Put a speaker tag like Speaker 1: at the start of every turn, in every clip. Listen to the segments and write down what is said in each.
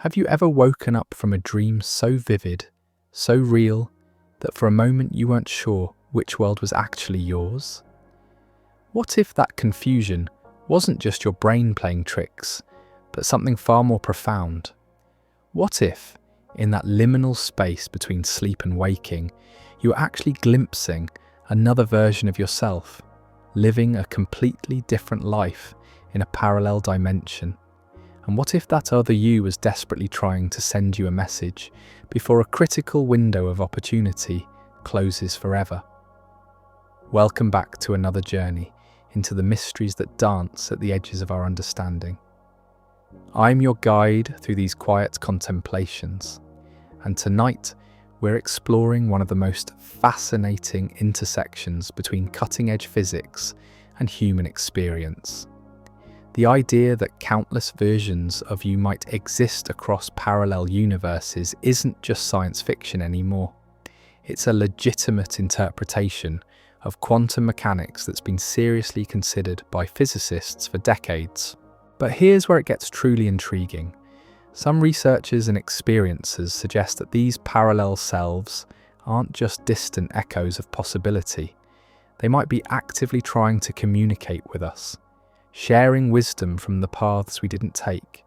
Speaker 1: Have you ever woken up from a dream so vivid, so real, that for a moment you weren't sure which world was actually yours? What if that confusion wasn't just your brain playing tricks, but something far more profound? What if, in that liminal space between sleep and waking, you were actually glimpsing another version of yourself, living a completely different life in a parallel dimension? And what if that other you was desperately trying to send you a message before a critical window of opportunity closes forever? Welcome back to another journey into the mysteries that dance at the edges of our understanding. I'm your guide through these quiet contemplations, and tonight we're exploring one of the most fascinating intersections between cutting-edge physics and human experience. The idea that countless versions of you might exist across parallel universes isn't just science fiction anymore. It's a legitimate interpretation of quantum mechanics that's been seriously considered by physicists for decades. But here's where it gets truly intriguing. Some researchers and experiencers suggest that these parallel selves aren't just distant echoes of possibility. They might be actively trying to communicate with us, sharing wisdom from the paths we didn't take,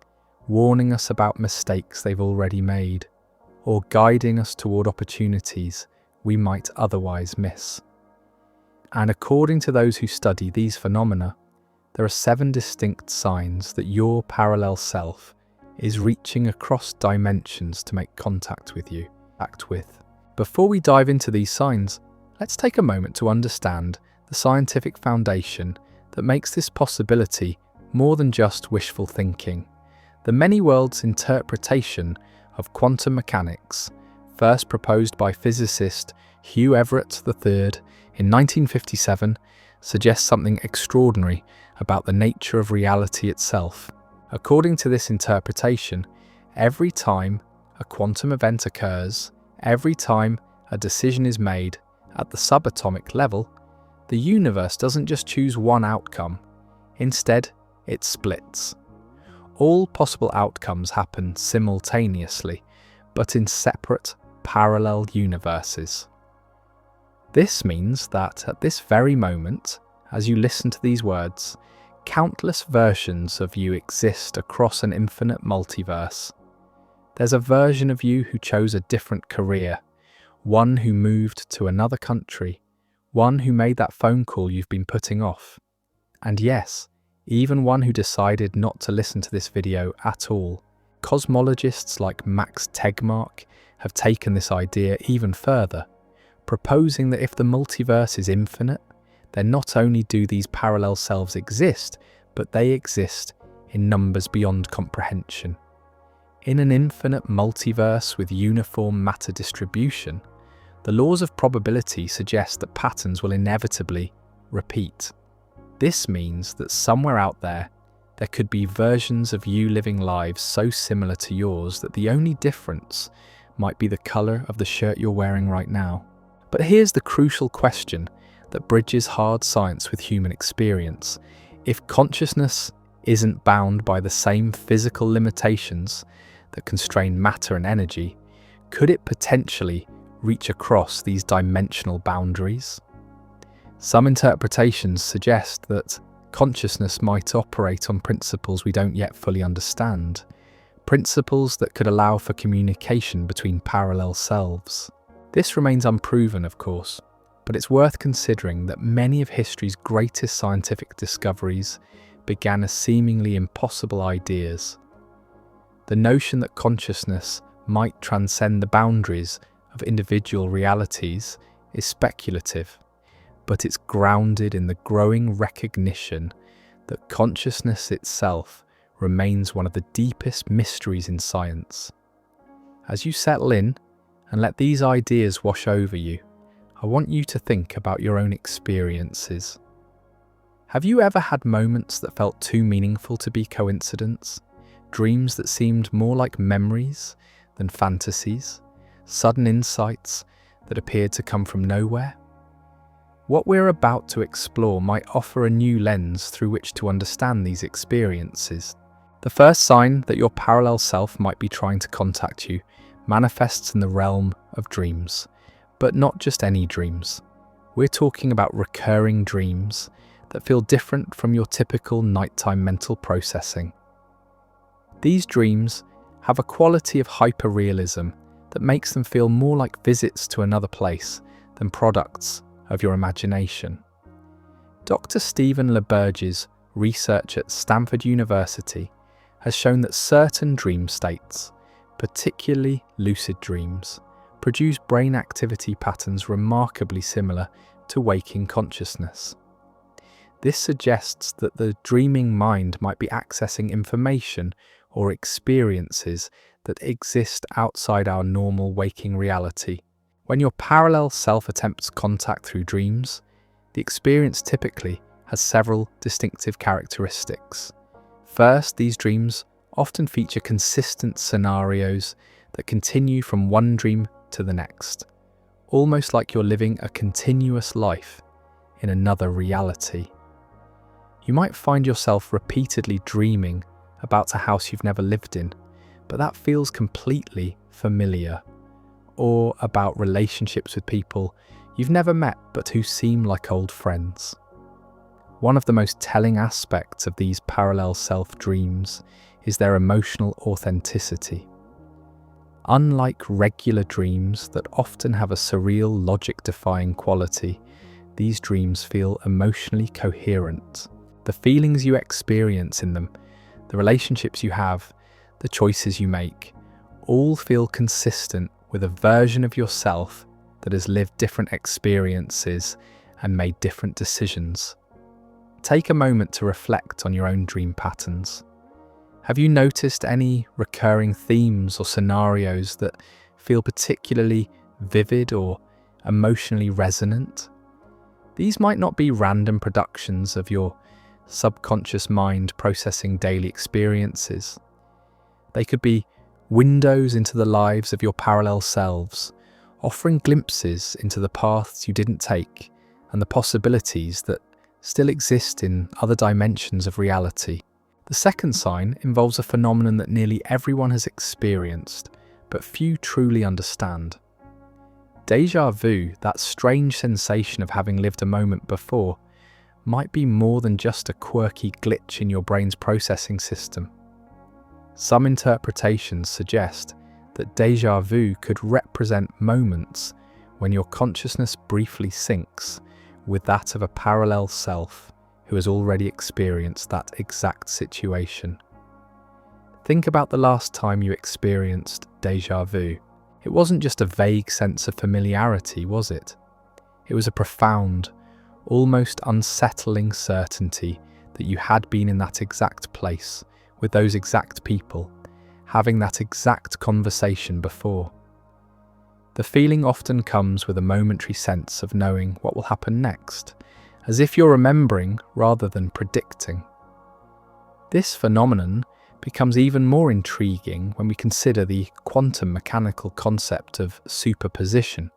Speaker 1: warning us about mistakes they've already made, or guiding us toward opportunities we might otherwise miss. And according to those who study these phenomena, there are 7 distinct signs that your parallel self is reaching across dimensions to make contact with you. Before we dive into these signs, let's take a moment to understand the scientific foundation that makes this possibility more than just wishful thinking. The many worlds interpretation of quantum mechanics, first proposed by physicist Hugh Everett III in 1957, suggests something extraordinary about the nature of reality itself. According to this interpretation, every time a quantum event occurs, every time a decision is made at the subatomic level, the universe doesn't just choose one outcome. Instead, it splits. All possible outcomes happen simultaneously, but in separate, parallel universes. This means that at this very moment, as you listen to these words, countless versions of you exist across an infinite multiverse. There's a version of you who chose a different career, one who moved to another country, one who made that phone call you've been putting off. And yes, even one who decided not to listen to this video at all. Cosmologists like Max Tegmark have taken this idea even further, proposing that if the multiverse is infinite, then not only do these parallel selves exist, but they exist in numbers beyond comprehension. In an infinite multiverse with uniform matter distribution, the laws of probability suggest that patterns will inevitably repeat. This means that somewhere out there could be versions of you living lives so similar to yours that the only difference might be the colour of the shirt you're wearing right now. But here's the crucial question that bridges hard science with human experience. If consciousness isn't bound by the same physical limitations that constrain matter and energy, could it potentially reach across these dimensional boundaries? Some interpretations suggest that consciousness might operate on principles we don't yet fully understand, principles that could allow for communication between parallel selves. This remains unproven, of course, but it's worth considering that many of history's greatest scientific discoveries began as seemingly impossible ideas. The notion that consciousness might transcend the boundaries of individual realities is speculative, but it's grounded in the growing recognition that consciousness itself remains one of the deepest mysteries in science. As you settle in and let these ideas wash over you, I want you to think about your own experiences. Have you ever had moments that felt too meaningful to be coincidence? Dreams that seemed more like memories than fantasies? Sudden insights that appeared to come from nowhere? What we're about to explore might offer a new lens through which to understand these experiences. The first sign that your parallel self might be trying to contact you manifests in the realm of dreams, but not just any dreams. We're talking about recurring dreams that feel different from your typical nighttime mental processing. These dreams have a quality of hyperrealism that makes them feel more like visits to another place than products of your imagination. Dr. Stephen LeBurge's research at Stanford University has shown that certain dream states, particularly lucid dreams, produce brain activity patterns remarkably similar to waking consciousness. This suggests that the dreaming mind might be accessing information or experiences that exist outside our normal waking reality. When your parallel self attempts contact through dreams, the experience typically has several distinctive characteristics. First, these dreams often feature consistent scenarios that continue from one dream to the next, almost like you're living a continuous life in another reality. You might find yourself repeatedly dreaming about a house you've never lived in, but that feels completely familiar, or about relationships with people you've never met but who seem like old friends. One of the most telling aspects of these parallel self dreams is their emotional authenticity. Unlike regular dreams that often have a surreal, logic-defying quality, these dreams feel emotionally coherent. The feelings you experience in them, the relationships you have, the choices you make, all feel consistent with a version of yourself that has lived different experiences and made different decisions. Take a moment to reflect on your own dream patterns. Have you noticed any recurring themes or scenarios that feel particularly vivid or emotionally resonant? These might not be random productions of your subconscious mind processing daily experiences. They could be windows into the lives of your parallel selves, offering glimpses into the paths you didn't take and the possibilities that still exist in other dimensions of reality. The second sign involves a phenomenon that nearly everyone has experienced, but few truly understand. Déjà vu, that strange sensation of having lived a moment before, might be more than just a quirky glitch in your brain's processing system. Some interpretations suggest that déjà vu could represent moments when your consciousness briefly syncs with that of a parallel self who has already experienced that exact situation. Think about the last time you experienced déjà vu. It wasn't just a vague sense of familiarity, was it? It was a profound, almost unsettling certainty that you had been in that exact place, with those exact people, having that exact conversation before. The feeling often comes with a momentary sense of knowing what will happen next, as if you're remembering rather than predicting. This phenomenon becomes even more intriguing when we consider the quantum mechanical concept of superposition.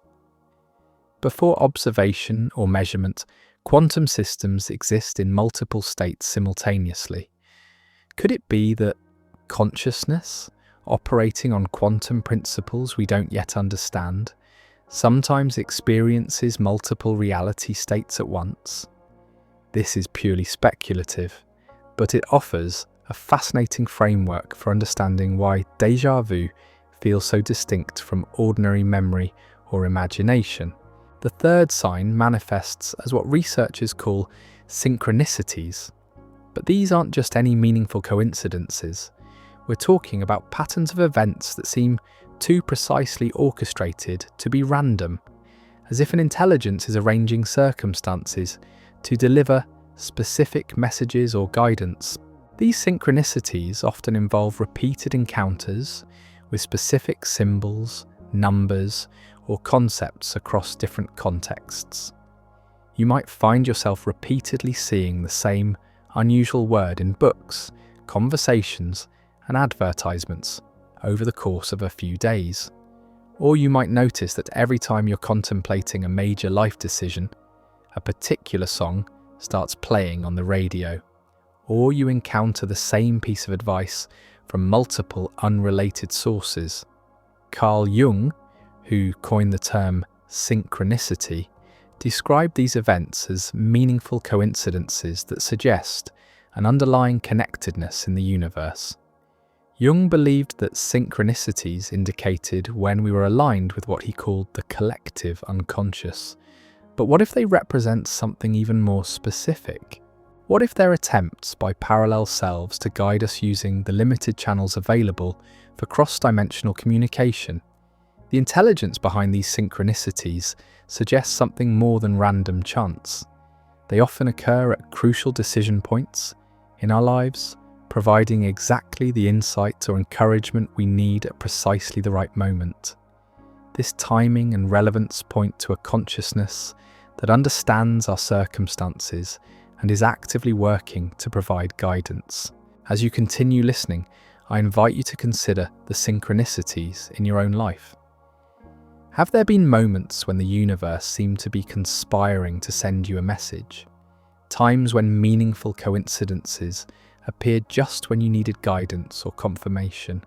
Speaker 1: Before observation or measurement, quantum systems exist in multiple states simultaneously. Could it be that consciousness, operating on quantum principles we don't yet understand, sometimes experiences multiple reality states at once? This is purely speculative, but it offers a fascinating framework for understanding why déjà vu feels so distinct from ordinary memory or imagination. The third sign manifests as what researchers call synchronicities. But these aren't just any meaningful coincidences. We're talking about patterns of events that seem too precisely orchestrated to be random, as if an intelligence is arranging circumstances to deliver specific messages or guidance. These synchronicities often involve repeated encounters with specific symbols, numbers, or concepts across different contexts. You might find yourself repeatedly seeing the same unusual word in books, conversations, and advertisements over the course of a few days. Or you might notice that every time you're contemplating a major life decision, a particular song starts playing on the radio. or you encounter the same piece of advice from multiple unrelated sources. Carl Jung, who coined the term synchronicity, described these events as meaningful coincidences that suggest an underlying connectedness in the universe. Jung believed that synchronicities indicated when we were aligned with what he called the collective unconscious. But what if they represent something even more specific? What if they're attempts by parallel selves to guide us using the limited channels available for cross-dimensional communication? The intelligence behind these synchronicities suggests something more than random chance. They often occur at crucial decision points in our lives, providing exactly the insight or encouragement we need at precisely the right moment. This timing and relevance point to a consciousness that understands our circumstances and is actively working to provide guidance. As you continue listening, I invite you to consider the synchronicities in your own life. Have there been moments when the universe seemed to be conspiring to send you a message? Times when meaningful coincidences appeared just when you needed guidance or confirmation?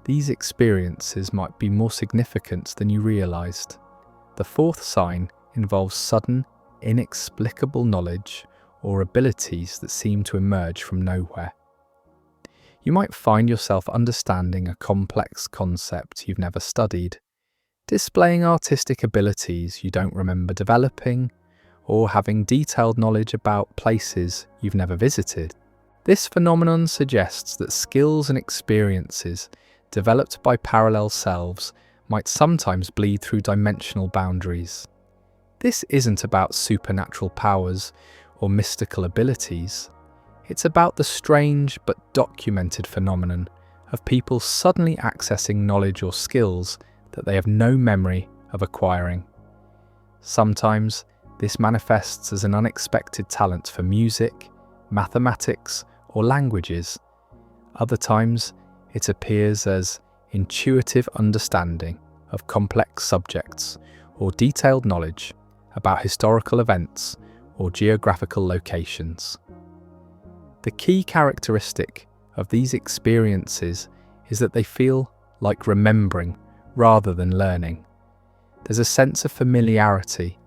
Speaker 1: These experiences might be more significant than you realized. The fourth sign involves sudden, inexplicable knowledge or abilities that seem to emerge from nowhere. You might find yourself understanding a complex concept you've never studied, displaying artistic abilities you don't remember developing, or having detailed knowledge about places you've never visited. This phenomenon suggests that skills and experiences developed by parallel selves might sometimes bleed through dimensional boundaries. This isn't about supernatural powers or mystical abilities. It's about the strange but documented phenomenon of people suddenly accessing knowledge or skills that they have no memory of acquiring. Sometimes this manifests as an unexpected talent for music, mathematics, or languages. Other times, it appears as intuitive understanding of complex subjects or detailed knowledge about historical events or geographical locations. The key characteristic of these experiences is that they feel like remembering rather than learning. There's a sense of familiarity,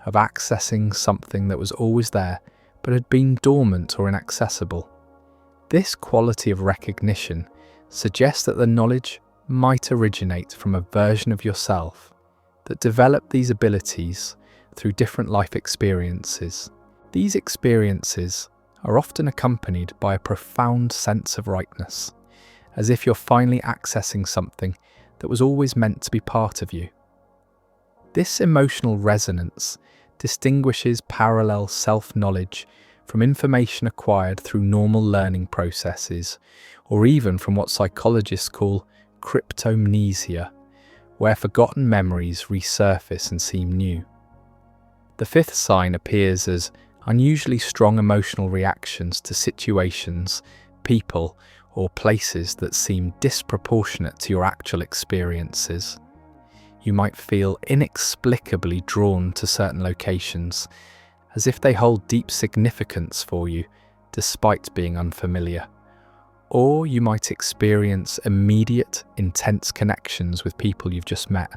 Speaker 1: of accessing something that was always there but had been dormant or inaccessible. This quality of recognition suggests that the knowledge might originate from a version of yourself that developed these abilities through different life experiences. These experiences are often accompanied by a profound sense of rightness, as if you're finally accessing something that was always meant to be part of you. This emotional resonance distinguishes parallel self-knowledge from information acquired through normal learning processes, or even from what psychologists call cryptomnesia, where forgotten memories resurface and seem new. The fifth sign appears as unusually strong emotional reactions to situations, people, or places that seem disproportionate to your actual experiences. You might feel inexplicably drawn to certain locations, as if they hold deep significance for you, despite being unfamiliar. Or you might experience immediate, intense connections with people you've just met,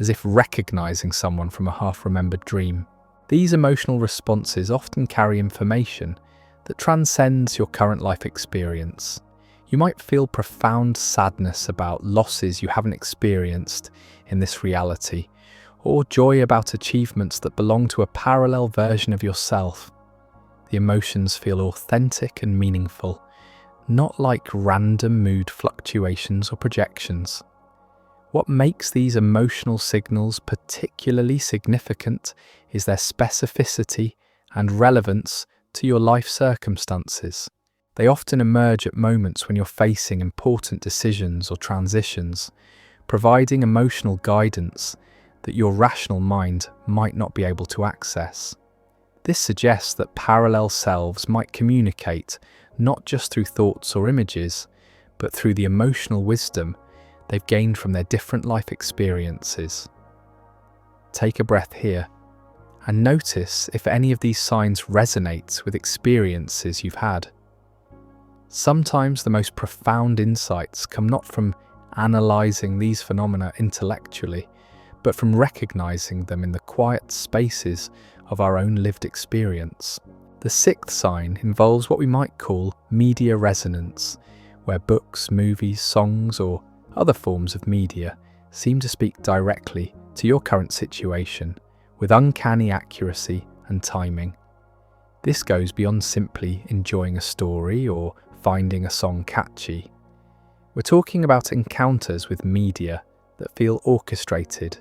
Speaker 1: as if recognizing someone from a half-remembered dream. These emotional responses often carry information that transcends your current life experience. You might feel profound sadness about losses you haven't experienced in this reality, or joy about achievements that belong to a parallel version of yourself. The emotions feel authentic and meaningful, not like random mood fluctuations or projections. What makes these emotional signals particularly significant is their specificity and relevance to your life circumstances. They often emerge at moments when you're facing important decisions or transitions, providing emotional guidance that your rational mind might not be able to access. This suggests that parallel selves might communicate not just through thoughts or images, but through the emotional wisdom they've gained from their different life experiences. Take a breath here and notice if any of these signs resonate with experiences you've had. Sometimes the most profound insights come not from analysing these phenomena intellectually, but from recognising them in the quiet spaces of our own lived experience. The sixth sign involves what we might call media resonance, where books, movies, songs, or other forms of media seem to speak directly to your current situation with uncanny accuracy and timing. This goes beyond simply enjoying a story or finding a song catchy. We're talking about encounters with media that feel orchestrated,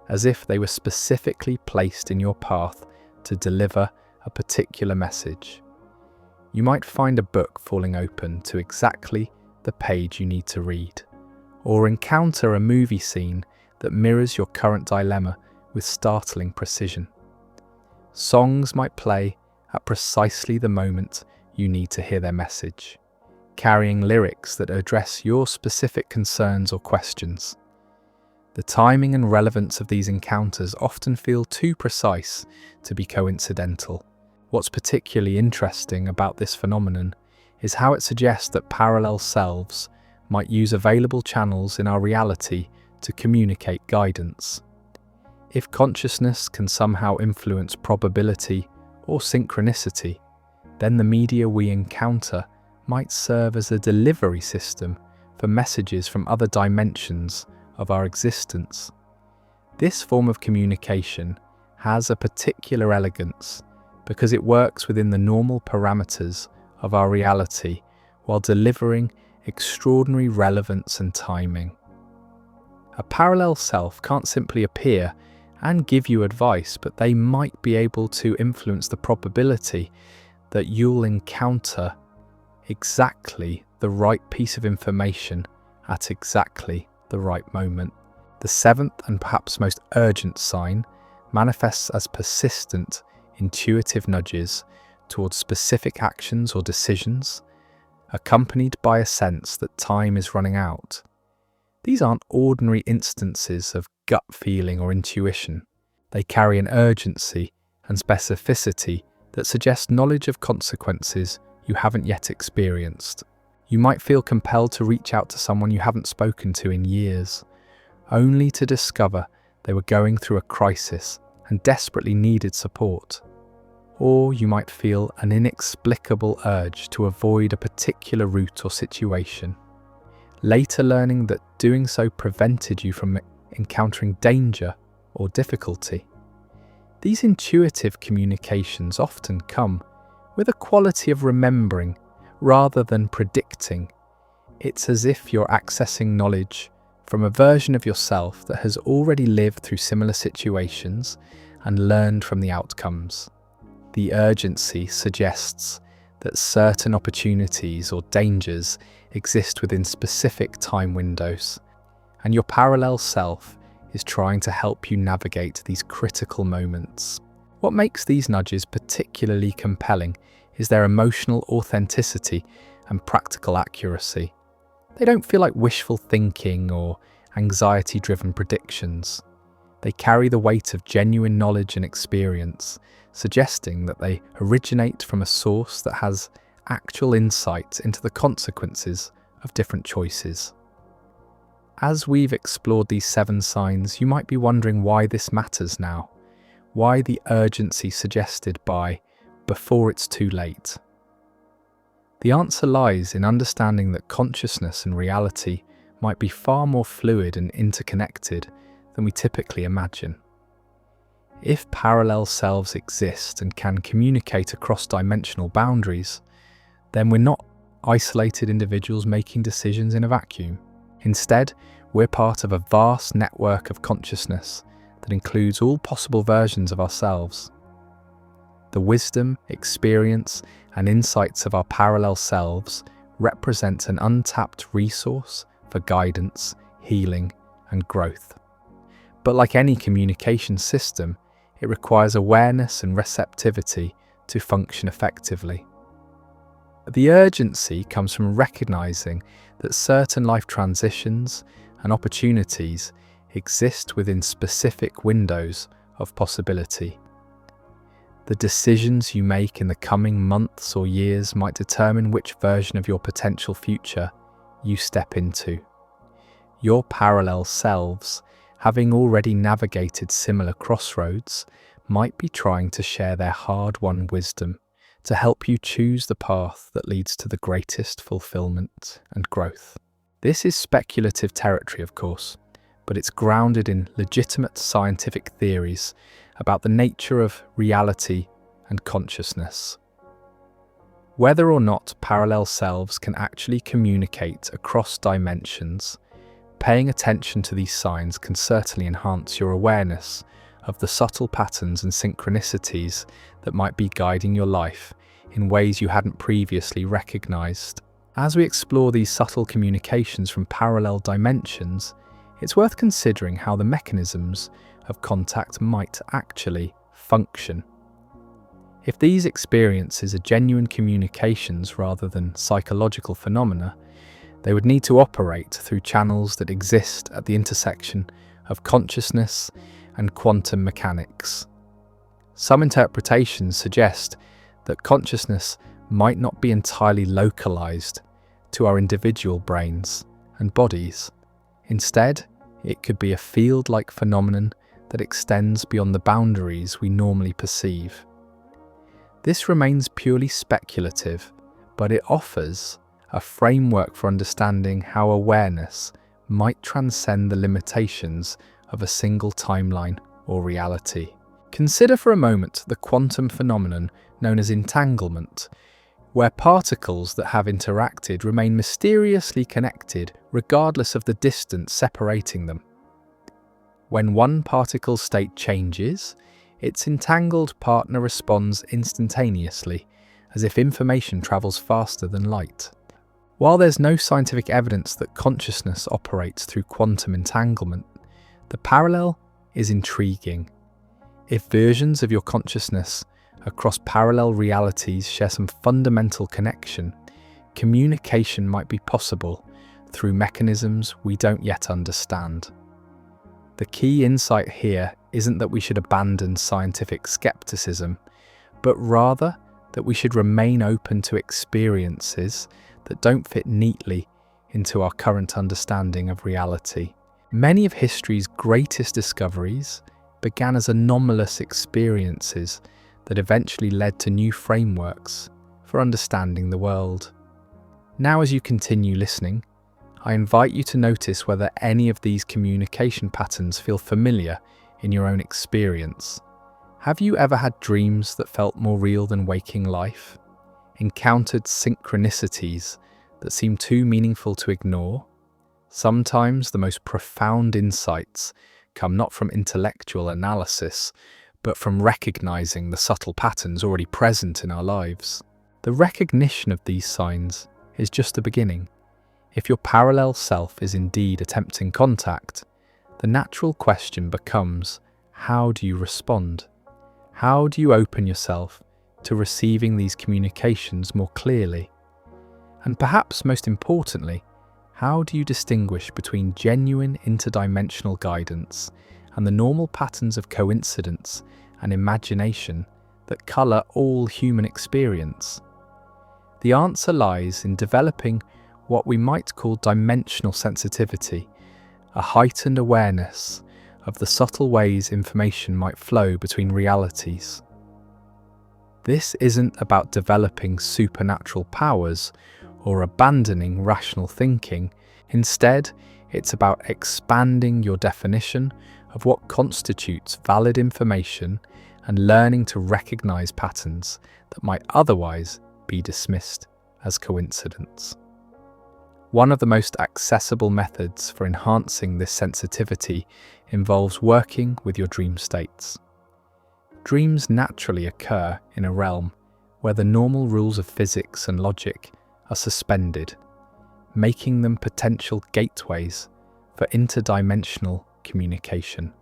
Speaker 1: as if they were specifically placed in your path to deliver a particular message. You might find a book falling open to exactly the page you need to read, or encounter a movie scene that mirrors your current dilemma with startling precision. Songs might play at precisely the moment you need to hear their message, carrying lyrics that address your specific concerns or questions. The timing and relevance of these encounters often feel too precise to be coincidental. What's particularly interesting about this phenomenon is how it suggests that parallel selves might use available channels in our reality to communicate guidance. If consciousness can somehow influence probability or synchronicity, then the media we encounter might serve as a delivery system for messages from other dimensions of our existence. This form of communication has a particular elegance because it works within the normal parameters of our reality while delivering extraordinary relevance and timing. A parallel self can't simply appear and give you advice, but they might be able to influence the probability that you'll encounter exactly the right piece of information at exactly the right moment. The seventh and perhaps most urgent sign manifests as persistent, intuitive nudges towards specific actions or decisions, accompanied by a sense that time is running out. These aren't ordinary instances of gut feeling or intuition. They carry an urgency and specificity that suggest knowledge of consequences you haven't yet experienced. You might feel compelled to reach out to someone you haven't spoken to in years, only to discover they were going through a crisis and desperately needed support. Or you might feel an inexplicable urge to avoid a particular route or situation, later learning that doing so prevented you from encountering danger or difficulty. These intuitive communications often come with a quality of remembering rather than predicting. It's as if you're accessing knowledge from a version of yourself that has already lived through similar situations and learned from the outcomes. The urgency suggests that certain opportunities or dangers exist within specific time windows, and your parallel self is trying to help you navigate these critical moments. What makes these nudges particularly compelling is their emotional authenticity and practical accuracy. They don't feel like wishful thinking or anxiety-driven predictions. They carry the weight of genuine knowledge and experience, suggesting that they originate from a source that has actual insight into the consequences of different choices. As we've explored these 7 signs, you might be wondering why this matters now, why the urgency suggested by before it's too late. The answer lies in understanding that consciousness and reality might be far more fluid and interconnected than we typically imagine. If parallel selves exist and can communicate across dimensional boundaries, then we're not isolated individuals making decisions in a vacuum. Instead, we're part of a vast network of consciousness that includes all possible versions of ourselves. The wisdom, experience, and insights of our parallel selves represent an untapped resource for guidance, healing, and growth. But like any communication system, it requires awareness and receptivity to function effectively. The urgency comes from recognizing that certain life transitions and opportunities exist within specific windows of possibility. The decisions you make in the coming months or years might determine which version of your potential future you step into. Your parallel selves, having already navigated similar crossroads, might be trying to share their hard-won wisdom to help you choose the path that leads to the greatest fulfillment and growth. This is speculative territory, of course, but it's grounded in legitimate scientific theories about the nature of reality and consciousness. Whether or not parallel selves can actually communicate across dimensions, paying attention to these signs can certainly enhance your awareness of the subtle patterns and synchronicities that might be guiding your life in ways you hadn't previously recognized. As we explore these subtle communications from parallel dimensions, it's worth considering how the mechanisms of contact might actually function. If these experiences are genuine communications rather than psychological phenomena, they would need to operate through channels that exist at the intersection of consciousness and quantum mechanics. Some interpretations suggest that consciousness might not be entirely localized to our individual brains and bodies. Instead, it could be a field-like phenomenon that extends beyond the boundaries we normally perceive. This remains purely speculative, but it offers a framework for understanding how awareness might transcend the limitations of a single timeline or reality. Consider for a moment the quantum phenomenon known as entanglement, where particles that have interacted remain mysteriously connected regardless of the distance separating them. When one particle's state changes, its entangled partner responds instantaneously, as if information travels faster than light. While there's no scientific evidence that consciousness operates through quantum entanglement, the parallel is intriguing. If versions of your consciousness across parallel realities share some fundamental connection, communication might be possible through mechanisms we don't yet understand. The key insight here isn't that we should abandon scientific skepticism, but rather that we should remain open to experiences that don't fit neatly into our current understanding of reality. Many of history's greatest discoveries began as anomalous experiences that eventually led to new frameworks for understanding the world. Now, as you continue listening, I invite you to notice whether any of these communication patterns feel familiar in your own experience. Have you ever had dreams that felt more real than waking life? Encountered synchronicities that seem too meaningful to ignore? Sometimes the most profound insights come not from intellectual analysis, but from recognizing the subtle patterns already present in our lives. The recognition of these signs is just the beginning. If your parallel self is indeed attempting contact, the natural question becomes, how do you respond? How do you open yourself to receiving these communications more clearly? And perhaps most importantly, how do you distinguish between genuine interdimensional guidance and the normal patterns of coincidence and imagination that color all human experience? The answer lies in developing what we might call dimensional sensitivity, a heightened awareness of the subtle ways information might flow between realities. This isn't about developing supernatural powers or abandoning rational thinking. Instead, it's about expanding your definition of what constitutes valid information and learning to recognize patterns that might otherwise be dismissed as coincidence. One of the most accessible methods for enhancing this sensitivity involves working with your dream states. Dreams naturally occur in a realm where the normal rules of physics and logic are suspended, making them potential gateways for interdimensional communication.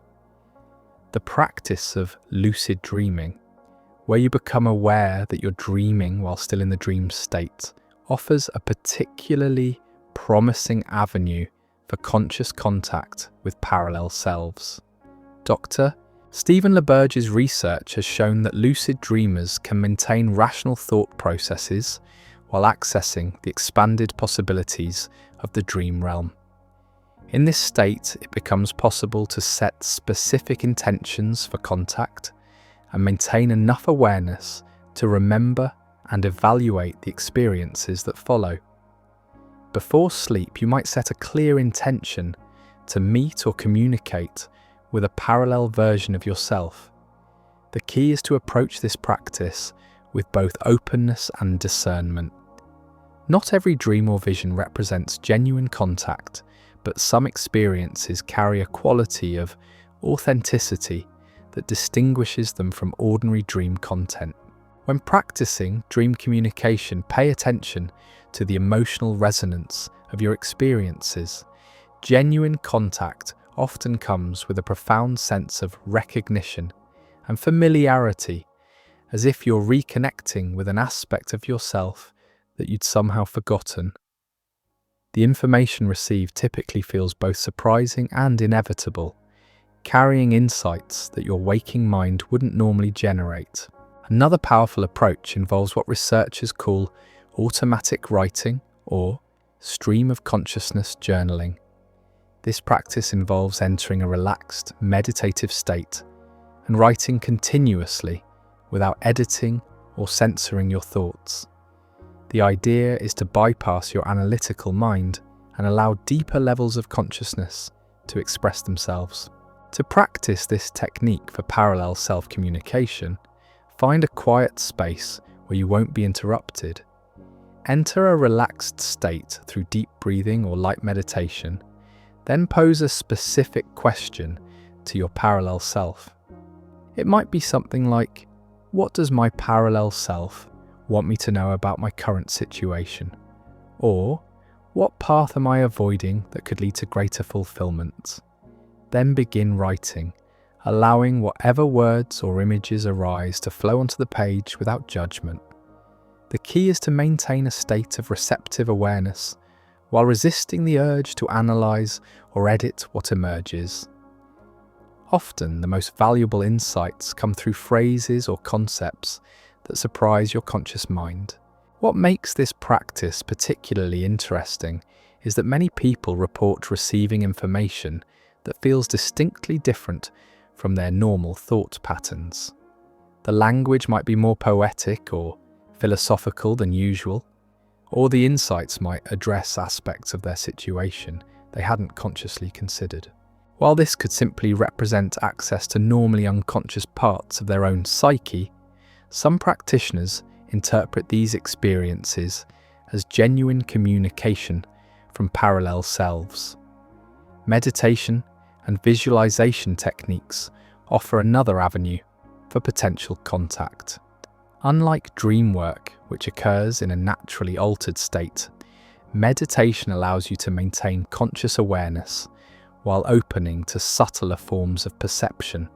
Speaker 1: The practice of lucid dreaming, where you become aware that you're dreaming while still in the dream state, offers a particularly promising avenue for conscious contact with parallel selves. Dr. Stephen LaBerge's research has shown that lucid dreamers can maintain rational thought processes while accessing the expanded possibilities of the dream realm. In this state, it becomes possible to set specific intentions for contact and maintain enough awareness to remember and evaluate the experiences that follow. Before sleep, you might set a clear intention to meet or communicate with a parallel version of yourself. The key is to approach this practice with both openness and discernment. Not every dream or vision represents genuine contact, but some experiences carry a quality of authenticity that distinguishes them from ordinary dream content. When practicing dream communication, pay attention to the emotional resonance of your experiences. Genuine contact often comes with a profound sense of recognition and familiarity, as if you're reconnecting with an aspect of yourself that you'd somehow forgotten. The information received typically feels both surprising and inevitable, carrying insights that your waking mind wouldn't normally generate. Another powerful approach involves what researchers call automatic writing or stream of consciousness journaling. This practice involves entering a relaxed, meditative state and writing continuously without editing or censoring your thoughts. The idea is to bypass your analytical mind and allow deeper levels of consciousness to express themselves. To practice this technique for parallel self-communication, find a quiet space where you won't be interrupted. Enter a relaxed state through deep breathing or light meditation, then pose a specific question to your parallel self. It might be something like, "What does my parallel self want me to know about my current situation?" Or, "What path am I avoiding that could lead to greater fulfillment?" Then begin writing, allowing whatever words or images arise to flow onto the page without judgment. The key is to maintain a state of receptive awareness while resisting the urge to analyze or edit what emerges. Often, the most valuable insights come through phrases or concepts that surprise your conscious mind. What makes this practice particularly interesting is that many people report receiving information that feels distinctly different from their normal thought patterns. The language might be more poetic or philosophical than usual, or the insights might address aspects of their situation they hadn't consciously considered. While this could simply represent access to normally unconscious parts of their own psyche, some practitioners interpret these experiences as genuine communication from parallel selves. Meditation and visualization techniques offer another avenue for potential contact. Unlike dream work, which occurs in a naturally altered state, meditation allows you to maintain conscious awareness while opening to subtler forms of perception.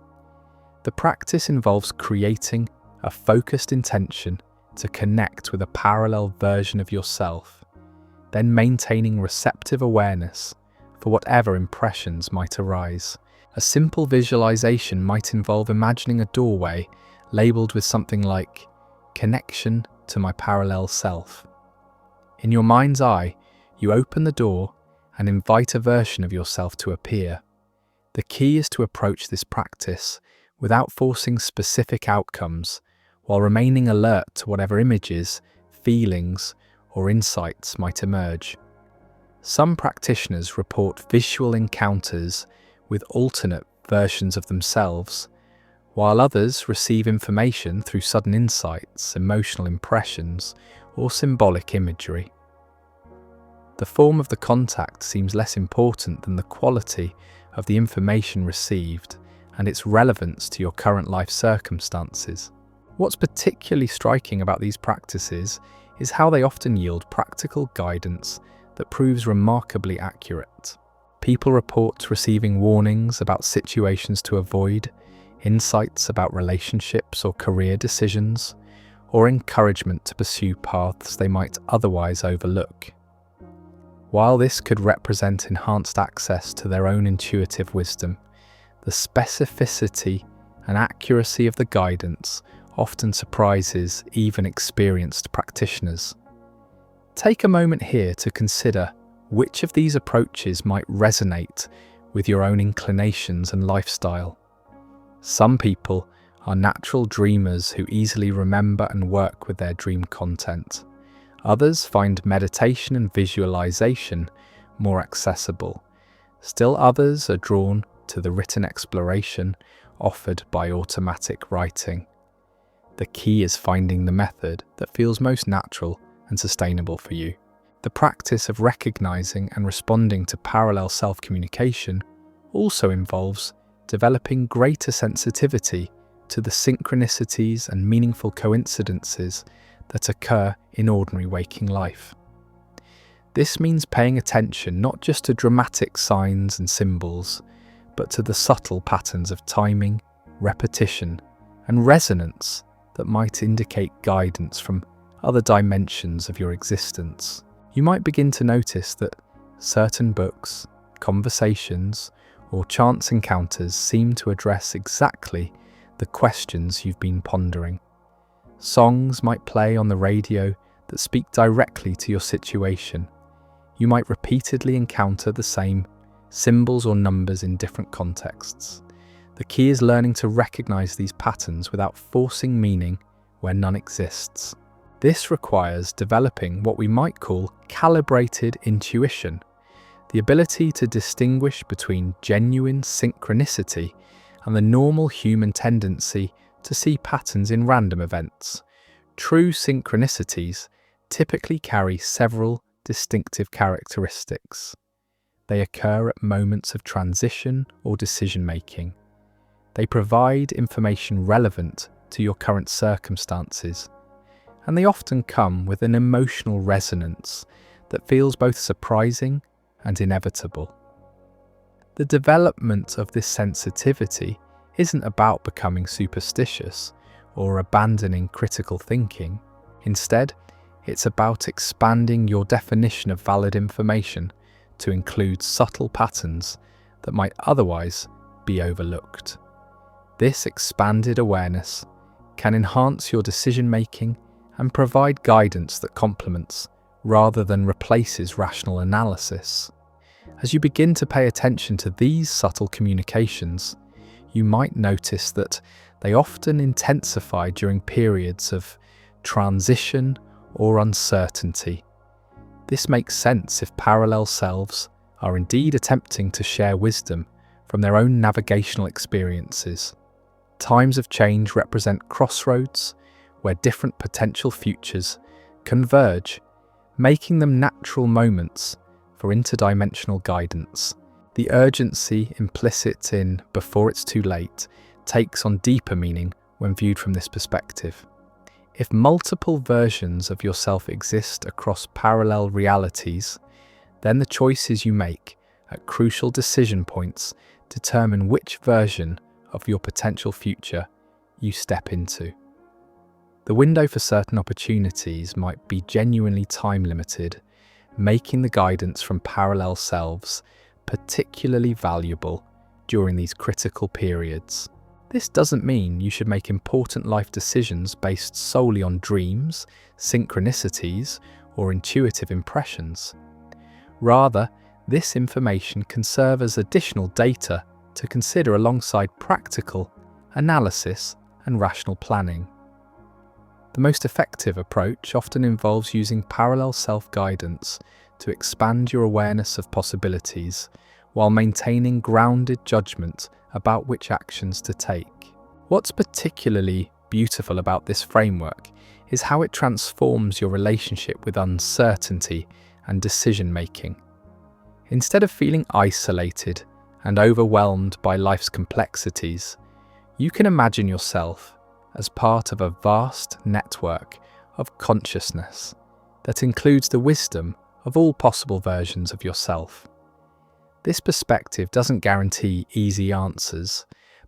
Speaker 1: The practice involves creating a focused intention to connect with a parallel version of yourself, then maintaining receptive awareness for whatever impressions might arise. A simple visualization might involve imagining a doorway labeled with something like "Connection to my parallel self." In your mind's eye, you open the door and invite a version of yourself to appear. The key is to approach this practice without forcing specific outcomes, while remaining alert to whatever images, feelings, or insights might emerge. Some practitioners report visual encounters with alternate versions of themselves, while others receive information through sudden insights, emotional impressions, or symbolic imagery. The form of the contact seems less important than the quality of the information received and its relevance to your current life circumstances. What's particularly striking about these practices is how they often yield practical guidance that proves remarkably accurate. People report receiving warnings about situations to avoid, insights about relationships or career decisions, or encouragement to pursue paths they might otherwise overlook. While this could represent enhanced access to their own intuitive wisdom, the specificity and accuracy of the guidance often surprises even experienced practitioners. Take a moment here to consider which of these approaches might resonate with your own inclinations and lifestyle. Some people are natural dreamers who easily remember and work with their dream content. Others find meditation and visualization more accessible. Still others are drawn to the written exploration offered by automatic writing. The key is finding the method that feels most natural and sustainable for you. The practice of recognizing and responding to parallel self-communication also involves developing greater sensitivity to the synchronicities and meaningful coincidences that occur in ordinary waking life. This means paying attention not just to dramatic signs and symbols, but to the subtle patterns of timing, repetition, and resonance that might indicate guidance from other dimensions of your existence. You might begin to notice that certain books, conversations, or chance encounters seem to address exactly the questions you've been pondering. Songs might play on the radio that speak directly to your situation. You might repeatedly encounter the same symbols or numbers in different contexts. The key is learning to recognize these patterns without forcing meaning where none exists. This requires developing what we might call calibrated intuition, the ability to distinguish between genuine synchronicity and the normal human tendency to see patterns in random events. True synchronicities typically carry several distinctive characteristics. They occur at moments of transition or decision-making. They provide information relevant to your current circumstances, and they often come with an emotional resonance that feels both surprising and inevitable. The development of this sensitivity isn't about becoming superstitious or abandoning critical thinking. Instead, it's about expanding your definition of valid information to include subtle patterns that might otherwise be overlooked. This expanded awareness can enhance your decision-making and provide guidance that complements rather than replaces rational analysis. As you begin to pay attention to these subtle communications, you might notice that they often intensify during periods of transition or uncertainty. This makes sense if parallel selves are indeed attempting to share wisdom from their own navigational experiences. Times of change represent crossroads where different potential futures converge, making them natural moments for interdimensional guidance. The urgency implicit in "before it's too late" takes on deeper meaning when viewed from this perspective. If multiple versions of yourself exist across parallel realities, then the choices you make at crucial decision points determine which version of your potential future you step into. The window for certain opportunities might be genuinely time-limited, making the guidance from parallel selves particularly valuable during these critical periods. This doesn't mean you should make important life decisions based solely on dreams, synchronicities, or intuitive impressions. Rather, this information can serve as additional data to consider alongside practical analysis and rational planning. The most effective approach often involves using parallel self-guidance to expand your awareness of possibilities while maintaining grounded judgment about which actions to take. What's particularly beautiful about this framework is how it transforms your relationship with uncertainty and decision-making. Instead of feeling isolated and overwhelmed by life's complexities, you can imagine yourself as part of a vast network of consciousness that includes the wisdom of all possible versions of yourself. This perspective doesn't guarantee easy answers,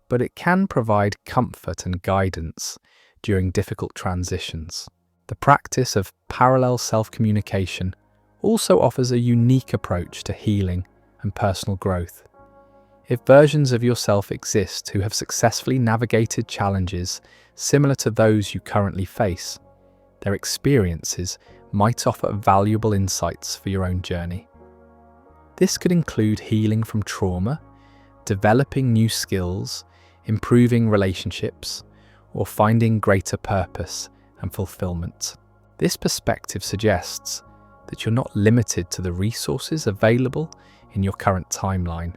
Speaker 1: but it can provide comfort and guidance during difficult transitions. The practice of parallel self-communication also offers a unique approach to healing and personal growth. If versions of yourself exist who have successfully navigated challenges similar to those you currently face, their experiences might offer valuable insights for your own journey. This could include healing from trauma, developing new skills, improving relationships, or finding greater purpose and fulfillment. This perspective suggests that you're not limited to the resources available in your current timeline.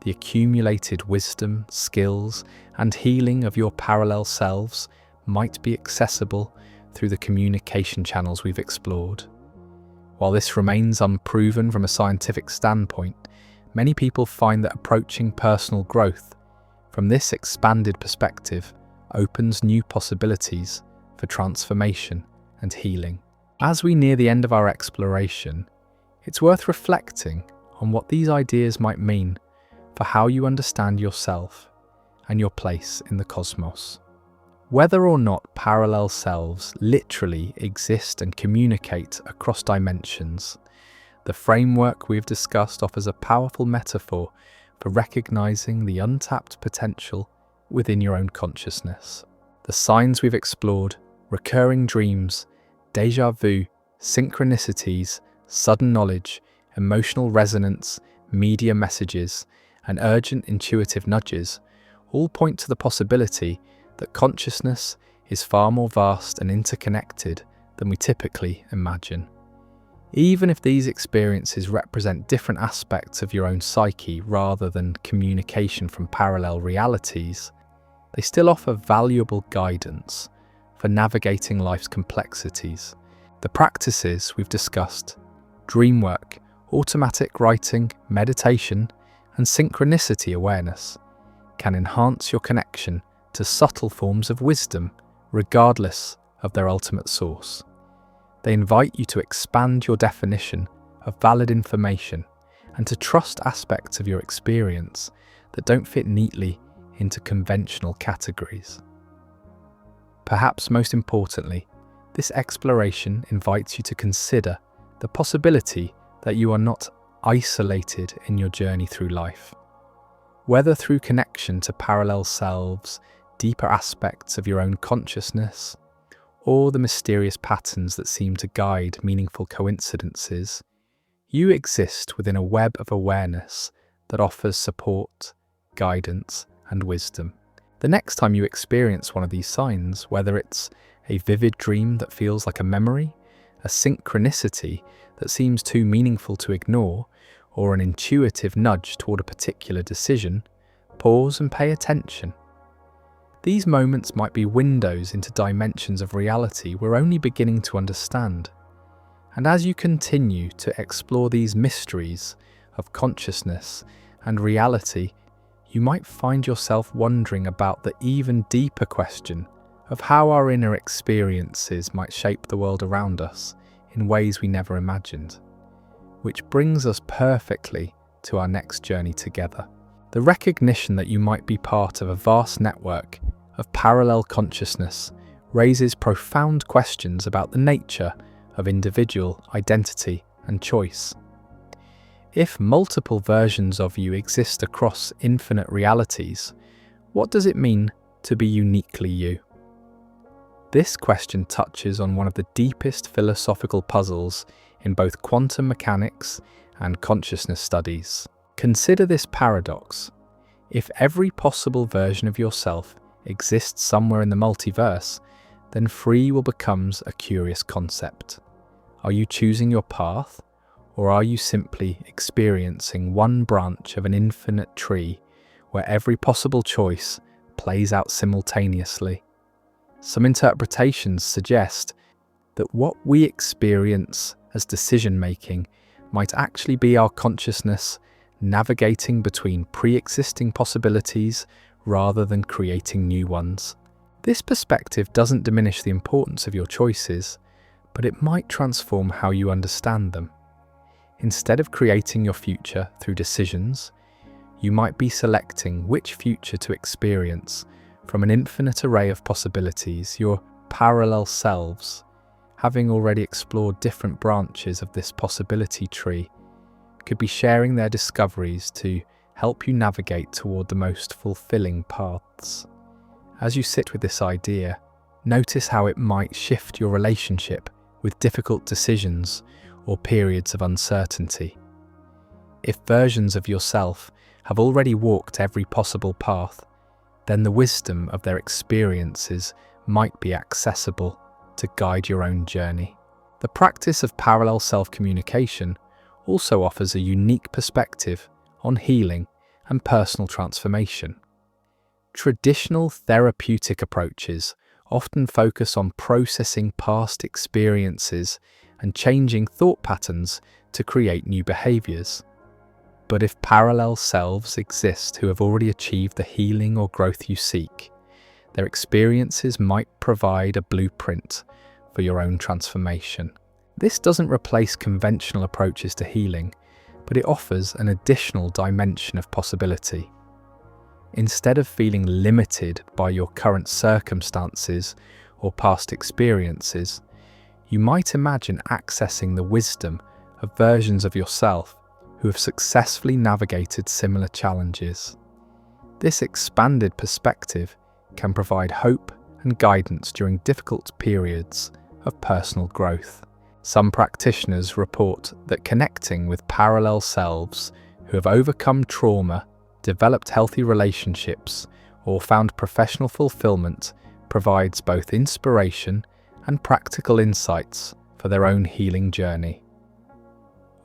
Speaker 1: The accumulated wisdom, skills, and healing of your parallel selves might be accessible through the communication channels we've explored. While this remains unproven from a scientific standpoint, many people find that approaching personal growth from this expanded perspective opens new possibilities for transformation and healing. As we near the end of our exploration, it's worth reflecting on what these ideas might mean for how you understand yourself and your place in the cosmos. Whether or not parallel selves literally exist and communicate across dimensions, the framework we've discussed offers a powerful metaphor for recognizing the untapped potential within your own consciousness. The signs we've explored, recurring dreams, déjà vu, synchronicities, sudden knowledge, emotional resonance, media messages, and urgent intuitive nudges all point to the possibility that consciousness is far more vast and interconnected than we typically imagine. Even if these experiences represent different aspects of your own psyche rather than communication from parallel realities, they still offer valuable guidance for navigating life's complexities. The practices we've discussed, dream work, automatic writing, meditation, and synchronicity awareness, can enhance your connection to subtle forms of wisdom, regardless of their ultimate source. They invite you to expand your definition of valid information and to trust aspects of your experience that don't fit neatly into conventional categories. Perhaps most importantly, this exploration invites you to consider the possibility that you are not isolated in your journey through life. Whether through connection to parallel selves, deeper aspects of your own consciousness, or the mysterious patterns that seem to guide meaningful coincidences, you exist within a web of awareness that offers support, guidance, and wisdom. The next time you experience one of these signs, whether it's a vivid dream that feels like a memory, a synchronicity that seems too meaningful to ignore, or an intuitive nudge toward a particular decision, pause and pay attention. These moments might be windows into dimensions of reality we're only beginning to understand. And as you continue to explore these mysteries of consciousness and reality, you might find yourself wondering about the even deeper question of how our inner experiences might shape the world around us in ways we never imagined. Which brings us perfectly to our next journey together. The recognition that you might be part of a vast network of parallel consciousness raises profound questions about the nature of individual identity and choice. If multiple versions of you exist across infinite realities, what does it mean to be uniquely you? This question touches on one of the deepest philosophical puzzles in both quantum mechanics and consciousness studies. Consider this paradox. If every possible version of yourself exists somewhere in the multiverse, then free will becomes a curious concept. Are you choosing your path, or are you simply experiencing one branch of an infinite tree where every possible choice plays out simultaneously? Some interpretations suggest that what we experience as decision-making might actually be our consciousness navigating between pre-existing possibilities rather than creating new ones. This perspective doesn't diminish the importance of your choices, but it might transform how you understand them. Instead of creating your future through decisions, you might be selecting which future to experience from an infinite array of possibilities. Your parallel selves, having already explored different branches of this possibility tree, could be sharing their discoveries to help you navigate toward the most fulfilling paths. As you sit with this idea, notice how it might shift your relationship with difficult decisions or periods of uncertainty. If versions of yourself have already walked every possible path, then the wisdom of their experiences might be accessible to guide your own journey. The practice of parallel self-communication also offers a unique perspective on healing and personal transformation. Traditional therapeutic approaches often focus on processing past experiences and changing thought patterns to create new behaviors. But if parallel selves exist who have already achieved the healing or growth you seek, their experiences might provide a blueprint for your own transformation. This doesn't replace conventional approaches to healing, but it offers an additional dimension of possibility. Instead of feeling limited by your current circumstances or past experiences, you might imagine accessing the wisdom of versions of yourself who have successfully navigated similar challenges. This expanded perspective can provide hope and guidance during difficult periods of personal growth. Some practitioners report that connecting with parallel selves who have overcome trauma, developed healthy relationships, or found professional fulfillment provides both inspiration and practical insights for their own healing journey.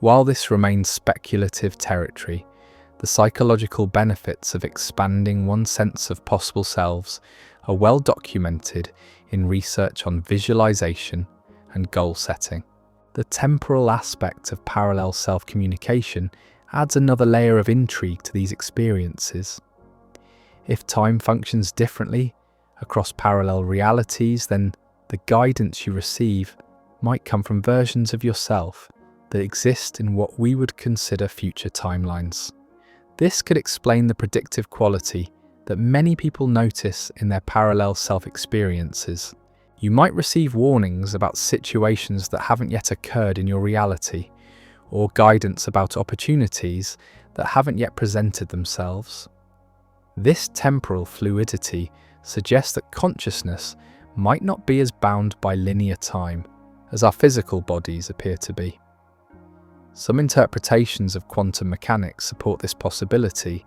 Speaker 1: While this remains speculative territory, the psychological benefits of expanding one's sense of possible selves are well documented in research on visualization and goal setting. The temporal aspect of parallel self-communication adds another layer of intrigue to these experiences. If time functions differently across parallel realities, then the guidance you receive might come from versions of yourself that exist in what we would consider future timelines. This could explain the predictive quality that many people notice in their parallel self-experiences. You might receive warnings about situations that haven't yet occurred in your reality, or guidance about opportunities that haven't yet presented themselves. This temporal fluidity suggests that consciousness might not be as bound by linear time as our physical bodies appear to be. Some interpretations of quantum mechanics support this possibility,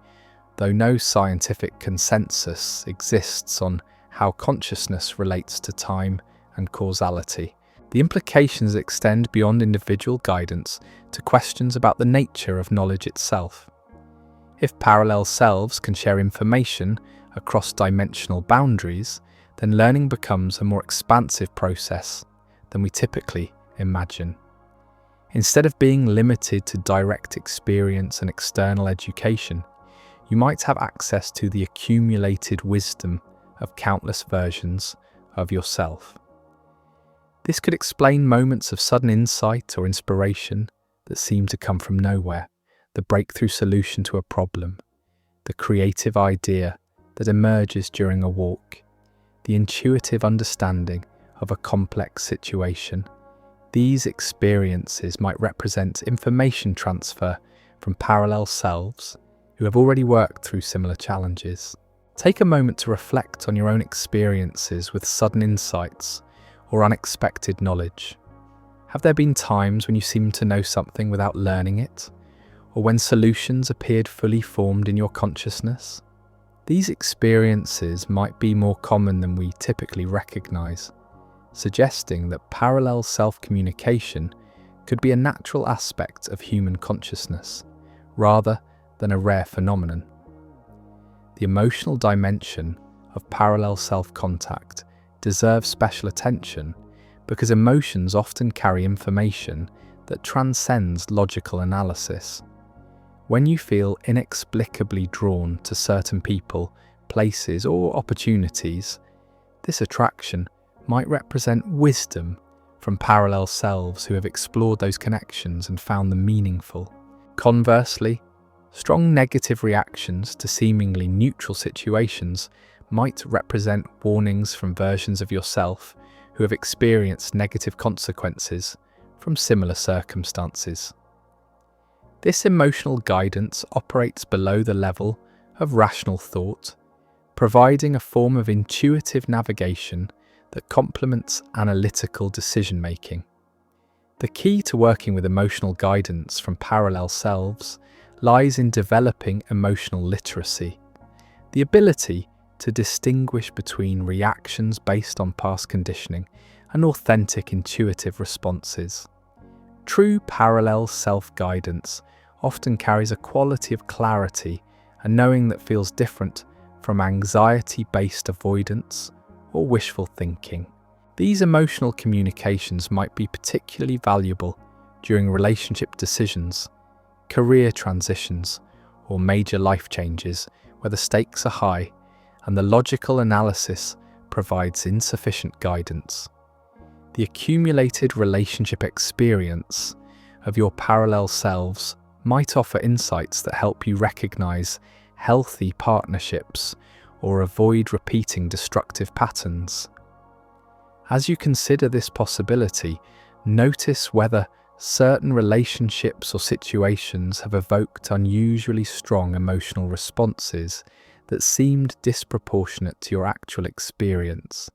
Speaker 1: though no scientific consensus exists on how consciousness relates to time and causality. The implications extend beyond individual guidance to questions about the nature of knowledge itself. If parallel selves can share information across dimensional boundaries, then learning becomes a more expansive process than we typically imagine. Instead of being limited to direct experience and external education, you might have access to the accumulated wisdom of countless versions of yourself. This could explain moments of sudden insight or inspiration that seem to come from nowhere, the breakthrough solution to a problem, the creative idea that emerges during a walk, the intuitive understanding of a complex situation. These experiences might represent information transfer from parallel selves who have already worked through similar challenges. Take a moment to reflect on your own experiences with sudden insights or unexpected knowledge. Have there been times when you seemed to know something without learning it, or when solutions appeared fully formed in your consciousness? These experiences might be more common than we typically recognize, suggesting that parallel self-communication could be a natural aspect of human consciousness, rather than a rare phenomenon. The emotional dimension of parallel self-contact deserves special attention because emotions often carry information that transcends logical analysis. When you feel inexplicably drawn to certain people, places, or opportunities, this attraction might represent wisdom from parallel selves who have explored those connections and found them meaningful. Conversely, strong negative reactions to seemingly neutral situations might represent warnings from versions of yourself who have experienced negative consequences from similar circumstances. This emotional guidance operates below the level of rational thought, providing a form of intuitive navigation that complements analytical decision-making. The key to working with emotional guidance from parallel selves lies in developing emotional literacy, the ability to distinguish between reactions based on past conditioning and authentic intuitive responses. True parallel self-guidance often carries a quality of clarity and knowing that feels different from anxiety-based avoidance or wishful thinking. These emotional communications might be particularly valuable during relationship decisions, career transitions, or major life changes where the stakes are high and the logical analysis provides insufficient guidance. The accumulated relationship experience of your parallel selves might offer insights that help you recognize healthy partnerships or avoid repeating destructive patterns. As you consider this possibility, notice whether certain relationships or situations have evoked unusually strong emotional responses that seemed disproportionate to your actual experience.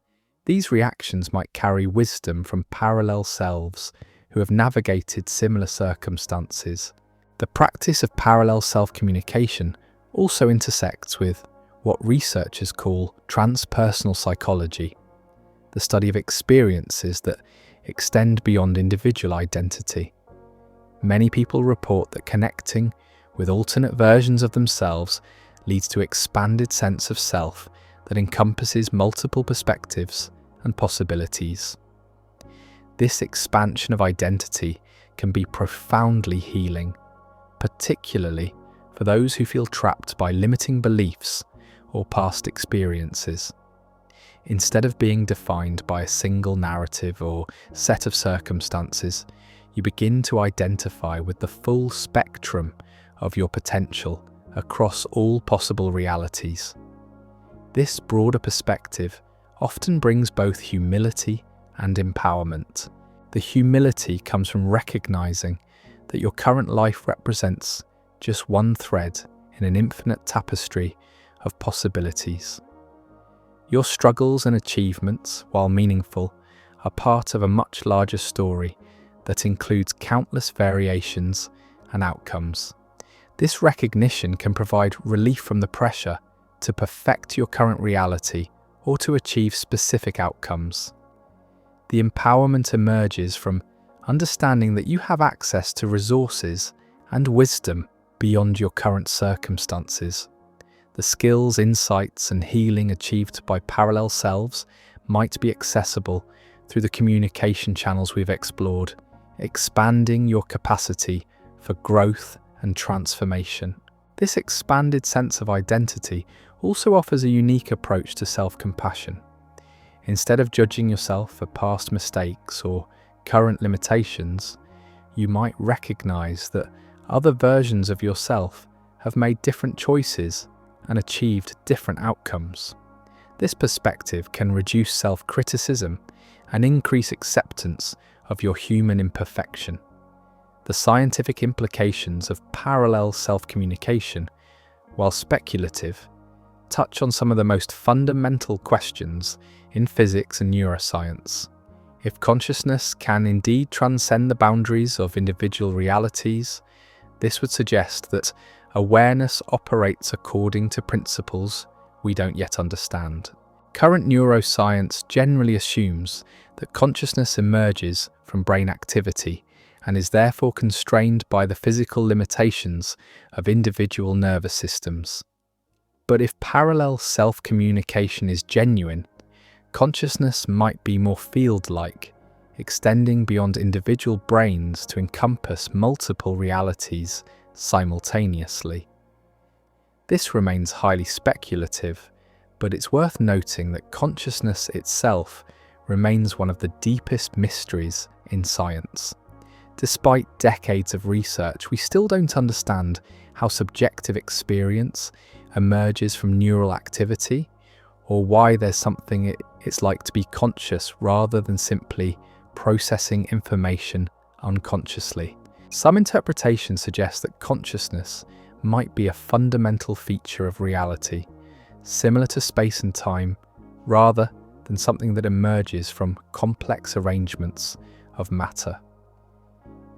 Speaker 1: These reactions might carry wisdom from parallel selves who have navigated similar circumstances. The practice of parallel self-communication also intersects with what researchers call transpersonal psychology, the study of experiences that extend beyond individual identity. Many people report that connecting with alternate versions of themselves leads to an expanded sense of self that encompasses multiple perspectives and possibilities. This expansion of identity can be profoundly healing, particularly for those who feel trapped by limiting beliefs or past experiences. Instead of being defined by a single narrative or set of circumstances, you begin to identify with the full spectrum of your potential across all possible realities. This broader perspective often brings both humility and empowerment. The humility comes from recognizing that your current life represents just one thread in an infinite tapestry of possibilities. Your struggles and achievements, while meaningful, are part of a much larger story that includes countless variations and outcomes. This recognition can provide relief from the pressure to perfect your current reality or to achieve specific outcomes. The empowerment emerges from understanding that you have access to resources and wisdom beyond your current circumstances. The skills, insights, and healing achieved by parallel selves might be accessible through the communication channels we've explored, expanding your capacity for growth and transformation. This expanded sense of identity also offers a unique approach to self-compassion. Instead of judging yourself for past mistakes or current limitations, you might recognize that other versions of yourself have made different choices and achieved different outcomes. This perspective can reduce self-criticism and increase acceptance of your human imperfection. The scientific implications of parallel self-communication, while speculative, touch on some of the most fundamental questions in physics and neuroscience. If consciousness can indeed transcend the boundaries of individual realities, this would suggest that awareness operates according to principles we don't yet understand. Current neuroscience generally assumes that consciousness emerges from brain activity and is therefore constrained by the physical limitations of individual nervous systems. But if parallel self-communication is genuine, consciousness might be more field-like, extending beyond individual brains to encompass multiple realities simultaneously. This remains highly speculative, but it's worth noting that consciousness itself remains one of the deepest mysteries in science. Despite decades of research, we still don't understand how subjective experience emerges from neural activity, or why there's something it's like to be conscious rather than simply processing information unconsciously. Some interpretations suggest that consciousness might be a fundamental feature of reality, similar to space and time, rather than something that emerges from complex arrangements of matter.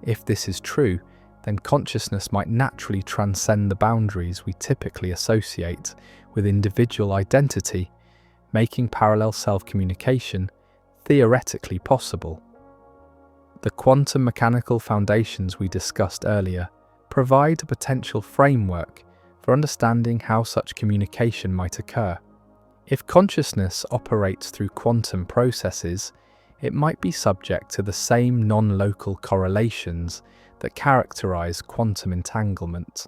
Speaker 1: If this is true, then consciousness might naturally transcend the boundaries we typically associate with individual identity, making parallel self-communication theoretically possible. The quantum mechanical foundations we discussed earlier provide a potential framework for understanding how such communication might occur. If consciousness operates through quantum processes, it might be subject to the same non-local correlations that characterize quantum entanglement.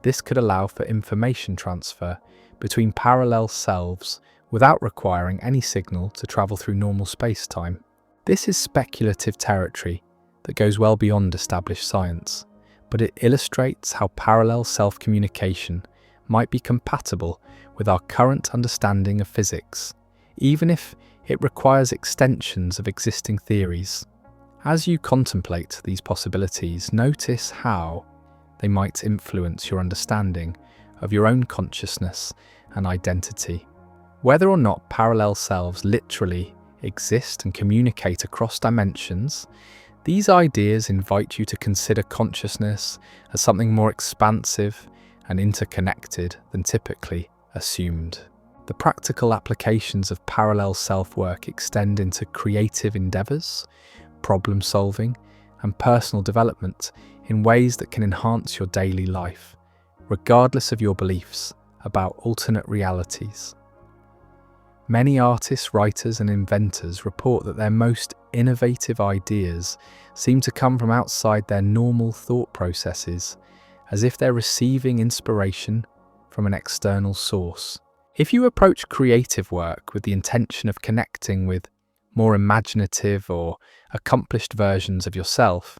Speaker 1: This could allow for information transfer between parallel selves without requiring any signal to travel through normal space-time. This is speculative territory that goes well beyond established science, but it illustrates how parallel self-communication might be compatible with our current understanding of physics, even if it requires extensions of existing theories. As you contemplate these possibilities, notice how they might influence your understanding of your own consciousness and identity. Whether or not parallel selves literally exist and communicate across dimensions, these ideas invite you to consider consciousness as something more expansive and interconnected than typically assumed. The practical applications of parallel self-work extend into creative endeavors, problem solving, and personal development in ways that can enhance your daily life, regardless of your beliefs about alternate realities. Many artists, writers, and inventors report that their most innovative ideas seem to come from outside their normal thought processes, as if they're receiving inspiration from an external source. If you approach creative work with the intention of connecting with more imaginative or accomplished versions of yourself,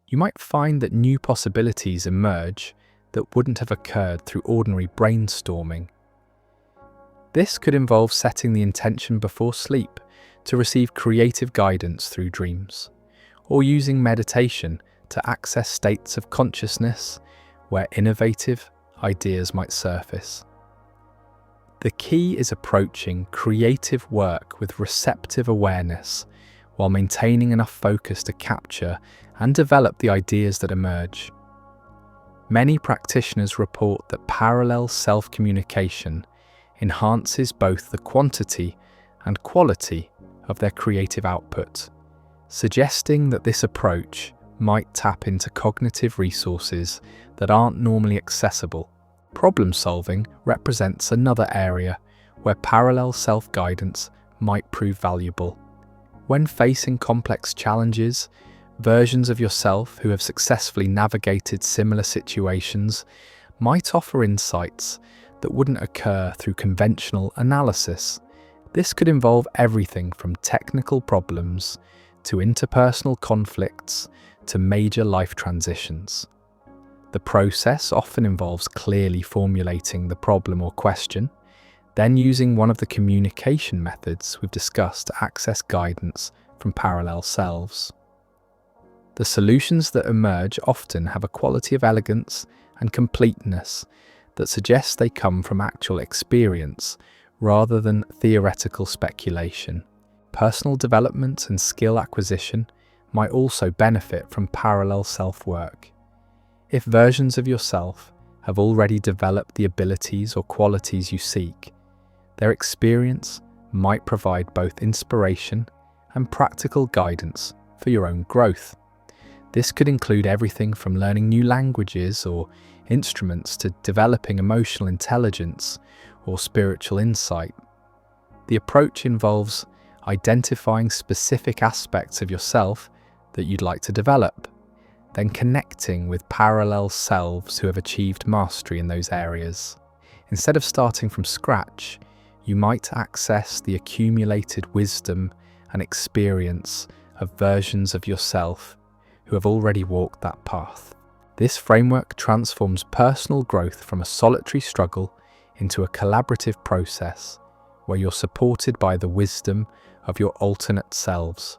Speaker 1: you might find that new possibilities emerge that wouldn't have occurred through ordinary brainstorming. This could involve setting the intention before sleep to receive creative guidance through dreams, or using meditation to access states of consciousness where innovative ideas might surface. The key is approaching creative work with receptive awareness while maintaining enough focus to capture and develop the ideas that emerge. Many practitioners report that parallel self-communication enhances both the quantity and quality of their creative output, suggesting that this approach might tap into cognitive resources that aren't normally accessible. Problem solving represents another area where parallel self-guidance might prove valuable. When facing complex challenges, versions of yourself who have successfully navigated similar situations might offer insights that wouldn't occur through conventional analysis. This could involve everything from technical problems to interpersonal conflicts to major life transitions. The process often involves clearly formulating the problem or question, then using one of the communication methods we've discussed to access guidance from parallel selves. The solutions that emerge often have a quality of elegance and completeness that suggests they come from actual experience rather than theoretical speculation. Personal development and skill acquisition might also benefit from parallel self-work. If versions of yourself have already developed the abilities or qualities you seek, their experience might provide both inspiration and practical guidance for your own growth. This could include everything from learning new languages or instruments to developing emotional intelligence or spiritual insight. The approach involves identifying specific aspects of yourself that you'd like to develop, then connecting with parallel selves who have achieved mastery in those areas. Instead of starting from scratch, you might access the accumulated wisdom and experience of versions of yourself who have already walked that path. This framework transforms personal growth from a solitary struggle into a collaborative process where you're supported by the wisdom of your alternate selves.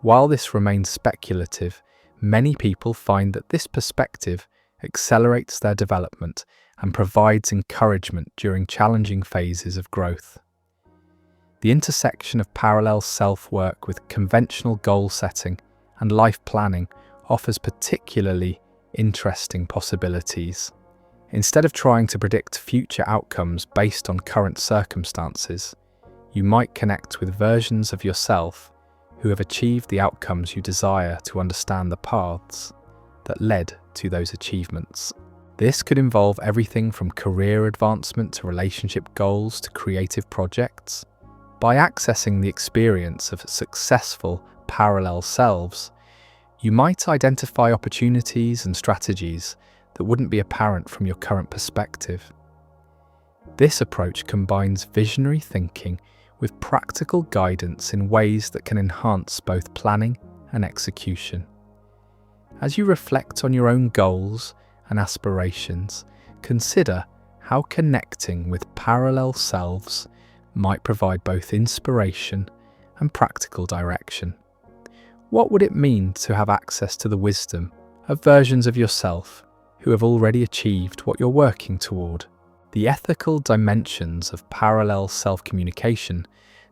Speaker 1: While this remains speculative, Many people find that this perspective accelerates their development and provides encouragement during challenging phases of growth. The intersection of parallel self-work with conventional goal setting and life planning offers particularly interesting possibilities. Instead of trying to predict future outcomes based on current circumstances, you might connect with versions of yourself who have achieved the outcomes you desire to understand the paths that led to those achievements. This could involve everything from career advancement to relationship goals to creative projects. By accessing the experience of successful parallel selves, you might identify opportunities and strategies that wouldn't be apparent from your current perspective. This approach combines visionary thinking with practical guidance in ways that can enhance both planning and execution. As you reflect on your own goals and aspirations, consider how connecting with parallel selves might provide both inspiration and practical direction. What would it mean to have access to the wisdom of versions of yourself who have already achieved what you're working toward? The ethical dimensions of parallel self-communication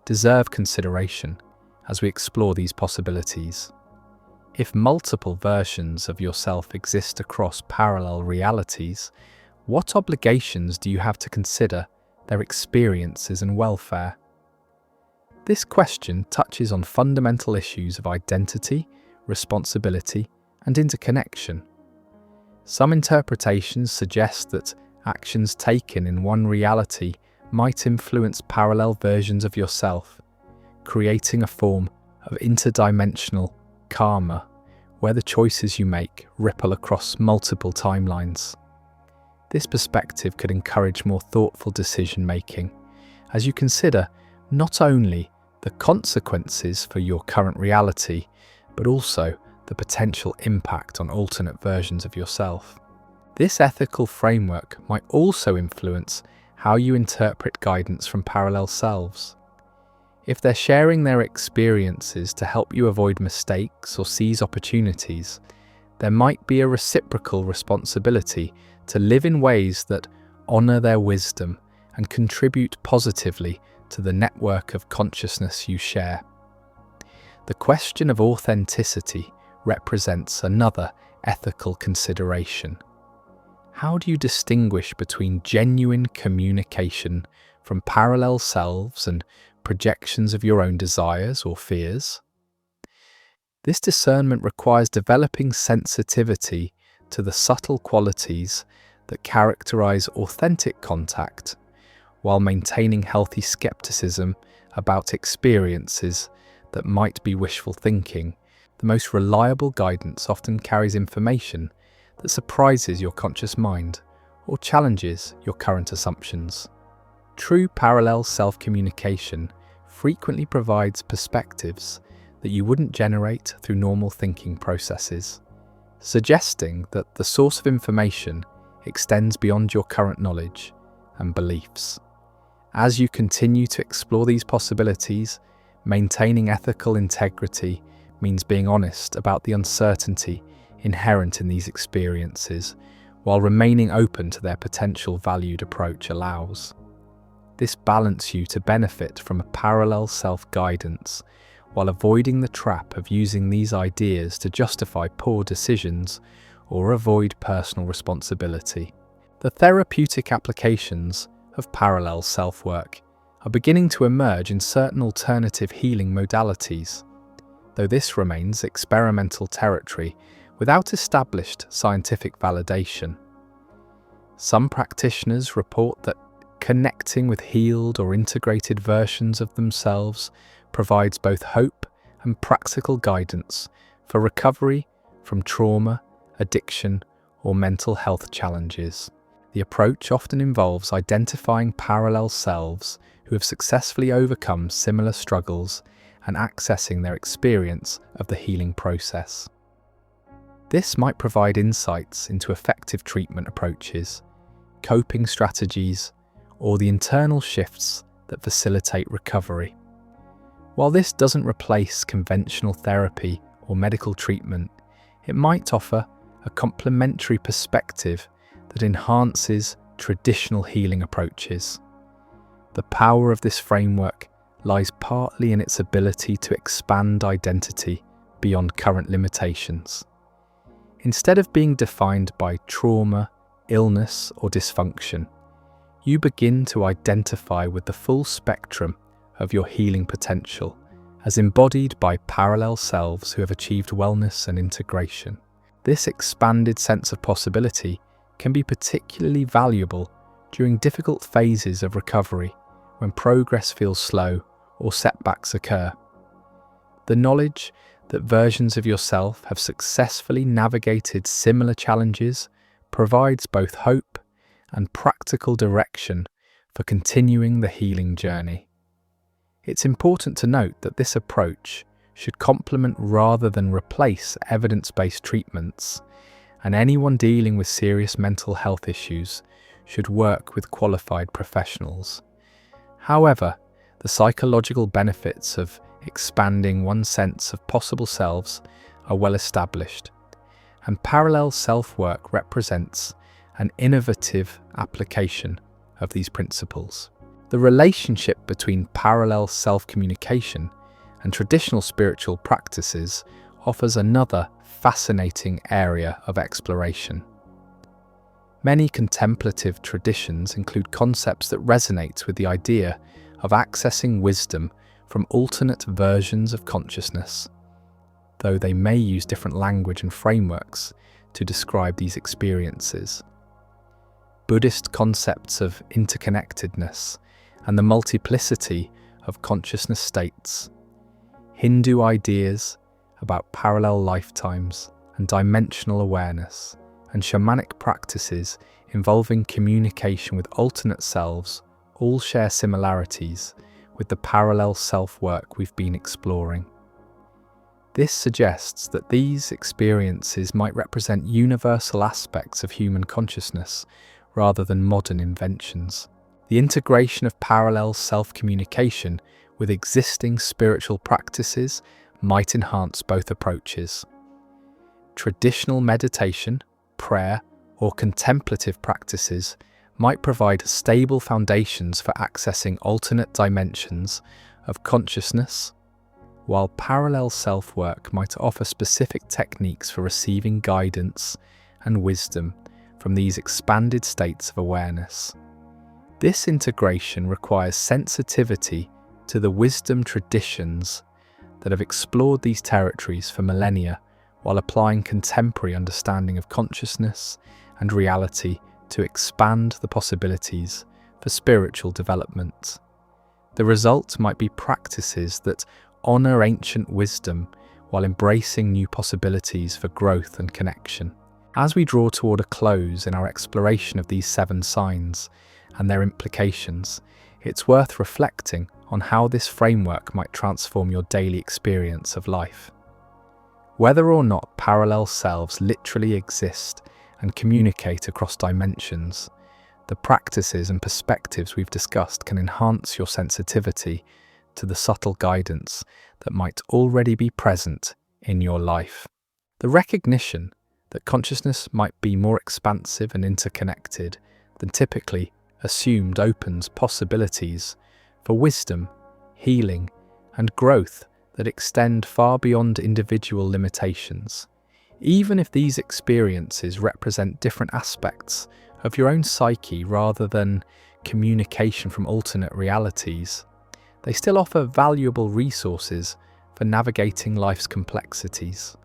Speaker 1: deserve consideration as we explore these possibilities. If multiple versions of yourself exist across parallel realities, what obligations do you have to consider their experiences and welfare? This question touches on fundamental issues of identity, responsibility, and interconnection. Some interpretations suggest that actions taken in one reality might influence parallel versions of yourself, creating a form of interdimensional karma, where the choices you make ripple across multiple timelines. This perspective could encourage more thoughtful decision-making as you consider not only the consequences for your current reality, but also the potential impact on alternate versions of yourself. This ethical framework might also influence how you interpret guidance from parallel selves. If they're sharing their experiences to help you avoid mistakes or seize opportunities, there might be a reciprocal responsibility to live in ways that honor their wisdom and contribute positively to the network of consciousness you share. The question of authenticity represents another ethical consideration. How do you distinguish between genuine communication from parallel selves and projections of your own desires or fears? This discernment requires developing sensitivity to the subtle qualities that characterize authentic contact, while maintaining healthy skepticism about experiences that might be wishful thinking. The most reliable guidance often carries information that surprises your conscious mind or challenges your current assumptions. True parallel self-communication frequently provides perspectives that you wouldn't generate through normal thinking processes, suggesting that the source of information extends beyond your current knowledge and beliefs. As you continue to explore these possibilities, maintaining ethical integrity means being honest about the uncertainty inherent in these experiences, while remaining open to their potential valued approach allows. This balances you to benefit from a parallel self-guidance, while avoiding the trap of using these ideas to justify poor decisions or avoid personal responsibility. The therapeutic applications of parallel self-work are beginning to emerge in certain alternative healing modalities, though this remains experimental territory without established scientific validation. Some practitioners report that connecting with healed or integrated versions of themselves provides both hope and practical guidance for recovery from trauma, addiction, or mental health challenges. The approach often involves identifying parallel selves who have successfully overcome similar struggles and accessing their experience of the healing process. This might provide insights into effective treatment approaches, coping strategies, or the internal shifts that facilitate recovery. While this doesn't replace conventional therapy or medical treatment, It might offer a complementary perspective that enhances traditional healing approaches. The power of this framework lies partly in its ability to expand identity beyond current limitations. Instead of being defined by trauma, illness, or dysfunction, you begin to identify with the full spectrum of your healing potential, as embodied by parallel selves who have achieved wellness and integration. This expanded sense of possibility can be particularly valuable during difficult phases of recovery when progress feels slow or setbacks occur. The knowledge that versions of yourself have successfully navigated similar challenges provides both hope and practical direction for continuing the healing journey. It's important to note that this approach should complement rather than replace evidence-based treatments, and anyone dealing with serious mental health issues should work with qualified professionals. However, the psychological benefits of expanding one's sense of possible selves are well established, and parallel self-work represents an innovative application of these principles. The relationship between parallel self-communication and traditional spiritual practices offers another fascinating area of exploration. Many contemplative traditions include concepts that resonate with the idea of accessing wisdom from alternate versions of consciousness, though they may use different language and frameworks to describe these experiences. Buddhist concepts of interconnectedness and the multiplicity of consciousness states, Hindu ideas about parallel lifetimes and dimensional awareness, and shamanic practices involving communication with alternate selves all share similarities with the parallel self-work we've been exploring. This suggests that these experiences might represent universal aspects of human consciousness rather than modern inventions. The integration of parallel self-communication with existing spiritual practices might enhance both approaches. Traditional meditation, prayer, or contemplative practices might provide stable foundations for accessing alternate dimensions of consciousness, while parallel self-work might offer specific techniques for receiving guidance and wisdom from these expanded states of awareness. This integration requires sensitivity to the wisdom traditions that have explored these territories for millennia, while applying contemporary understanding of consciousness and reality to expand the possibilities for spiritual development. The result might be practices that honor ancient wisdom while embracing new possibilities for growth and connection. As we draw toward a close in our exploration of these 7 signs and their implications, it's worth reflecting on how this framework might transform your daily experience of life. Whether or not parallel selves literally exist and communicate across dimensions, the practices and perspectives we've discussed can enhance your sensitivity to the subtle guidance that might already be present in your life. The recognition that consciousness might be more expansive and interconnected than typically assumed opens possibilities for wisdom, healing, and growth that extend far beyond individual limitations. Even if these experiences represent different aspects of your own psyche rather than communication from alternate realities, they still offer valuable resources for navigating life's complexities.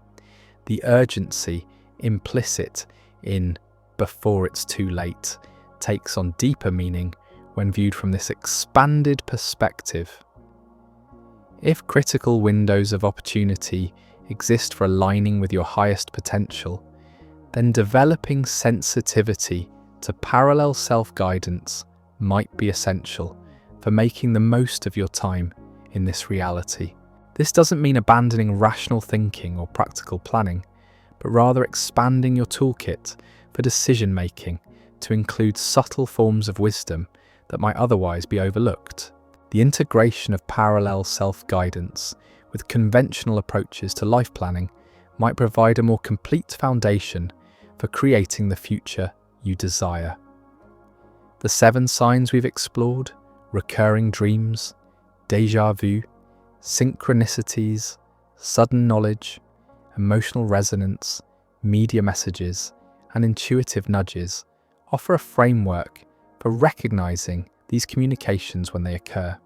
Speaker 1: The urgency implicit in "before it's too late" takes on deeper meaning when viewed from this expanded perspective. If critical windows of opportunity exist for aligning with your highest potential, then developing sensitivity to parallel self-guidance might be essential for making the most of your time in this reality. This doesn't mean abandoning rational thinking or practical planning, but rather expanding your toolkit for decision-making to include subtle forms of wisdom that might otherwise be overlooked. The integration of parallel self-guidance with conventional approaches to life planning might provide a more complete foundation for creating the future you desire. The 7 signs we've explored, recurring dreams, déjà vu, synchronicities, sudden knowledge, emotional resonance, media messages, and intuitive nudges, offer a framework for recognizing these communications when they occur.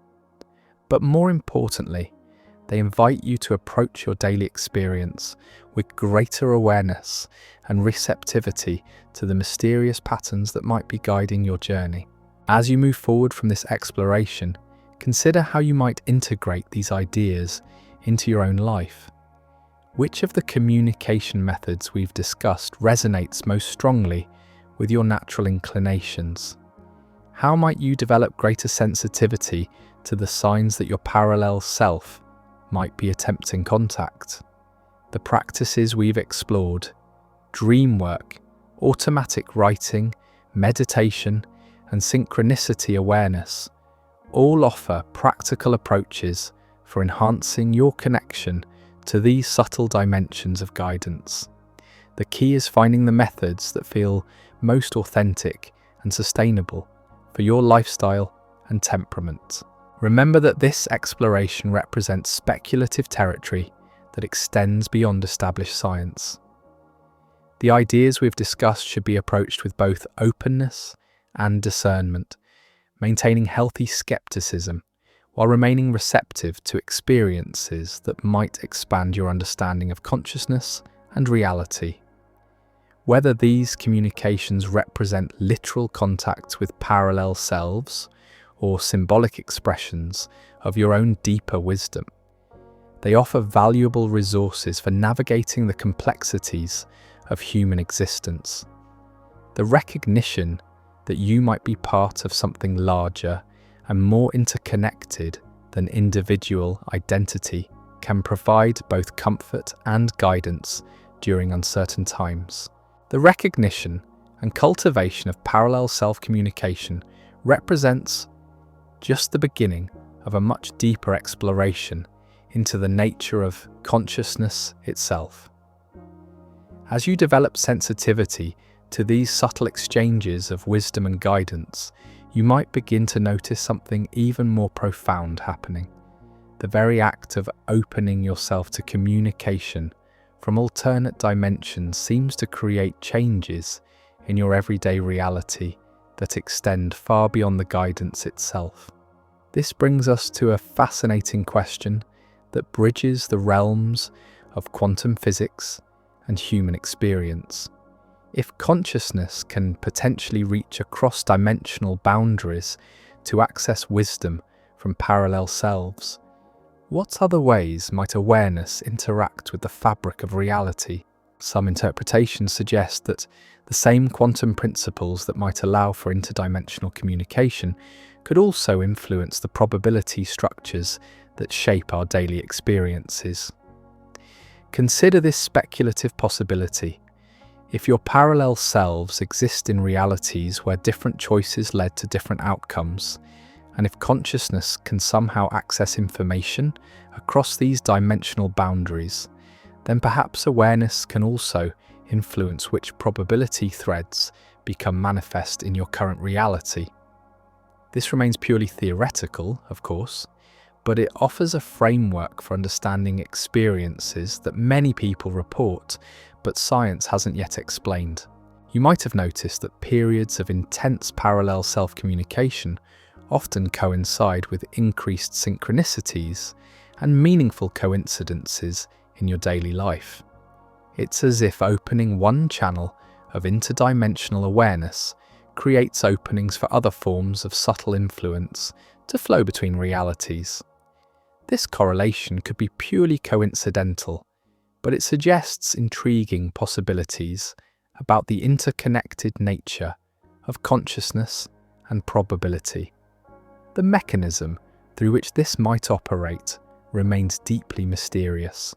Speaker 1: But more importantly, they invite you to approach your daily experience with greater awareness and receptivity to the mysterious patterns that might be guiding your journey. As you move forward from this exploration, consider how you might integrate these ideas into your own life. Which of the communication methods we've discussed resonates most strongly with your natural inclinations? How might you develop greater sensitivity to the signs that your parallel self might be attempting contact? The practices we've explored, dream work, automatic writing, meditation, and synchronicity awareness, all offer practical approaches for enhancing your connection to these subtle dimensions of guidance. The key is finding the methods that feel most authentic and sustainable for your lifestyle and temperament. Remember that this exploration represents speculative territory that extends beyond established science. The ideas we've discussed should be approached with both openness and discernment, maintaining healthy skepticism while remaining receptive to experiences that might expand your understanding of consciousness and reality. Whether these communications represent literal contact with parallel selves or symbolic expressions of your own deeper wisdom, they offer valuable resources for navigating the complexities of human existence. The recognition that you might be part of something larger and more interconnected than individual identity can provide both comfort and guidance during uncertain times. The recognition and cultivation of parallel self-communication represents just the beginning of a much deeper exploration into the nature of consciousness itself. As you develop sensitivity to these subtle exchanges of wisdom and guidance, you might begin to notice something even more profound happening. The very act of opening yourself to communication from alternate dimensions seems to create changes in your everyday reality that extend far beyond the guidance itself. This brings us to a fascinating question that bridges the realms of quantum physics and human experience. If consciousness can potentially reach across dimensional boundaries to access wisdom from parallel selves, what other ways might awareness interact with the fabric of reality? Some interpretations suggest that the same quantum principles that might allow for interdimensional communication could also influence the probability structures that shape our daily experiences. Consider this speculative possibility. If your parallel selves exist in realities where different choices led to different outcomes, and if consciousness can somehow access information across these dimensional boundaries, then perhaps awareness can also influence which probability threads become manifest in your current reality. This remains purely theoretical, of course, but it offers a framework for understanding experiences that many people report, but science hasn't yet explained. You might have noticed that periods of intense parallel self-communication often coincide with increased synchronicities and meaningful coincidences in your daily life. It's as if opening one channel of interdimensional awareness creates openings for other forms of subtle influence to flow between realities. This correlation could be purely coincidental, but it suggests intriguing possibilities about the interconnected nature of consciousness and probability. The mechanism through which this might operate remains deeply mysterious.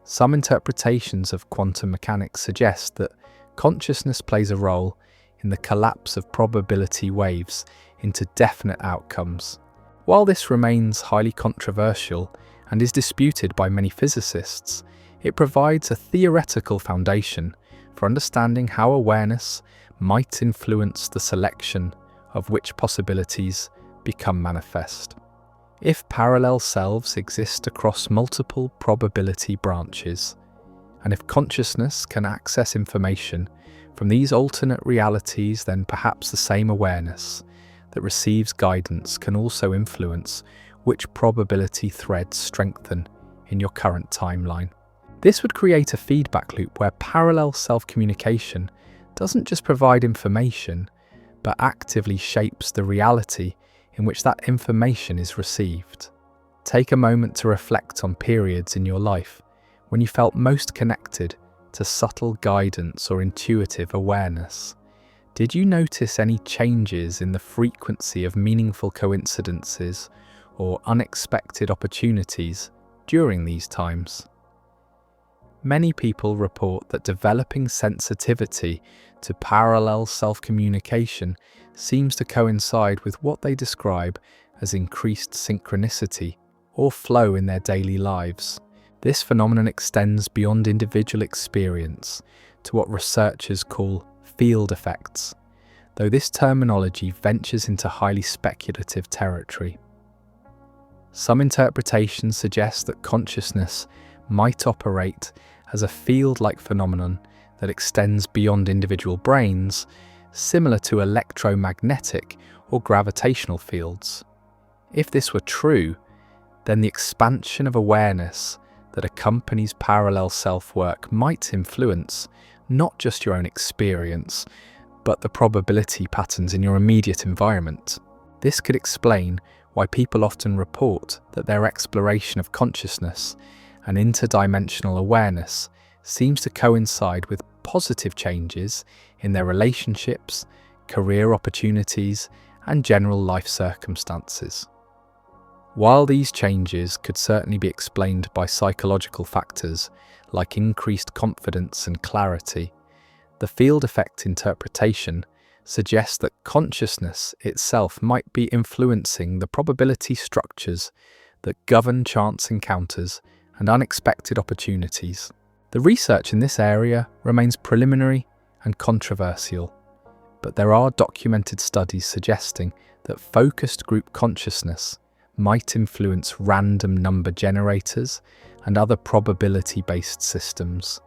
Speaker 1: Some interpretations of quantum mechanics suggest that consciousness plays a role in the collapse of probability waves into definite outcomes. While this remains highly controversial and is disputed by many physicists, It provides a theoretical foundation for understanding how awareness might influence the selection of which possibilities become manifest. If parallel selves exist across multiple probability branches, and if consciousness can access information from these alternate realities, then perhaps the same awareness that receives guidance can also influence which probability threads strengthen in your current timeline. This would create a feedback loop where parallel self-communication doesn't just provide information, but actively shapes the reality in which that information is received. Take a moment to reflect on periods in your life when you felt most connected to subtle guidance or intuitive awareness. Did you notice any changes in the frequency of meaningful coincidences or unexpected opportunities during these times? Many people report that developing sensitivity to parallel self-communication seems to coincide with what they describe as increased synchronicity or flow in their daily lives. This phenomenon extends beyond individual experience to what researchers call field effects, though this terminology ventures into highly speculative territory. Some interpretations suggest that consciousness might operate as a field-like phenomenon that extends beyond individual brains, similar to electromagnetic or gravitational fields. If this were true, then the expansion of awareness that accompanies parallel self-work might influence not just your own experience, but the probability patterns in your immediate environment. This could explain why people often report that their exploration of consciousness and interdimensional awareness seems to coincide with positive changes in their relationships, career opportunities, and general life circumstances. While these changes could certainly be explained by psychological factors like increased confidence and clarity, the field effect interpretation suggests that consciousness itself might be influencing the probability structures that govern chance encounters and unexpected opportunities. The research in this area remains preliminary and controversial, but there are documented studies suggesting that focused group consciousness might influence random number generators and other probability-based systems.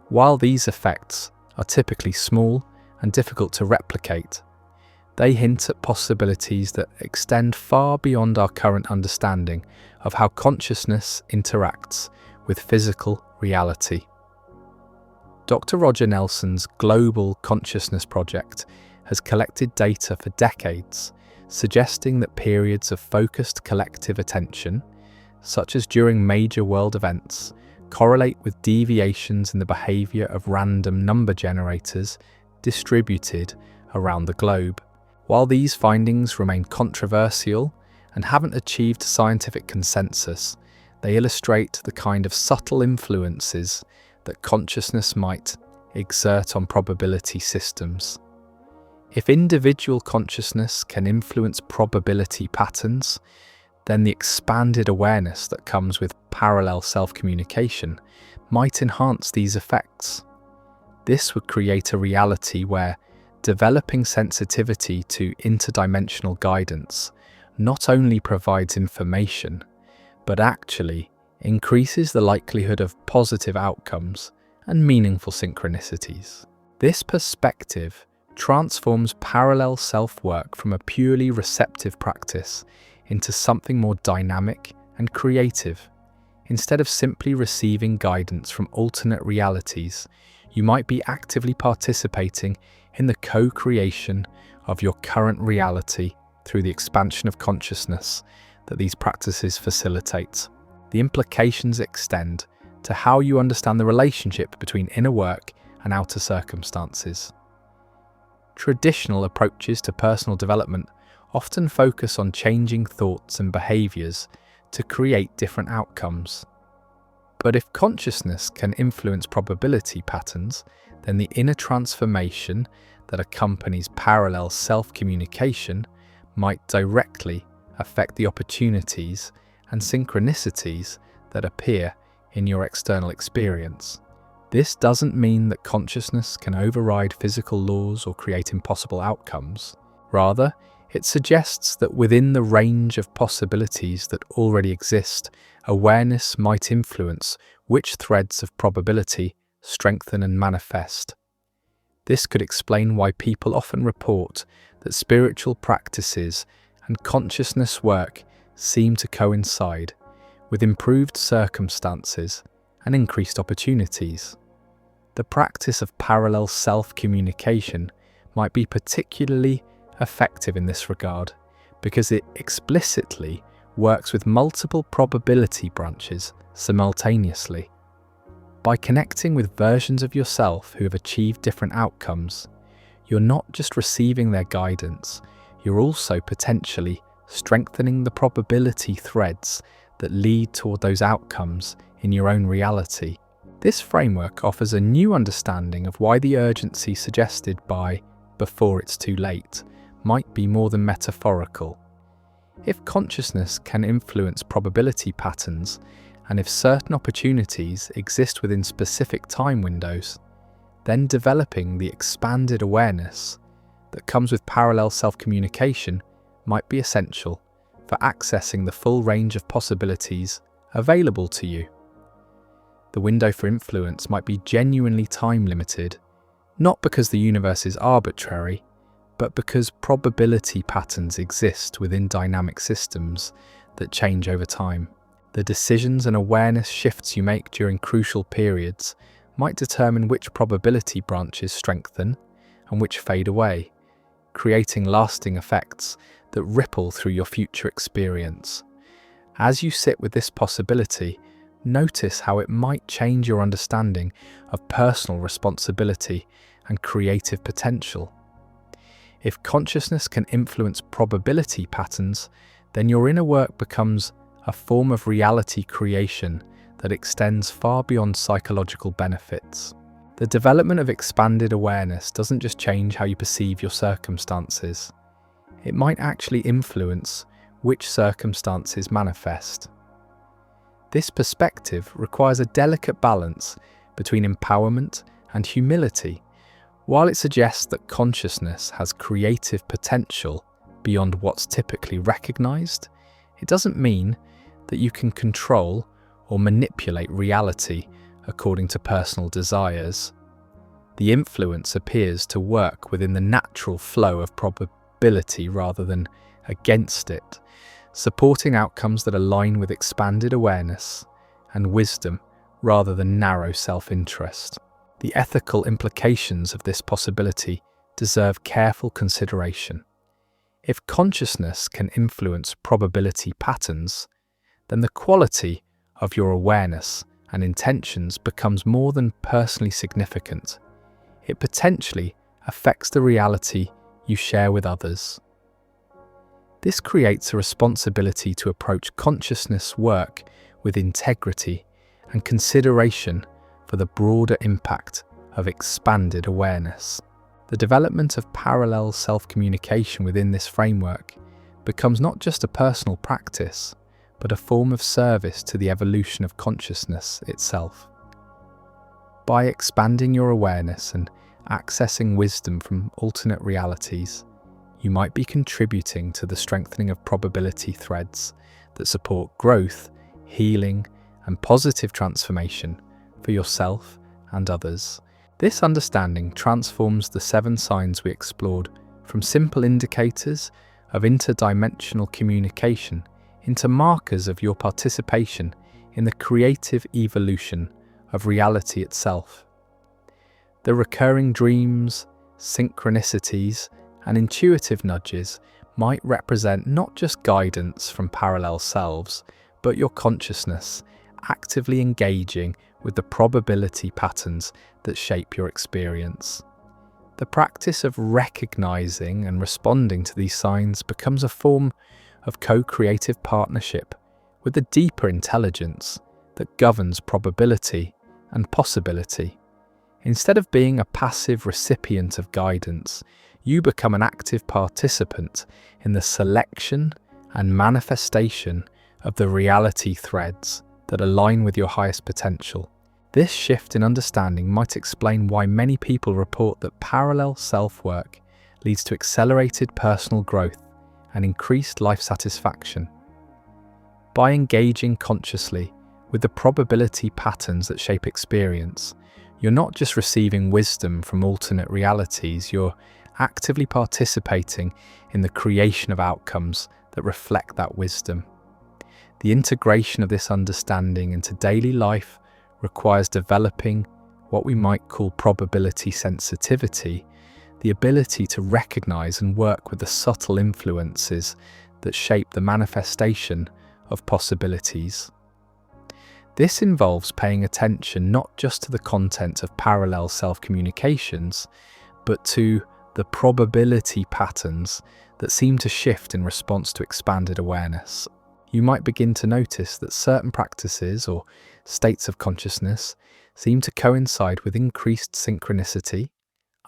Speaker 1: While these effects are typically small and difficult to replicate, they hint at possibilities that extend far beyond our current understanding of how consciousness interacts with physical reality. Dr. Roger Nelson's Global Consciousness Project has collected data for decades, suggesting that periods of focused collective attention, such as during major world events, correlate with deviations in the behavior of random number generators distributed around the globe. While these findings remain controversial and haven't achieved scientific consensus, they illustrate the kind of subtle influences that consciousness might exert on probability systems. If individual consciousness can influence probability patterns, then the expanded awareness that comes with parallel self-communication might enhance these effects. This would create a reality where developing sensitivity to interdimensional guidance not only provides information, but actually increases the likelihood of positive outcomes and meaningful synchronicities. This perspective transforms parallel self-work from a purely receptive practice into something more dynamic and creative. Instead of simply receiving guidance from alternate realities, you might be actively participating in the co-creation of your current reality through the expansion of consciousness that these practices facilitate. The implications extend to how you understand the relationship between inner work and outer circumstances. Traditional approaches to personal development often focus on changing thoughts and behaviors to create different outcomes. But if consciousness can influence probability patterns, then the inner transformation that accompanies parallel self-communication might directly affect the opportunities and synchronicities that appear in your external experience. This doesn't mean that consciousness can override physical laws or create impossible outcomes. Rather, it suggests that within the range of possibilities that already exist, awareness might influence which threads of probability strengthen and manifest. This could explain why people often report that spiritual practices and consciousness work seem to coincide with improved circumstances and increased opportunities. The practice of parallel self-communication might be particularly effective in this regard because it explicitly works with multiple probability branches simultaneously. By connecting with versions of yourself who have achieved different outcomes, you're not just receiving their guidance, you're also potentially strengthening the probability threads that lead toward those outcomes in your own reality. This framework offers a new understanding of why the urgency suggested by "before it's too late" might be more than metaphorical. If consciousness can influence probability patterns, and if certain opportunities exist within specific time windows, then developing the expanded awareness that comes with parallel self-communication might be essential for accessing the full range of possibilities available to you. The window for influence might be genuinely time-limited, not because the universe is arbitrary, but because probability patterns exist within dynamic systems that change over time. The decisions and awareness shifts you make during crucial periods might determine which probability branches strengthen and which fade away, creating lasting effects that ripple through your future experience. As you sit with this possibility, notice how it might change your understanding of personal responsibility and creative potential. If consciousness can influence probability patterns, then your inner work becomes a form of reality creation that extends far beyond psychological benefits. The development of expanded awareness doesn't just change how you perceive your circumstances. It might actually influence which circumstances manifest. This perspective requires a delicate balance between empowerment and humility. While it suggests that consciousness has creative potential beyond what's typically recognized, it doesn't mean that you can control or manipulate reality according to personal desires. The influence appears to work within the natural flow of probability rather than against it, supporting outcomes that align with expanded awareness and wisdom rather than narrow self-interest. The ethical implications of this possibility deserve careful consideration. If consciousness can influence probability patterns, then the quality of your awareness and intentions becomes more than personally significant. It potentially affects the reality you share with others. This creates a responsibility to approach consciousness work with integrity and consideration for the broader impact of expanded awareness. The development of parallel self-communication within this framework becomes not just a personal practice, but a form of service to the evolution of consciousness itself. By expanding your awareness and accessing wisdom from alternate realities, you might be contributing to the strengthening of probability threads that support growth, healing, and positive transformation for yourself and others. This understanding transforms the 7 signs we explored from simple indicators of interdimensional communication into markers of your participation in the creative evolution of reality itself. The recurring dreams, synchronicities, and intuitive nudges might represent not just guidance from parallel selves, but your consciousness actively engaging with the probability patterns that shape your experience. The practice of recognizing and responding to these signs becomes a form of co-creative partnership with the deeper intelligence that governs probability and possibility. Instead of being a passive recipient of guidance, you become an active participant in the selection and manifestation of the reality threads that align with your highest potential. This shift in understanding might explain why many people report that parallel self-work leads to accelerated personal growth and increased life satisfaction. By engaging consciously with the probability patterns that shape experience, you're not just receiving wisdom from alternate realities, you're actively participating in the creation of outcomes that reflect that wisdom. The integration of this understanding into daily life requires developing what we might call probability sensitivity, the ability to recognize and work with the subtle influences that shape the manifestation of possibilities. This involves paying attention not just to the content of parallel self-communications, but to the probability patterns that seem to shift in response to expanded awareness. You might begin to notice that certain practices or states of consciousness seem to coincide with increased synchronicity,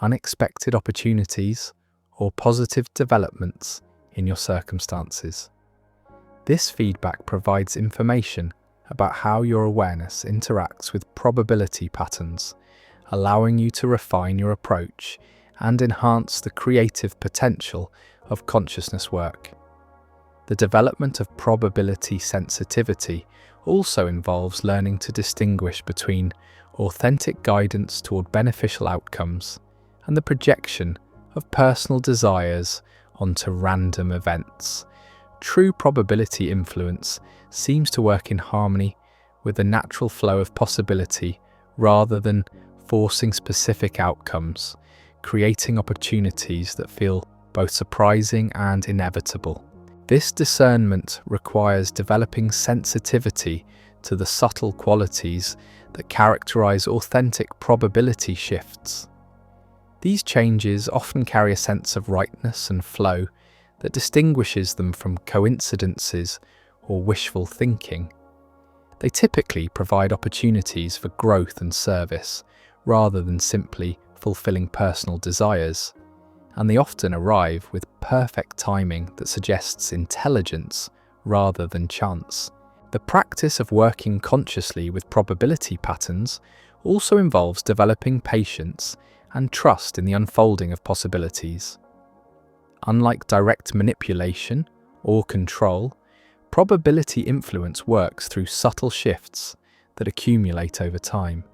Speaker 1: unexpected opportunities, or positive developments in your circumstances. This feedback provides information about how your awareness interacts with probability patterns, allowing you to refine your approach and enhance the creative potential of consciousness work. The development of probability sensitivity also involves learning to distinguish between authentic guidance toward beneficial outcomes and the projection of personal desires onto random events. True probability influence seems to work in harmony with the natural flow of possibility rather than forcing specific outcomes, creating opportunities that feel both surprising and inevitable. This discernment requires developing sensitivity to the subtle qualities that characterize authentic probability shifts. These changes often carry a sense of rightness and flow that distinguishes them from coincidences or wishful thinking. They typically provide opportunities for growth and service, rather than simply fulfilling personal desires, and they often arrive with perfect timing that suggests intelligence rather than chance. The practice of working consciously with probability patterns also involves developing patience and trust in the unfolding of possibilities. Unlike direct manipulation or control, probability influence works through subtle shifts that accumulate over time.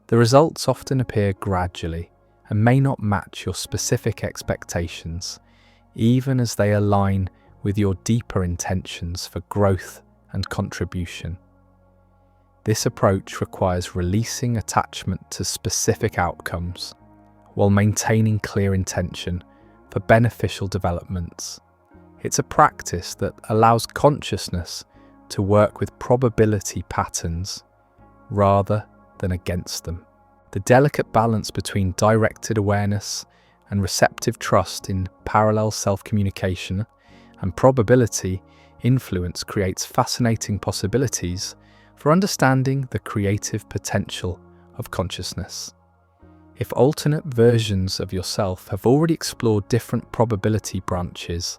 Speaker 1: The results often appear gradually and may not match your specific expectations, even as they align with your deeper intentions for growth and contribution. This approach requires releasing attachment to specific outcomes while maintaining clear intention for beneficial developments. It's a practice that allows consciousness to work with probability patterns rather than against them. The delicate balance between directed awareness and receptive trust in parallel self-communication and probability influence creates fascinating possibilities for understanding the creative potential of consciousness. If alternate versions of yourself have already explored different probability branches,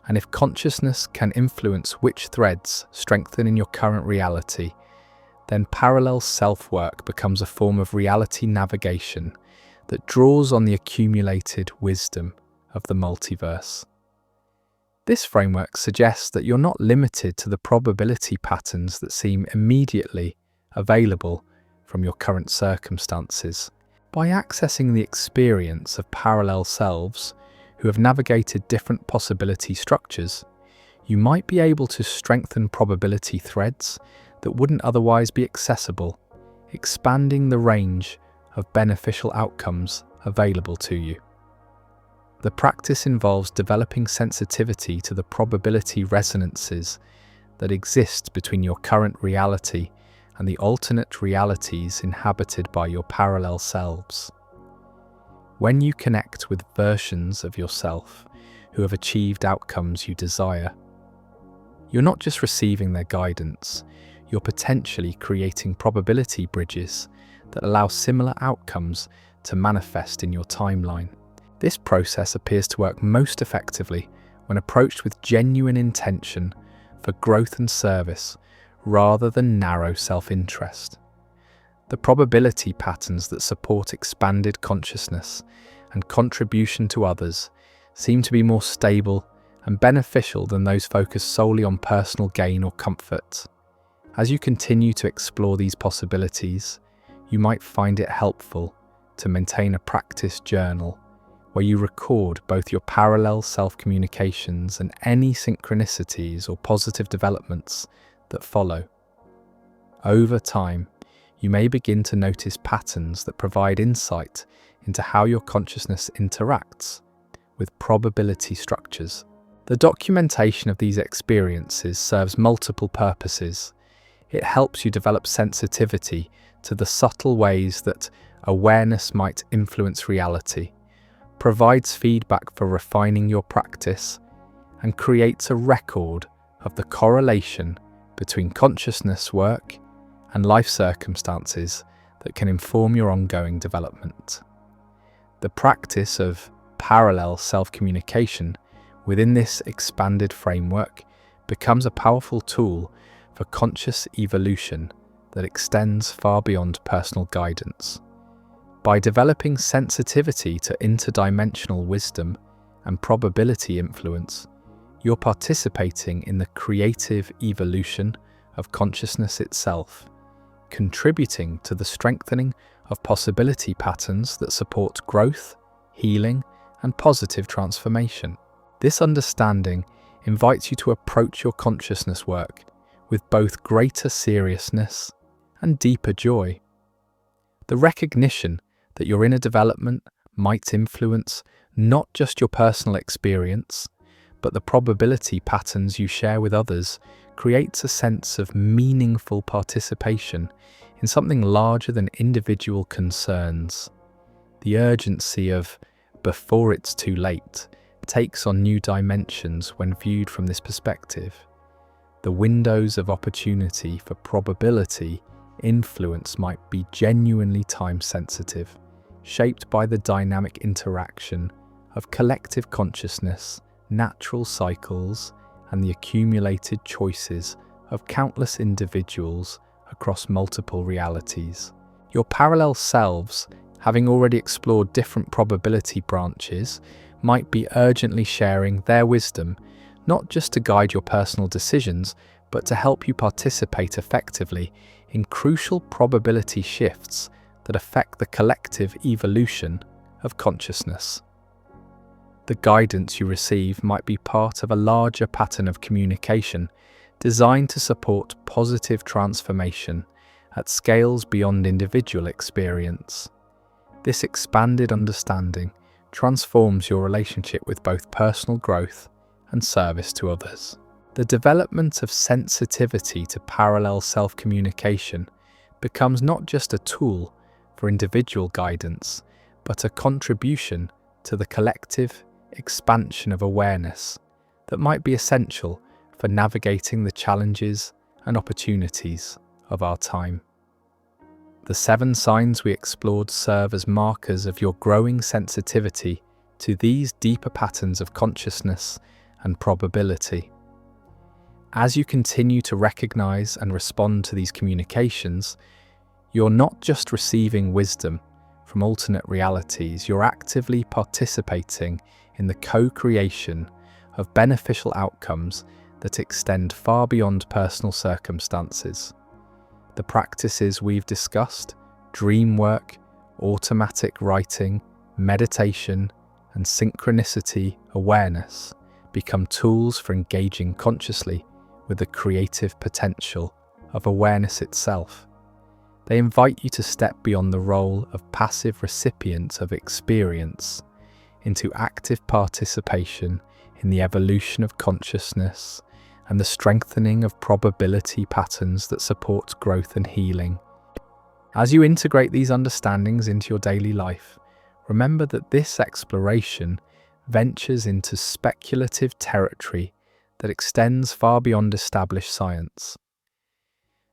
Speaker 1: and if consciousness can influence which threads strengthen in your current reality, then parallel self-work becomes a form of reality navigation that draws on the accumulated wisdom of the multiverse. This framework suggests that you're not limited to the probability patterns that seem immediately available from your current circumstances. By accessing the experience of parallel selves who have navigated different possibility structures, you might be able to strengthen probability threads that wouldn't otherwise be accessible, expanding the range of beneficial outcomes available to you. The practice involves developing sensitivity to the probability resonances that exist between your current reality and the alternate realities inhabited by your parallel selves. When you connect with versions of yourself who have achieved outcomes you desire, you're not just receiving their guidance, you're potentially creating probability bridges that allow similar outcomes to manifest in your timeline. This process appears to work most effectively when approached with genuine intention for growth and service, rather than narrow self-interest. The probability patterns that support expanded consciousness and contribution to others seem to be more stable and beneficial than those focused solely on personal gain or comfort. As you continue to explore these possibilities, you might find it helpful to maintain a practice journal where you record both your parallel self-communications and any synchronicities or positive developments that follow. Over time, you may begin to notice patterns that provide insight into how your consciousness interacts with probability structures. The documentation of these experiences serves multiple purposes. It helps you develop sensitivity to the subtle ways that awareness might influence reality, provides feedback for refining your practice, and creates a record of the correlation between consciousness work and life circumstances that can inform your ongoing development. The practice of parallel self-communication within this expanded framework becomes a powerful tool for conscious evolution that extends far beyond personal guidance. By developing sensitivity to interdimensional wisdom and probability influence, you're participating in the creative evolution of consciousness itself, contributing to the strengthening of possibility patterns that support growth, healing, and positive transformation. This understanding invites you to approach your consciousness work with both greater seriousness and deeper joy. The recognition that your inner development might influence not just your personal experience, but the probability patterns you share with others creates a sense of meaningful participation in something larger than individual concerns. The urgency of "before it's too late" takes on new dimensions when viewed from this perspective. The windows of opportunity for probability influence might be genuinely time-sensitive, shaped by the dynamic interaction of collective consciousness, natural cycles, and the accumulated choices of countless individuals across multiple realities. Your parallel selves, having already explored different probability branches, might be urgently sharing their wisdom, not just to guide your personal decisions, but to help you participate effectively in crucial probability shifts that affect the collective evolution of consciousness. The guidance you receive might be part of a larger pattern of communication designed to support positive transformation at scales beyond individual experience. This expanded understanding transforms your relationship with both personal growth and service to others. The development of sensitivity to parallel self-communication becomes not just a tool for individual guidance, but a contribution to the collective expansion of awareness that might be essential for navigating the challenges and opportunities of our time. The 7 signs we explored serve as markers of your growing sensitivity to these deeper patterns of consciousness and probability. As you continue to recognize and respond to these communications, you're not just receiving wisdom from alternate realities, you're actively participating in the co-creation of beneficial outcomes that extend far beyond personal circumstances. The practices we've discussed, dream work, automatic writing, meditation, and synchronicity awareness, become tools for engaging consciously with the creative potential of awareness itself. They invite you to step beyond the role of passive recipient of experience into active participation in the evolution of consciousness and the strengthening of probability patterns that support growth and healing. As you integrate these understandings into your daily life, remember that this exploration ventures into speculative territory that extends far beyond established science.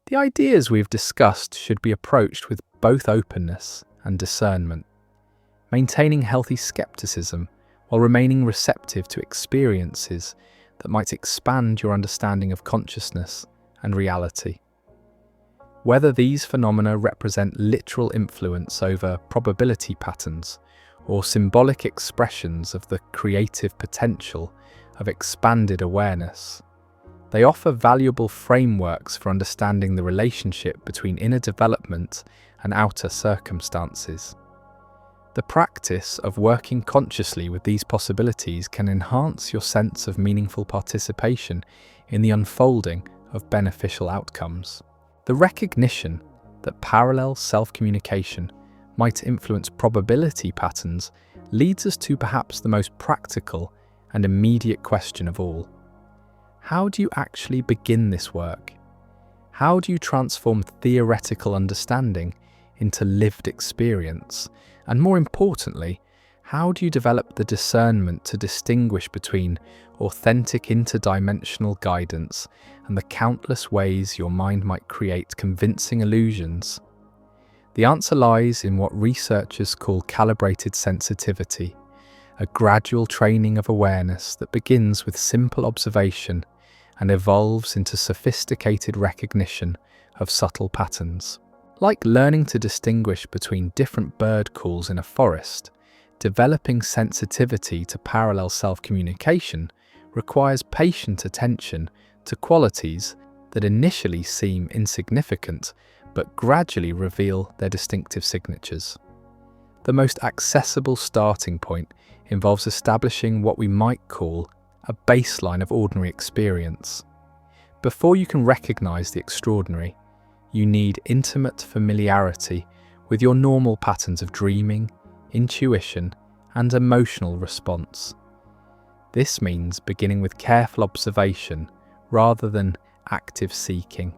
Speaker 1: The ideas we've discussed should be approached with both openness and discernment, maintaining healthy skepticism while remaining receptive to experiences that might expand your understanding of consciousness and reality. Whether these phenomena represent literal influence over probability patterns or symbolic expressions of the creative potential of expanded awareness, they offer valuable frameworks for understanding the relationship between inner development and outer circumstances. The practice of working consciously with these possibilities can enhance your sense of meaningful participation in the unfolding of beneficial outcomes. The recognition that parallel self-communication might influence probability patterns leads us to perhaps the most practical and immediate question of all. How do you actually begin this work? How do you transform theoretical understanding into lived experience? And more importantly, how do you develop the discernment to distinguish between authentic interdimensional guidance and the countless ways your mind might create convincing illusions? The answer lies in what researchers call calibrated sensitivity, a gradual training of awareness that begins with simple observation and evolves into sophisticated recognition of subtle patterns. Like learning to distinguish between different bird calls in a forest, developing sensitivity to parallel self-communication requires patient attention to qualities that initially seem insignificant but gradually reveal their distinctive signatures. The most accessible starting point involves establishing what we might call a baseline of ordinary experience. Before you can recognize the extraordinary, you need intimate familiarity with your normal patterns of dreaming, intuition, and emotional response. This means beginning with careful observation rather than active seeking.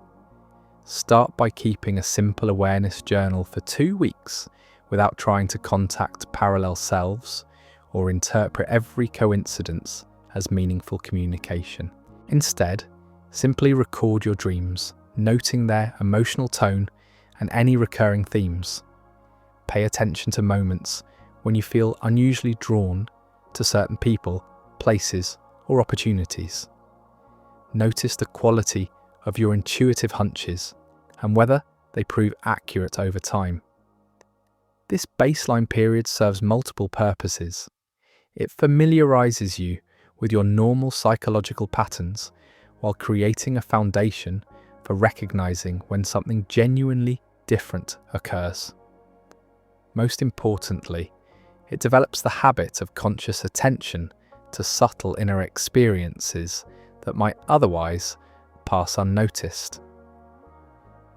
Speaker 1: Start by keeping a simple awareness journal for 2 weeks without trying to contact parallel selves or interpret every coincidence as meaningful communication. Instead, simply record your dreams, noting their emotional tone and any recurring themes. Pay attention to moments when you feel unusually drawn to certain people, places, or opportunities. Notice the quality of your intuitive hunches and whether they prove accurate over time. This baseline period serves multiple purposes. It familiarizes you with your normal psychological patterns while creating a foundation for recognizing when something genuinely different occurs. Most importantly, it develops the habit of conscious attention to subtle inner experiences that might otherwise pass unnoticed.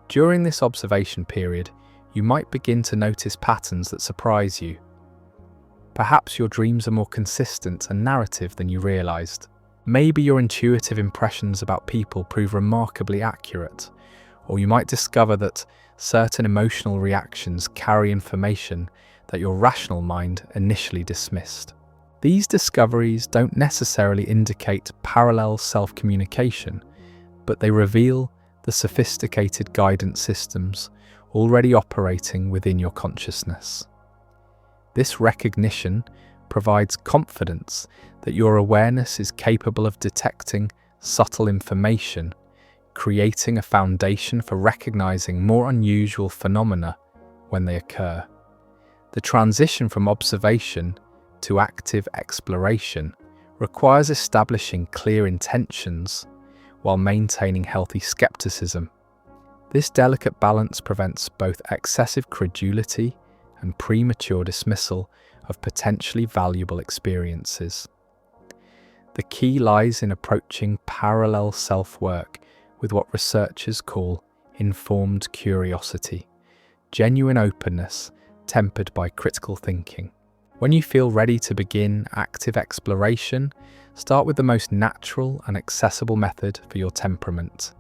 Speaker 1: During this observation period, you might begin to notice patterns that surprise you. Perhaps your dreams are more consistent and narrative than you realized. Maybe your intuitive impressions about people prove remarkably accurate, or you might discover that certain emotional reactions carry information that your rational mind initially dismissed. These discoveries don't necessarily indicate parallel self-communication, but they reveal the sophisticated guidance systems already operating within your consciousness. This recognition provides confidence that your awareness is capable of detecting subtle information, creating a foundation for recognizing more unusual phenomena when they occur. The transition from observation to active exploration requires establishing clear intentions while maintaining healthy skepticism. This delicate balance prevents both excessive credulity and premature dismissal of potentially valuable experiences. The key lies in approaching parallel self-work with what researchers call informed curiosity, genuine openness tempered by critical thinking. When you feel ready to begin active exploration, start with the most natural and accessible method for your temperament.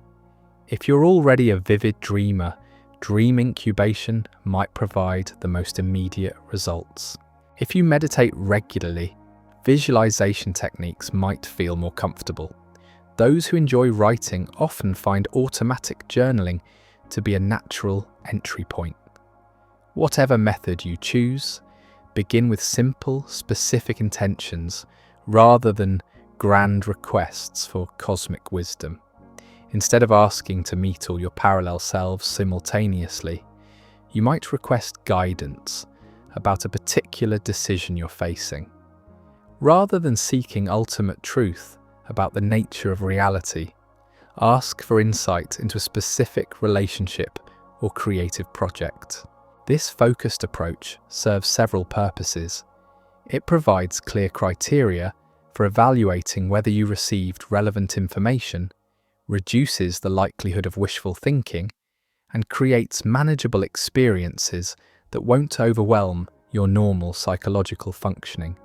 Speaker 1: If you're already a vivid dreamer, dream incubation might provide the most immediate results. If you meditate regularly, visualization techniques might feel more comfortable. Those who enjoy writing often find automatic journaling to be a natural entry point. Whatever method you choose, begin with simple, specific intentions rather than grand requests for cosmic wisdom. Instead of asking to meet all your parallel selves simultaneously, you might request guidance about a particular decision you're facing. Rather than seeking ultimate truth about the nature of reality, ask for insight into a specific relationship or creative project. This focused approach serves several purposes. It provides clear criteria for evaluating whether you received relevant information, reduces the likelihood of wishful thinking, and creates manageable experiences that won't overwhelm your normal psychological functioning.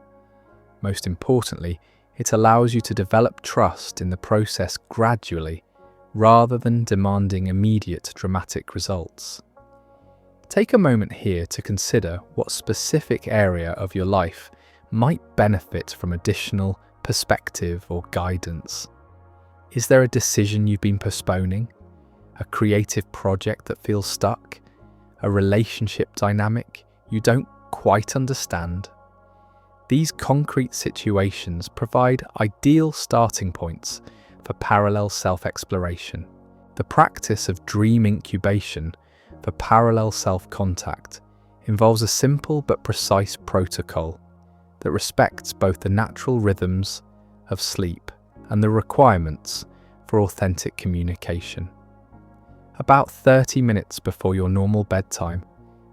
Speaker 1: Most importantly, it allows you to develop trust in the process gradually, rather than demanding immediate dramatic results. Take a moment here to consider what specific area of your life might benefit from additional perspective or guidance. Is there a decision you've been postponing? A creative project that feels stuck? A relationship dynamic you don't quite understand? These concrete situations provide ideal starting points for parallel self-exploration. The practice of dream incubation for parallel self-contact involves a simple but precise protocol that respects both the natural rhythms of sleep and the requirements for authentic communication. About 30 minutes before your normal bedtime,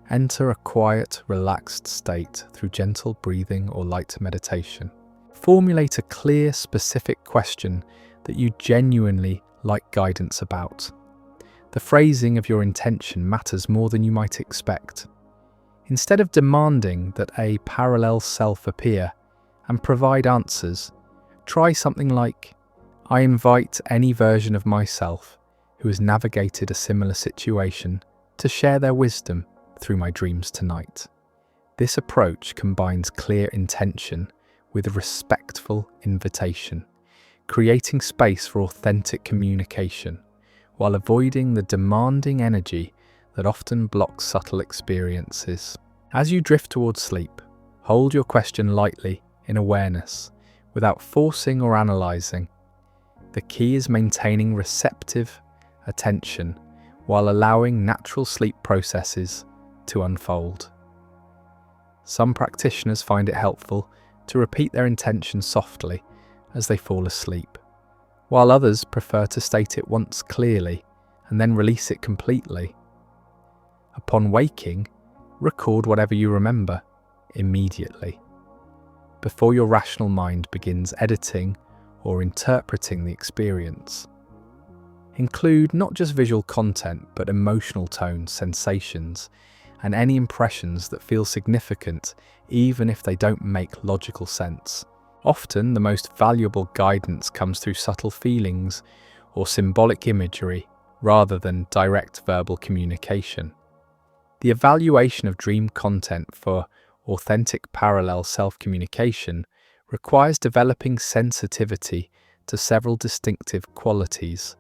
Speaker 1: enter a quiet, relaxed state through gentle breathing or light meditation. Formulate a clear, specific question that you genuinely like guidance about. The phrasing of your intention matters more than you might expect. Instead of demanding that a parallel self appear and provide answers, try something like, "I invite any version of myself who has navigated a similar situation to share their wisdom through my dreams tonight." This approach combines clear intention with a respectful invitation, creating space for authentic communication, while avoiding the demanding energy that often blocks subtle experiences. As you drift towards sleep, hold your question lightly in awareness, without forcing or analysing. The key is maintaining receptive attention while allowing natural sleep processes to unfold. Some practitioners find it helpful to repeat their intention softly as they fall asleep, while others prefer to state it once clearly and then release it completely. Upon waking, record whatever you remember immediately, before your rational mind begins editing or interpreting the experience. Include not just visual content, but emotional tones, sensations, and any impressions that feel significant, even if they don't make logical sense. Often, the most valuable guidance comes through subtle feelings or symbolic imagery, rather than direct verbal communication. The evaluation of dream content for authentic parallel self-communication requires developing sensitivity to several distinctive qualities.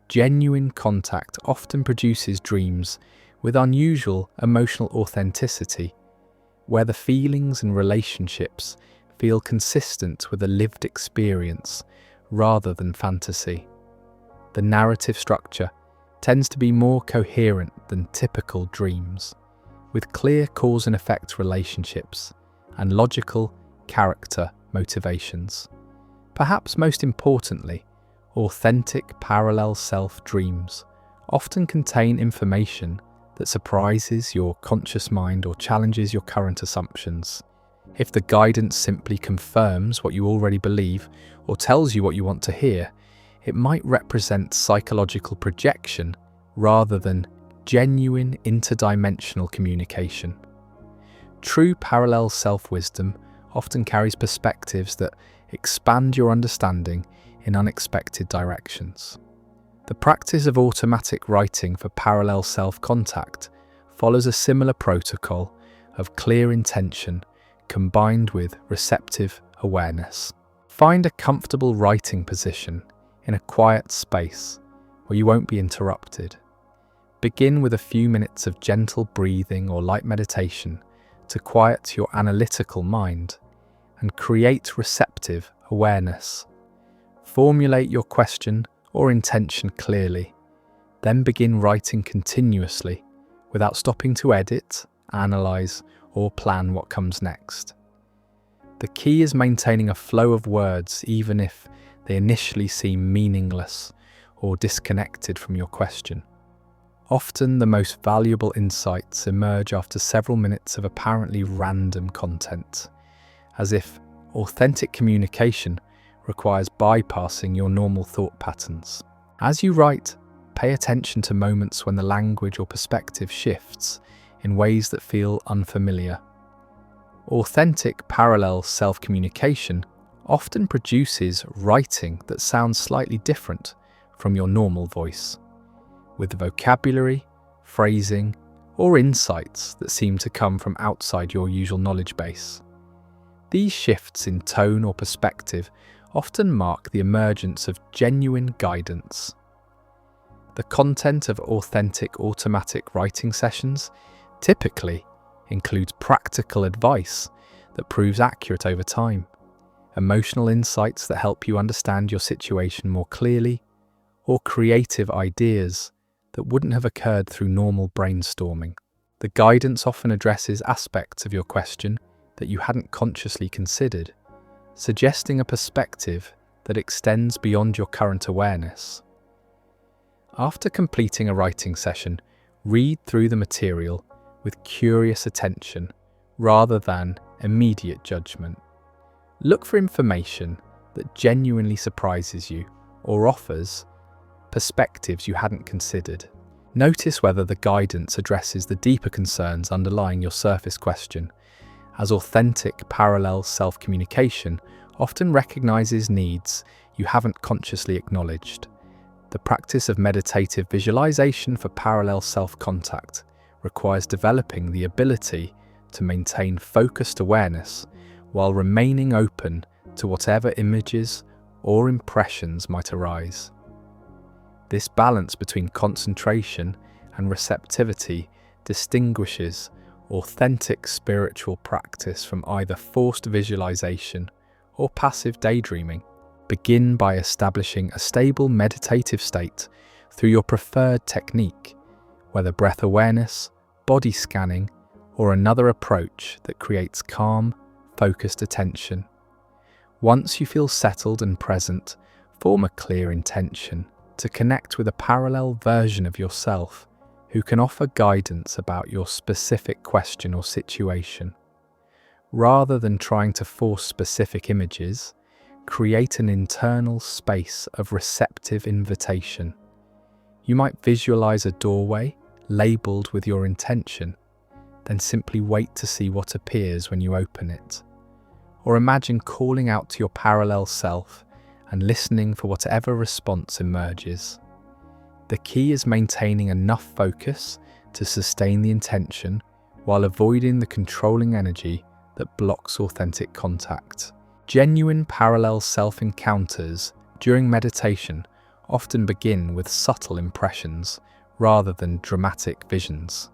Speaker 1: Genuine contact often produces dreams with unusual emotional authenticity, where the feelings and relationships feel consistent with a lived experience rather than fantasy. The narrative structure tends to be more coherent than typical dreams, with clear cause and effect relationships and logical character motivations. Perhaps most importantly, authentic parallel self dreams often contain information that surprises your conscious mind or challenges your current assumptions. If the guidance simply confirms what you already believe or tells you what you want to hear, it might represent psychological projection rather than genuine interdimensional communication. True parallel self-wisdom often carries perspectives that expand your understanding in unexpected directions. The practice of automatic writing for parallel self-contact follows a similar protocol of clear intention combined with receptive awareness. Find a comfortable writing position in a quiet space where you won't be interrupted. Begin with a few minutes of gentle breathing or light meditation to quiet your analytical mind and create receptive awareness. Formulate your question or intention clearly. Then begin writing continuously without stopping to edit, analyze, or plan what comes next. The key is maintaining a flow of words even if they initially seem meaningless or disconnected from your question. Often the most valuable insights emerge after several minutes of apparently random content, as if authentic communication requires bypassing your normal thought patterns. As you write, pay attention to moments when the language or perspective shifts in ways that feel unfamiliar. Authentic parallel self-communication often produces writing that sounds slightly different from your normal voice, with vocabulary, phrasing, or insights that seem to come from outside your usual knowledge base. These shifts in tone or perspective often mark the emergence of genuine guidance. The content of authentic automatic writing sessions typically includes practical advice that proves accurate over time, emotional insights that help you understand your situation more clearly, or creative ideas that wouldn't have occurred through normal brainstorming. The guidance often addresses aspects of your question that you hadn't consciously considered, suggesting a perspective that extends beyond your current awareness. After completing a writing session, read through the material with curious attention rather than immediate judgment. Look for information that genuinely surprises you or offers perspectives you hadn't considered. Notice whether the guidance addresses the deeper concerns underlying your surface question, as authentic parallel self-communication often recognizes needs you haven't consciously acknowledged. The practice of meditative visualization for parallel self-contact requires developing the ability to maintain focused awareness while remaining open to whatever images or impressions might arise. This balance between concentration and receptivity distinguishes authentic spiritual practice from either forced visualization or passive daydreaming. Begin by establishing a stable meditative state through your preferred technique, whether breath awareness, body scanning, or another approach that creates calm, focused attention. Once you feel settled and present, form a clear intention to connect with a parallel version of yourself who can offer guidance about your specific question or situation. Rather than trying to force specific images, create an internal space of receptive invitation. You might visualize a doorway labeled with your intention, then simply wait to see what appears when you open it. Or imagine calling out to your parallel self and listening for whatever response emerges. The key is maintaining enough focus to sustain the intention while avoiding the controlling energy that blocks authentic contact. Genuine parallel self-encounters during meditation often begin with subtle impressions rather than dramatic visions.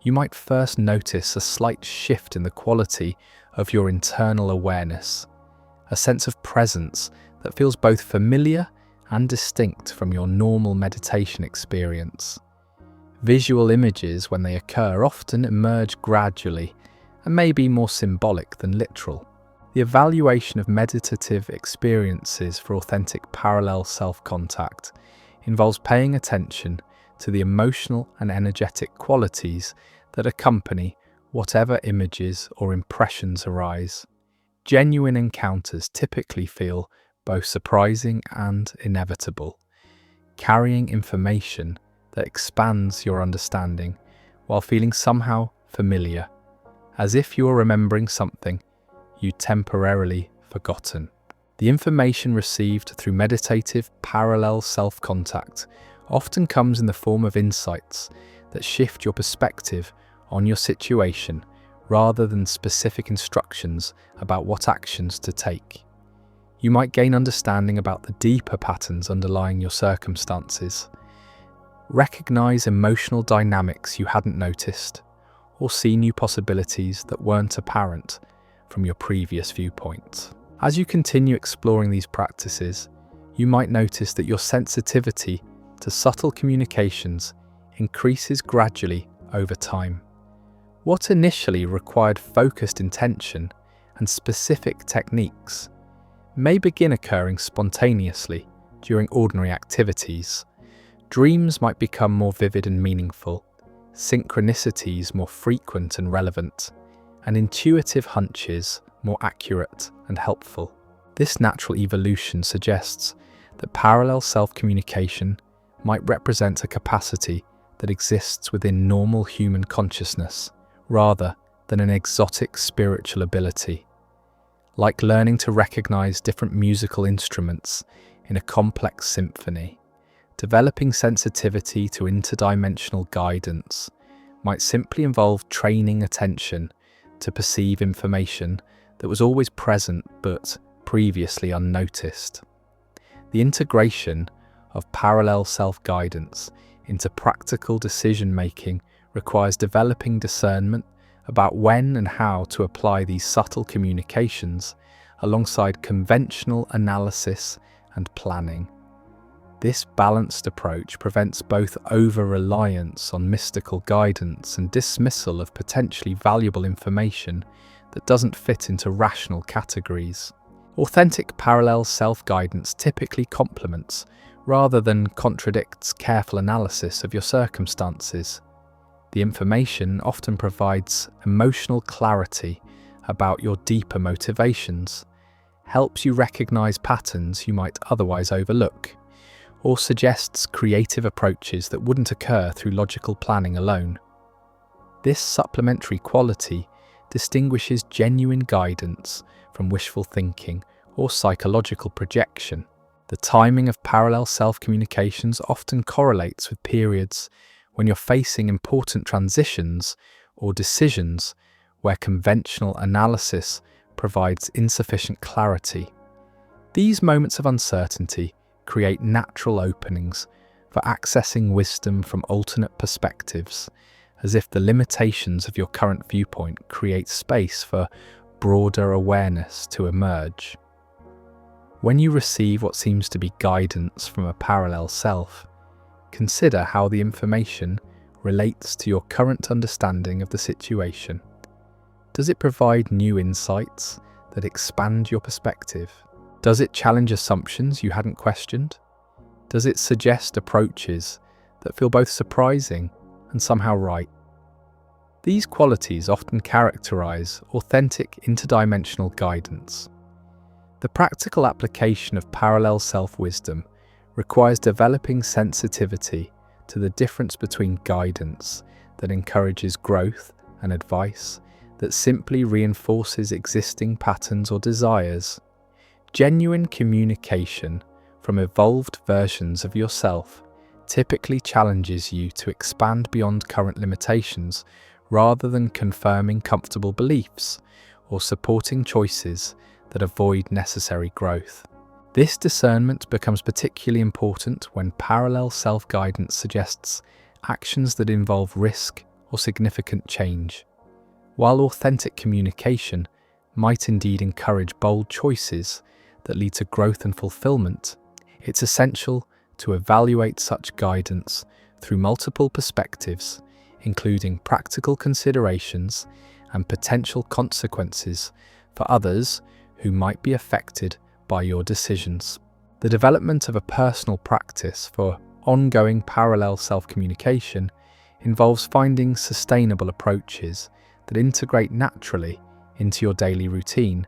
Speaker 1: You might first notice a slight shift in the quality of your internal awareness, a sense of presence that feels both familiar and distinct from your normal meditation experience. Visual images, when they occur, often emerge gradually and may be more symbolic than literal. The evaluation of meditative experiences for authentic parallel self-contact involves paying attention to the emotional and energetic qualities that accompany whatever images or impressions arise. Genuine encounters typically feel both surprising and inevitable, carrying information that expands your understanding while feeling somehow familiar, as if you are remembering something you'd temporarily forgotten. The information received through meditative parallel self-contact often comes in the form of insights that shift your perspective on your situation rather than specific instructions about what actions to take. You might gain understanding about the deeper patterns underlying your circumstances, recognize emotional dynamics you hadn't noticed, or see new possibilities that weren't apparent from your previous viewpoint. As you continue exploring these practices, you might notice that your sensitivity to subtle communications increases gradually over time. What initially required focused intention and specific techniques may begin occurring spontaneously during ordinary activities. Dreams might become more vivid and meaningful, synchronicities more frequent and relevant, and intuitive hunches more accurate and helpful. This natural evolution suggests that parallel self-communication might represent a capacity that exists within normal human consciousness, rather than an exotic spiritual ability. Like learning to recognize different musical instruments in a complex symphony, developing sensitivity to interdimensional guidance might simply involve training attention to perceive information that was always present but previously unnoticed. The integration of parallel self-guidance into practical decision-making requires developing discernment about when and how to apply these subtle communications alongside conventional analysis and planning. This balanced approach prevents both over-reliance on mystical guidance and dismissal of potentially valuable information that doesn't fit into rational categories. Authentic parallel self-guidance typically complements rather than contradicts careful analysis of your circumstances. The information often provides emotional clarity about your deeper motivations, helps you recognize patterns you might otherwise overlook, or suggests creative approaches that wouldn't occur through logical planning alone. This supplementary quality distinguishes genuine guidance from wishful thinking or psychological projection. The timing of parallel self-communications often correlates with periods when you're facing important transitions or decisions where conventional analysis provides insufficient clarity. These moments of uncertainty create natural openings for accessing wisdom from alternate perspectives, as if the limitations of your current viewpoint create space for broader awareness to emerge. When you receive what seems to be guidance from a parallel self, consider how the information relates to your current understanding of the situation. Does it provide new insights that expand your perspective? Does it challenge assumptions you hadn't questioned? Does it suggest approaches that feel both surprising and somehow right? These qualities often characterize authentic interdimensional guidance. The practical application of parallel self-wisdom requires developing sensitivity to the difference between guidance that encourages growth and advice that simply reinforces existing patterns or desires. Genuine communication from evolved versions of yourself typically challenges you to expand beyond current limitations rather than confirming comfortable beliefs or supporting choices that avoid necessary growth. This discernment becomes particularly important when parallel self-guidance suggests actions that involve risk or significant change. While authentic communication might indeed encourage bold choices that lead to growth and fulfillment, it's essential to evaluate such guidance through multiple perspectives, including practical considerations and potential consequences for others who might be affected by your decisions. The development of a personal practice for ongoing parallel self-communication involves finding sustainable approaches that integrate naturally into your daily routine,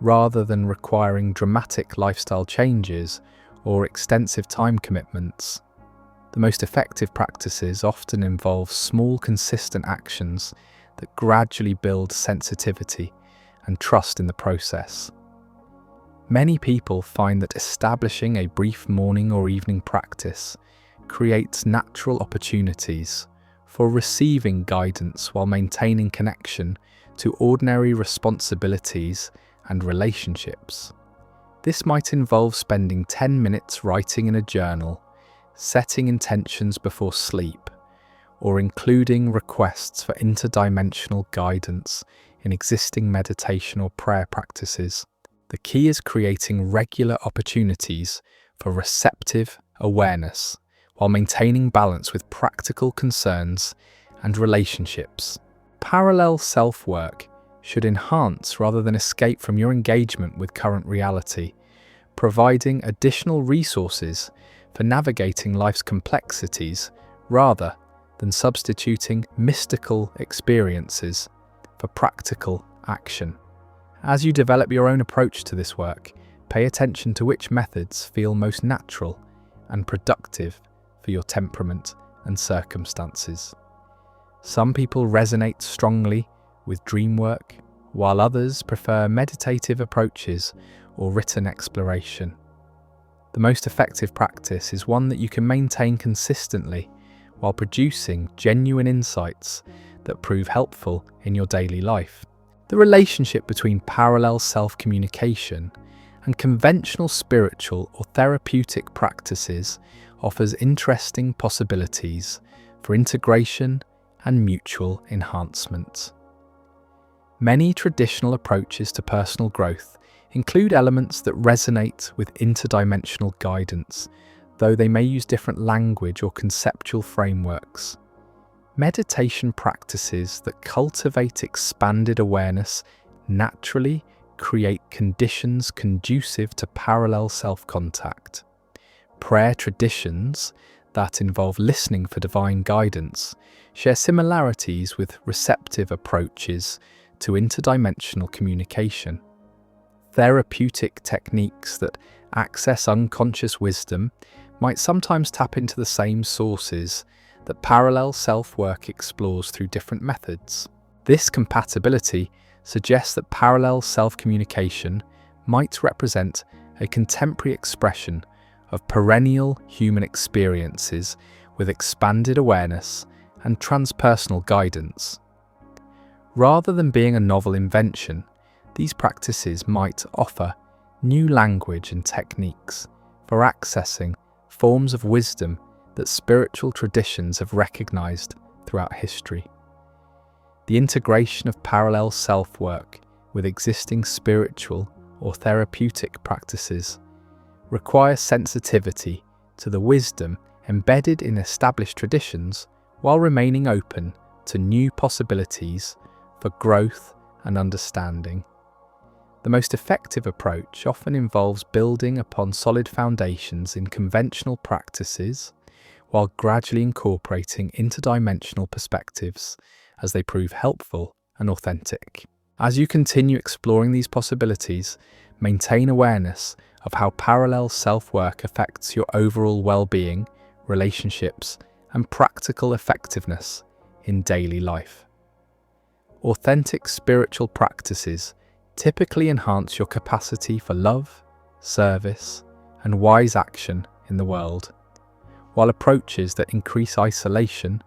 Speaker 1: rather than requiring dramatic lifestyle changes or extensive time commitments. The most effective practices often involve small, consistent actions that gradually build sensitivity and trust in the process. Many people find that establishing a brief morning or evening practice creates natural opportunities for receiving guidance while maintaining connection to ordinary responsibilities and relationships. This might involve spending 10 minutes writing in a journal, setting intentions before sleep, or including requests for interdimensional guidance in existing meditation or prayer practices. The key is creating regular opportunities for receptive awareness while maintaining balance with practical concerns and relationships. Parallel self-work should enhance rather than escape from your engagement with current reality, providing additional resources for navigating life's complexities rather than substituting mystical experiences for practical action. As you develop your own approach to this work, pay attention to which methods feel most natural and productive for your temperament and circumstances. Some people resonate strongly with dream work, while others prefer meditative approaches or written exploration. The most effective practice is one that you can maintain consistently while producing genuine insights that prove helpful in your daily life. The relationship between parallel self-communication and conventional spiritual or therapeutic practices offers interesting possibilities for integration and mutual enhancement. Many traditional approaches to personal growth include elements that resonate with interdimensional guidance, though they may use different language or conceptual frameworks. Meditation practices that cultivate expanded awareness naturally create conditions conducive to parallel self-contact. Prayer traditions that involve listening for divine guidance share similarities with receptive approaches to interdimensional communication. Therapeutic techniques that access unconscious wisdom might sometimes tap into the same sources that parallel self-work explores through different methods. This compatibility suggests that parallel self-communication might represent a contemporary expression of perennial human experiences with expanded awareness and transpersonal guidance. Rather than being a novel invention, these practices might offer new language and techniques for accessing forms of wisdom that spiritual traditions have recognized throughout history. The integration of parallel self-work with existing spiritual or therapeutic practices requires sensitivity to the wisdom embedded in established traditions while remaining open to new possibilities for growth and understanding. The most effective approach often involves building upon solid foundations in conventional practices while gradually incorporating interdimensional perspectives as they prove helpful and authentic. As you continue exploring these possibilities, maintain awareness of how parallel self-work affects your overall well-being, relationships, and practical effectiveness in daily life. Authentic spiritual practices typically enhance your capacity for love, service, and wise action in the world, while approaches that increase isolation,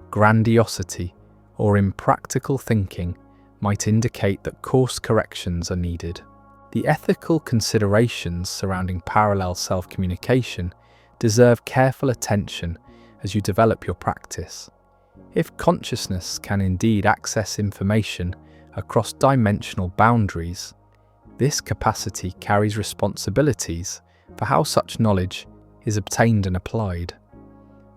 Speaker 1: grandiosity, or impractical thinking might indicate that course corrections are needed. The ethical considerations surrounding parallel self-communication deserve careful attention as you develop your practice. If consciousness can indeed access information across dimensional boundaries, this capacity carries responsibilities for how such knowledge is obtained and applied.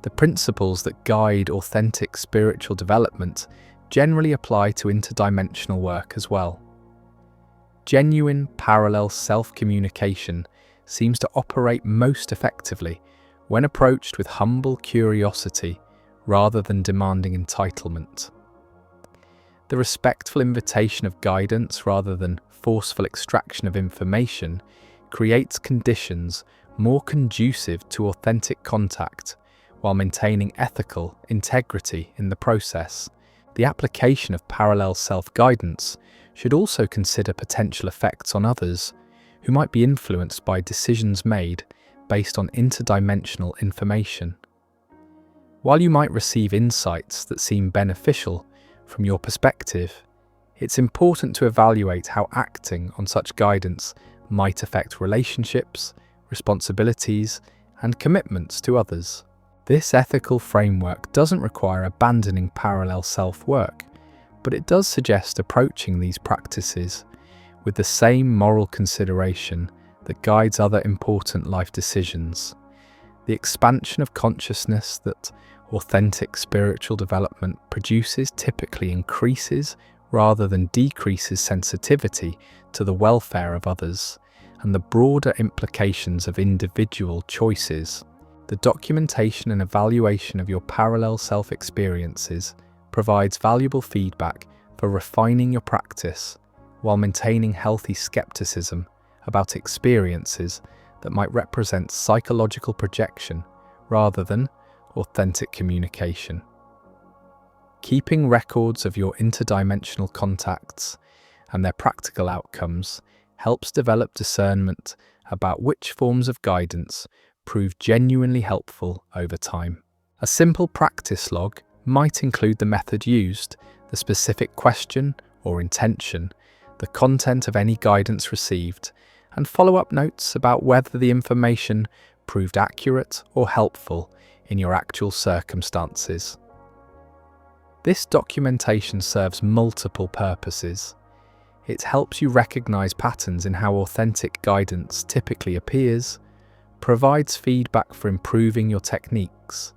Speaker 1: The principles that guide authentic spiritual development generally apply to interdimensional work as well. Genuine parallel self-communication seems to operate most effectively when approached with humble curiosity rather than demanding entitlement. The respectful invitation of guidance rather than forceful extraction of information creates conditions more conducive to authentic contact while maintaining ethical integrity in the process. The application of parallel self-guidance should also consider potential effects on others who might be influenced by decisions made based on interdimensional information. While you might receive insights that seem beneficial from your perspective, it's important to evaluate how acting on such guidance might affect relationships, responsibilities, and commitments to others. This ethical framework doesn't require abandoning parallel self-work, but it does suggest approaching these practices with the same moral consideration that guides other important life decisions. The expansion of consciousness that authentic spiritual development produces typically increases rather than decreases sensitivity to the welfare of others and the broader implications of individual choices. The documentation and evaluation of your parallel self-experiences provides valuable feedback for refining your practice while maintaining healthy skepticism about experiences that might represent psychological projection rather than authentic communication. Keeping records of your interdimensional contacts and their practical outcomes helps develop discernment about which forms of guidance prove genuinely helpful over time. A simple practice log might include the method used, the specific question or intention, the content of any guidance received, and follow-up notes about whether the information proved accurate or helpful in your actual circumstances. This documentation serves multiple purposes. It helps you recognize patterns in how authentic guidance typically appears, provides feedback for improving your techniques,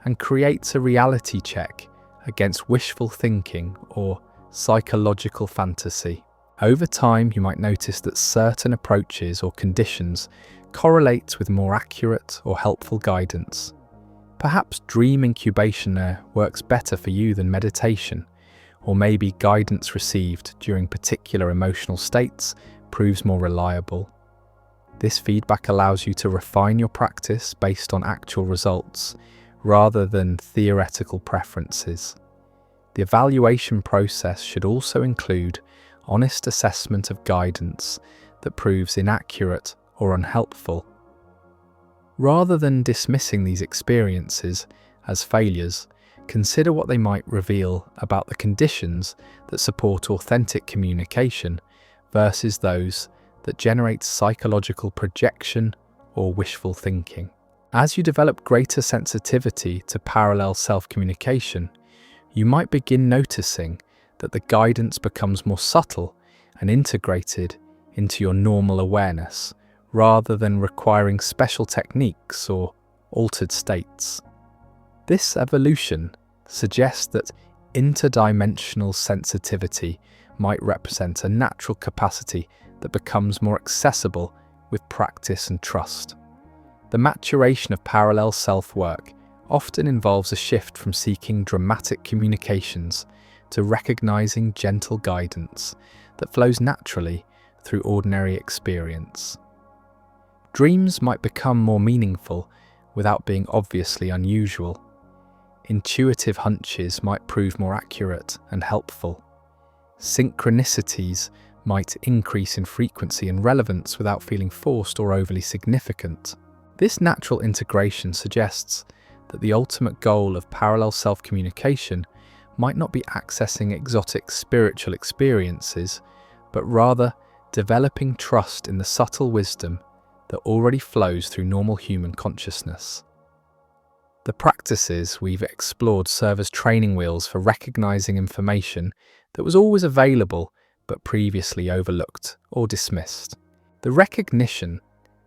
Speaker 1: and creates a reality check against wishful thinking or psychological fantasy. Over time, you might notice that certain approaches or conditions correlate with more accurate or helpful guidance. Perhaps dream incubation works better for you than meditation, or maybe guidance received during particular emotional states proves more reliable. This feedback allows you to refine your practice based on actual results rather than theoretical preferences. The evaluation process should also include honest assessment of guidance that proves inaccurate or unhelpful. Rather than dismissing these experiences as failures, consider what they might reveal about the conditions that support authentic communication versus those that generate psychological projection or wishful thinking. As you develop greater sensitivity to parallel self-communication, you might begin noticing that the guidance becomes more subtle and integrated into your normal awareness, rather than requiring special techniques or altered states. This evolution suggests that interdimensional sensitivity might represent a natural capacity that becomes more accessible with practice and trust. The maturation of parallel self-work often involves a shift from seeking dramatic communications to recognizing gentle guidance that flows naturally through ordinary experience. Dreams might become more meaningful without being obviously unusual. Intuitive hunches might prove more accurate and helpful. Synchronicities might increase in frequency and relevance without feeling forced or overly significant. This natural integration suggests that the ultimate goal of parallel self-communication might not be accessing exotic spiritual experiences, but rather developing trust in the subtle wisdom that already flows through normal human consciousness. The practices we've explored serve as training wheels for recognizing information that was always available but previously overlooked or dismissed. The recognition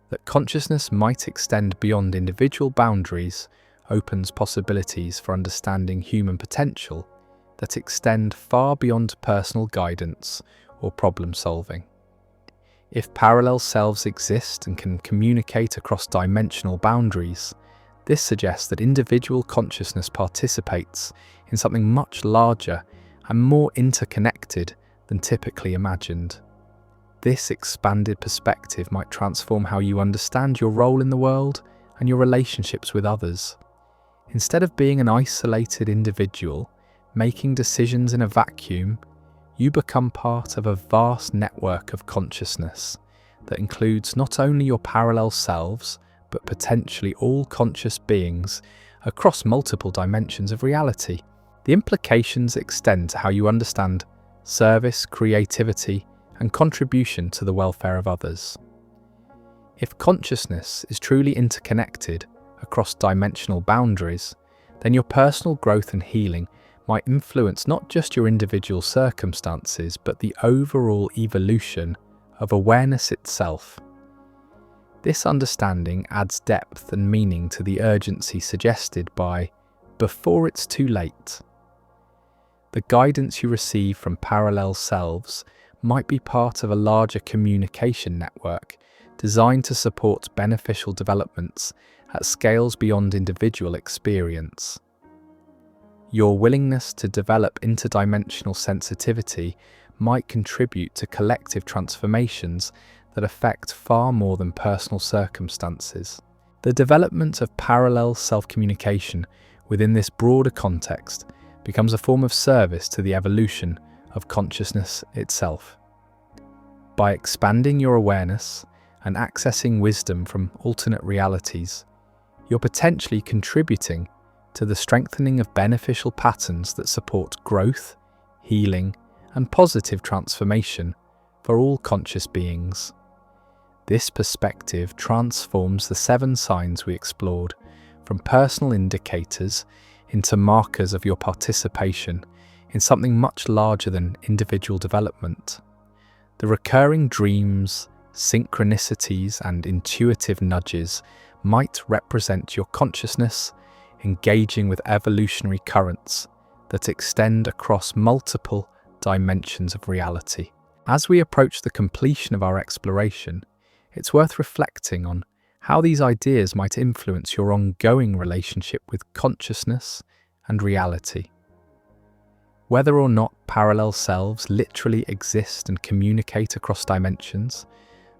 Speaker 1: that consciousness might extend beyond individual boundaries opens possibilities for understanding human potential that extend far beyond personal guidance or problem solving. If parallel selves exist and can communicate across dimensional boundaries, this suggests that individual consciousness participates in something much larger and more interconnected than typically imagined. This expanded perspective might transform how you understand your role in the world and your relationships with others. Instead of being an isolated individual, making decisions in a vacuum, you become part of a vast network of consciousness that includes not only your parallel selves, but potentially all conscious beings across multiple dimensions of reality. The implications extend to how you understand service, creativity, and contribution to the welfare of others. If consciousness is truly interconnected across dimensional boundaries, then your personal growth and healing might influence not just your individual circumstances, but the overall evolution of awareness itself. This understanding adds depth and meaning to the urgency suggested by "before it's too late." The guidance you receive from parallel selves might be part of a larger communication network designed to support beneficial developments at scales beyond individual experience. Your willingness to develop interdimensional sensitivity might contribute to collective transformations that affect far more than personal circumstances. The development of parallel self-communication within this broader context becomes a form of service to the evolution of consciousness itself. By expanding your awareness and accessing wisdom from alternate realities, you're potentially contributing to the strengthening of beneficial patterns that support growth, healing, and positive transformation for all conscious beings. This perspective transforms the 7 signs we explored from personal indicators into markers of your participation in something much larger than individual development. The recurring dreams, synchronicities, and intuitive nudges might represent your consciousness engaging with evolutionary currents that extend across multiple dimensions of reality. As we approach the completion of our exploration, it's worth reflecting on how these ideas might influence your ongoing relationship with consciousness and reality. Whether or not parallel selves literally exist and communicate across dimensions,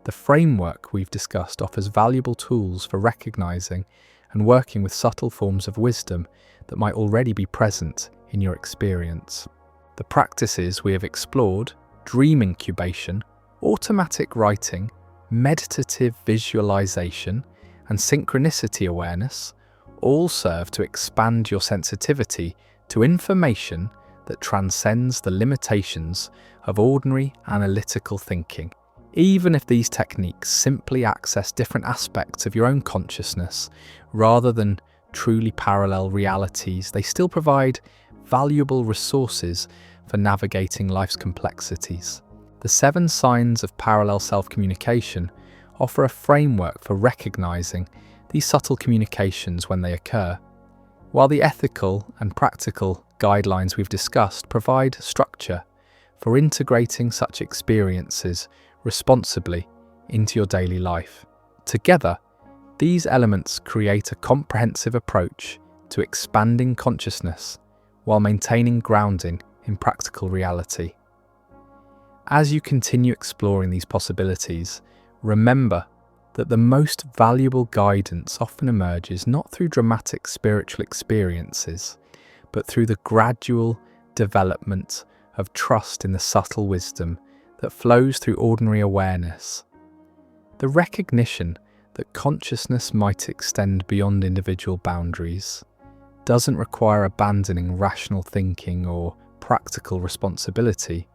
Speaker 1: the framework we've discussed offers valuable tools for recognizing and working with subtle forms of wisdom that might already be present in your experience. The practices we have explored, dream incubation, automatic writing, meditative visualization, and synchronicity awareness, all serve to expand your sensitivity to information that transcends the limitations of ordinary analytical thinking. Even if these techniques simply access different aspects of your own consciousness rather than truly parallel realities, they still provide valuable resources for navigating life's complexities. The 7 signs of parallel self-communication offer a framework for recognizing these subtle communications when they occur, while the ethical and practical guidelines we've discussed provide structure for integrating such experiences responsibly into your daily life. Together, these elements create a comprehensive approach to expanding consciousness while maintaining grounding in practical reality. As you continue exploring these possibilities, remember that the most valuable guidance often emerges not through dramatic spiritual experiences, but through the gradual development of trust in the subtle wisdom that flows through ordinary awareness. The recognition that consciousness might extend beyond individual boundaries doesn't require abandoning rational thinking or practical responsibility,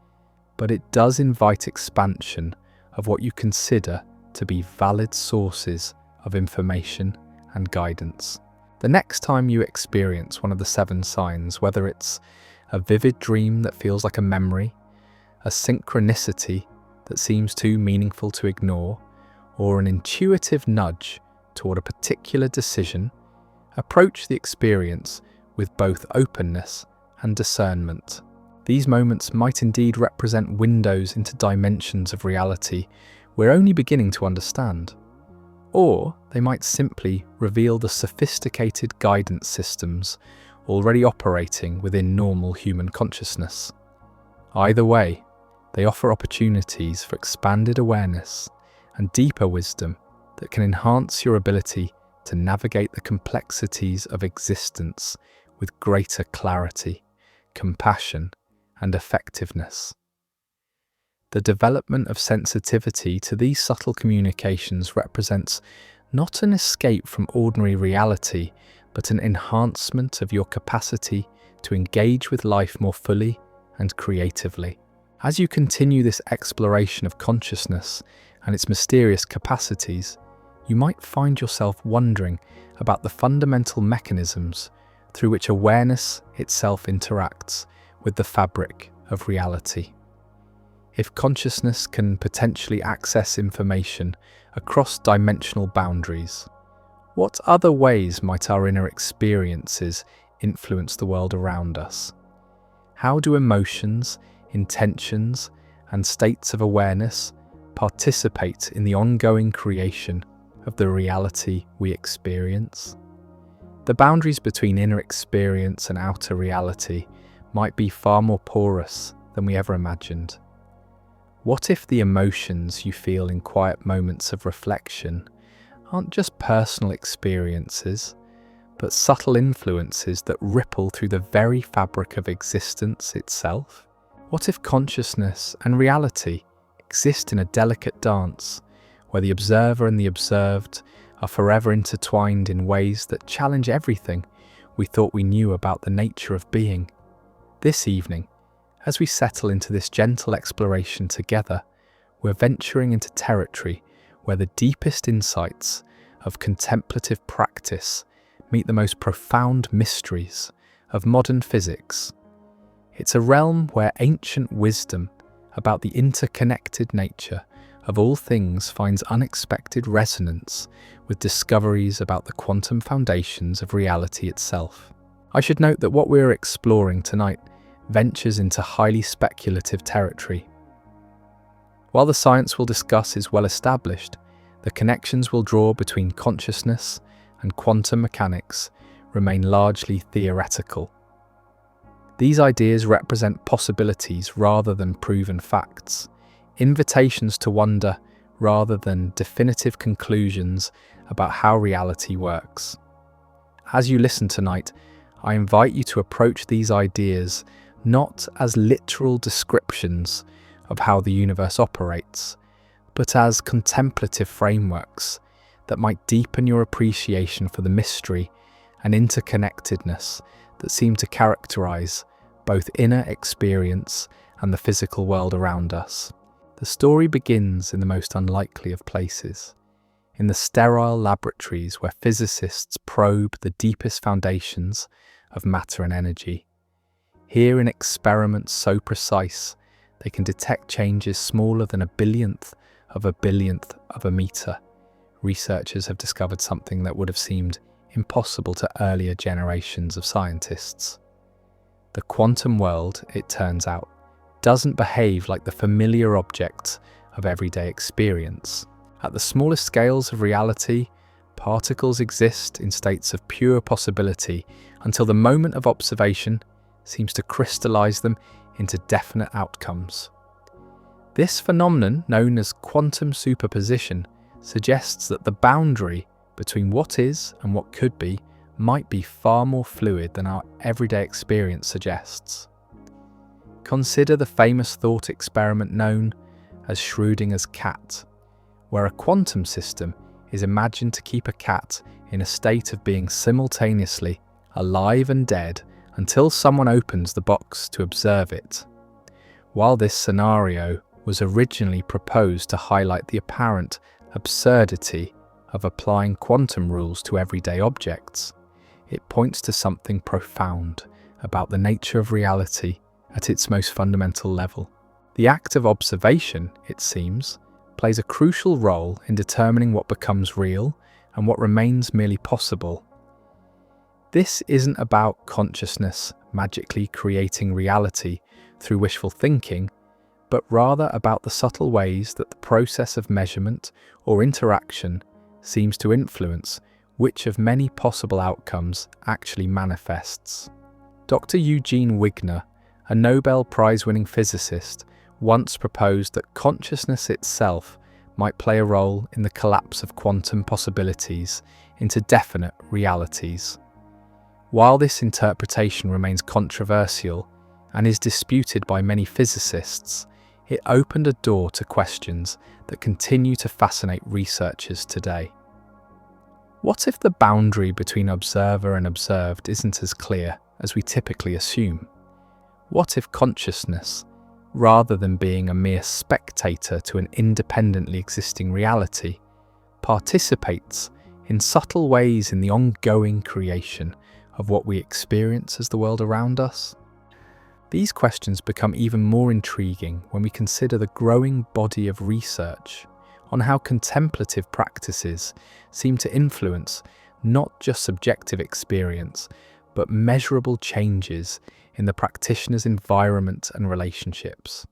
Speaker 1: but it does invite expansion of what you consider to be valid sources of information and guidance. The next time you experience one of the 7 signs, whether it's a vivid dream that feels like a memory, a synchronicity that seems too meaningful to ignore, or an intuitive nudge toward a particular decision, approach the experience with both openness and discernment. These moments might indeed represent windows into dimensions of reality we're only beginning to understand. Or they might simply reveal the sophisticated guidance systems already operating within normal human consciousness. Either way, they offer opportunities for expanded awareness and deeper wisdom that can enhance your ability to navigate the complexities of existence with greater clarity, compassion, and effectiveness. The development of sensitivity to these subtle communications represents not an escape from ordinary reality, but an enhancement of your capacity to engage with life more fully and creatively. As you continue this exploration of consciousness and its mysterious capacities, you might find yourself wondering about the fundamental mechanisms through which awareness itself interacts with the fabric of reality. if consciousness can potentially access information across dimensional boundaries, what other ways might our inner experiences influence the world around us? How do emotions, intentions, and states of awareness participate in the ongoing creation of the reality we experience? The boundaries between inner experience and outer reality might be far more porous than we ever imagined. What if the emotions you feel in quiet moments of reflection aren't just personal experiences, but subtle influences that ripple through the very fabric of existence itself? What if consciousness and reality exist in a delicate dance, where the observer and the observed are forever intertwined in ways that challenge everything we thought we knew about the nature of being? This evening, as we settle into this gentle exploration together, we're venturing into territory where the deepest insights of contemplative practice meet the most profound mysteries of modern physics. It's a realm where ancient wisdom about the interconnected nature of all things finds unexpected resonance with discoveries about the quantum foundations of reality itself. I should note that what we're exploring tonight ventures into highly speculative territory. While the science we'll discuss is well established, the connections we'll draw between consciousness and quantum mechanics remain largely theoretical. These ideas represent possibilities rather than proven facts, invitations to wonder rather than definitive conclusions about how reality works. As you listen tonight, I invite you to approach these ideas not as literal descriptions of how the universe operates, but as contemplative frameworks that might deepen your appreciation for the mystery and interconnectedness that seem to characterize both inner experience and the physical world around us. The story begins in the most unlikely of places, in the sterile laboratories where physicists probe the deepest foundations of matter and energy. Here, in experiments so precise, they can detect changes smaller than a billionth of a meter. Researchers have discovered something that would have seemed impossible to earlier generations of scientists. The quantum world, it turns out, doesn't behave like the familiar objects of everyday experience. At the smallest scales of reality, particles exist in states of pure possibility until the moment of observation seems to crystallize them into definite outcomes. This phenomenon, known as quantum superposition, suggests that the boundary between what is and what could be might be far more fluid than our everyday experience suggests. Consider the famous thought experiment known as Schrödinger's cat, where a quantum system is imagined to keep a cat in a state of being simultaneously alive and dead until someone opens the box to observe it. While this scenario was originally proposed to highlight the apparent absurdity of applying quantum rules to everyday objects, it points to something profound about the nature of reality at its most fundamental level. The act of observation, it seems, plays a crucial role in determining what becomes real and what remains merely possible. This isn't about consciousness magically creating reality through wishful thinking, but rather about the subtle ways that the process of measurement or interaction seems to influence which of many possible outcomes actually manifests. Dr. Eugene Wigner, a Nobel Prize-winning physicist, once proposed that consciousness itself might play a role in the collapse of quantum possibilities into definite realities. While this interpretation remains controversial and is disputed by many physicists, it opened a door to questions that continue to fascinate researchers today. What if the boundary between observer and observed isn't as clear as we typically assume? What if consciousness, rather than being a mere spectator to an independently existing reality, participates in subtle ways in the ongoing creation of what we experience as the world around us? These questions become even more intriguing when we consider the growing body of research on how contemplative practices seem to influence not just subjective experience, but measurable changes in the practitioner's environment and relationships.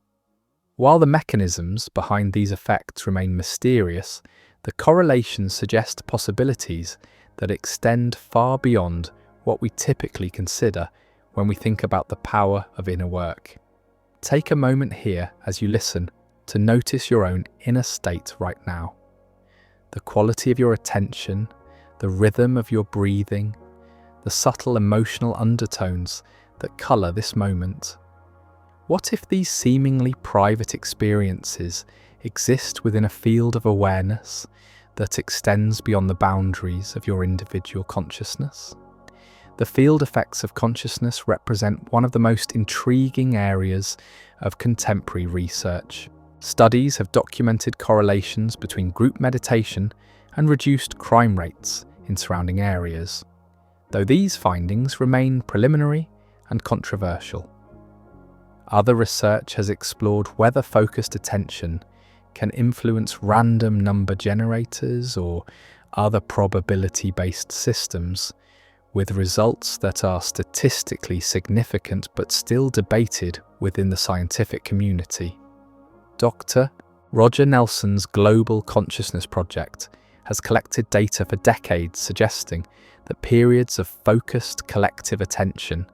Speaker 1: While the mechanisms behind these effects remain mysterious, the correlations suggest possibilities that extend far beyond what we typically consider when we think about the power of inner work. Take a moment here as you listen to notice your own inner state right now. The quality of your attention, the rhythm of your breathing, the subtle emotional undertones that colour this moment. What if these seemingly private experiences exist within a field of awareness that extends beyond the boundaries of your individual consciousness? The field effects of consciousness represent one of the most intriguing areas of contemporary research. Studies have documented correlations between group meditation and reduced crime rates in surrounding areas, though these findings remain preliminary and controversial. Other research has explored whether focused attention can influence random number generators or other probability-based systems, with results that are statistically significant but still debated within the scientific community. Dr. Roger Nelson's Global Consciousness Project has collected data for decades suggesting that periods of focused collective attention,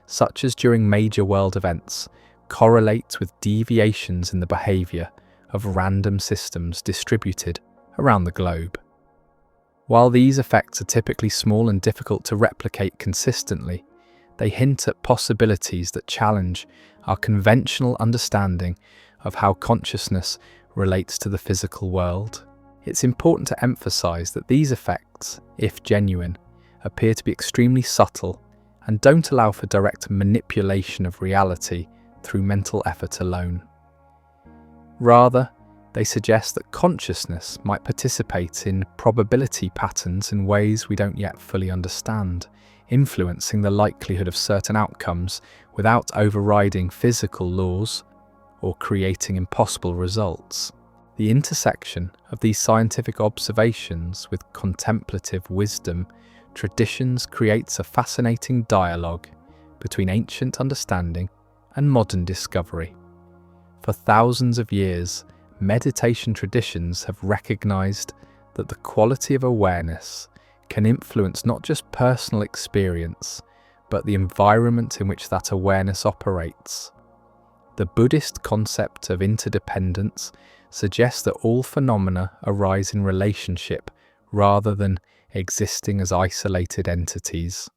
Speaker 1: such as during major world events, correlate with deviations in the behaviour of random systems distributed around the globe. While these effects are typically small and difficult to replicate consistently, they hint at possibilities that challenge our conventional understanding of how consciousness relates to the physical world. It's important to emphasize that these effects, if genuine, appear to be extremely subtle and don't allow for direct manipulation of reality through mental effort alone. Rather, they suggest that consciousness might participate in probability patterns in ways we don't yet fully understand, influencing the likelihood of certain outcomes without overriding physical laws or creating impossible results. The intersection of these scientific observations with contemplative wisdom traditions creates a fascinating dialogue between ancient understanding and modern discovery. For thousands of years, meditation traditions have recognized that the quality of awareness can influence not just personal experience, but the environment in which that awareness operates. The Buddhist concept of interdependence suggests that all phenomena arise in relationship rather than existing as isolated entities.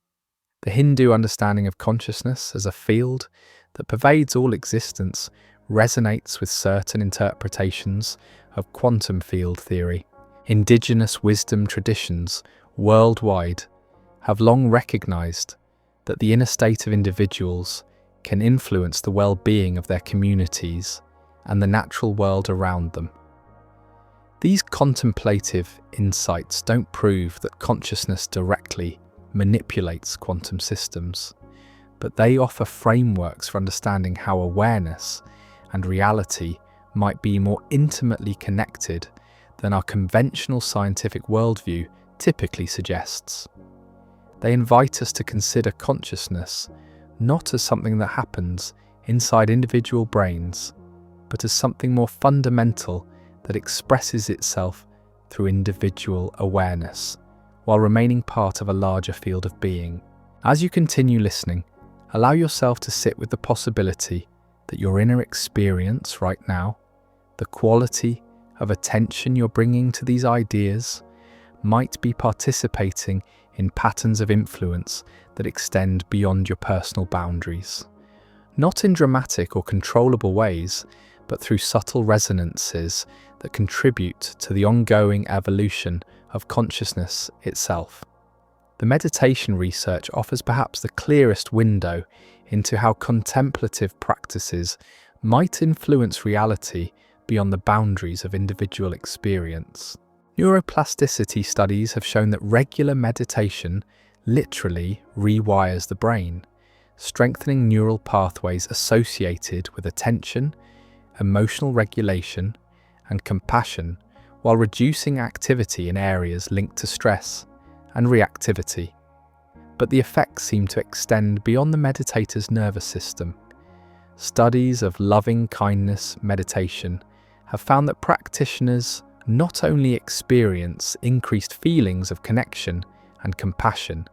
Speaker 1: The Hindu understanding of consciousness as a field that pervades all existence resonates with certain interpretations of quantum field theory. Indigenous wisdom traditions worldwide have long recognized that the inner state of individuals can influence the well-being of their communities and the natural world around them. These contemplative insights don't prove that consciousness directly manipulates quantum systems, but they offer frameworks for understanding how awareness and reality might be more intimately connected than our conventional scientific worldview typically suggests. They invite us to consider consciousness not as something that happens inside individual brains, but as something more fundamental that expresses itself through individual awareness, while remaining part of a larger field of being. As you continue listening, allow yourself to sit with the possibility that your inner experience right now, the quality of attention you're bringing to these ideas, might be participating in patterns of influence that extend beyond your personal boundaries. Not in dramatic or controllable ways, but through subtle resonances that contribute to the ongoing evolution of consciousness itself. The meditation research offers perhaps the clearest window into how contemplative practices might influence reality beyond the boundaries of individual experience. Neuroplasticity studies have shown that regular meditation literally rewires the brain, strengthening neural pathways associated with attention, emotional regulation, and compassion, while reducing activity in areas linked to stress and reactivity. But the effects seem to extend beyond the meditator's nervous system. Studies of loving-kindness meditation have found that practitioners not only experience increased feelings of connection and compassion,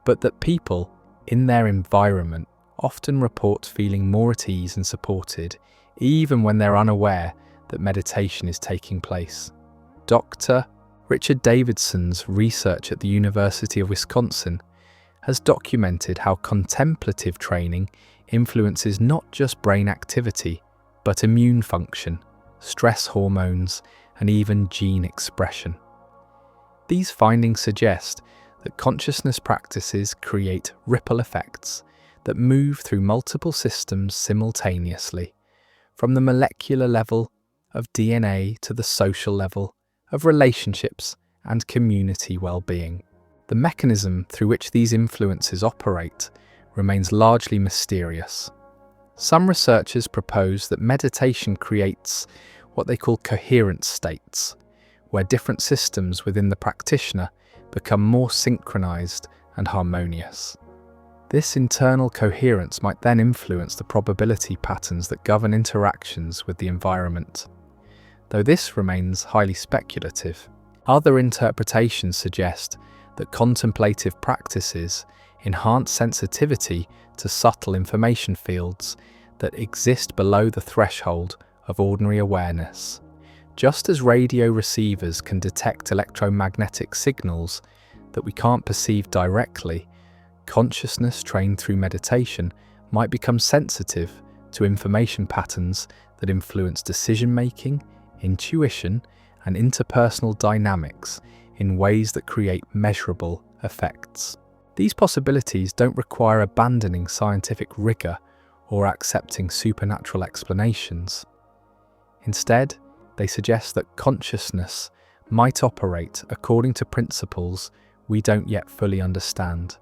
Speaker 1: but that people in their environment often report feeling more at ease and supported, even when they're unaware that meditation is taking place. Dr. Richard Davidson's research at the University of Wisconsin has documented how contemplative training influences not just brain activity, but immune function, stress hormones, and even gene expression. These findings suggest that consciousness practices create ripple effects that move through multiple systems simultaneously, from the molecular level of DNA to the social level of relationships and community well-being. The mechanism through which these influences operate remains largely mysterious. Some researchers propose that meditation creates what they call coherent states, where different systems within the practitioner become more synchronized and harmonious. This internal coherence might then influence the probability patterns that govern interactions with the environment. Though this remains highly speculative, other interpretations suggest that contemplative practices enhance sensitivity to subtle information fields that exist below the threshold of ordinary awareness. Just as radio receivers can detect electromagnetic signals that we can't perceive directly, consciousness trained through meditation might become sensitive to information patterns that influence decision-making, intuition, and interpersonal dynamics in ways that create measurable effects. These possibilities don't require abandoning scientific rigor or accepting supernatural explanations. Instead, they suggest that consciousness might operate according to principles we don't yet fully understand,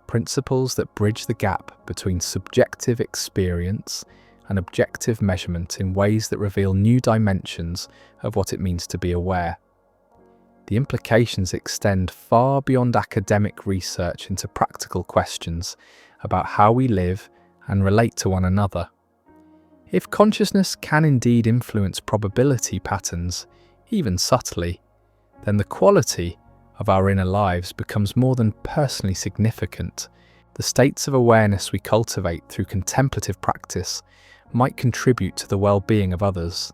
Speaker 1: principles that bridge the gap between subjective experience and objective measurement in ways that reveal new dimensions of what it means to be aware. The implications extend far beyond academic research into practical questions about how we live and relate to one another. If consciousness can indeed influence probability patterns, even subtly, then the quality of our inner lives becomes more than personally significant. The states of awareness we cultivate through contemplative practice might contribute to the well-being of others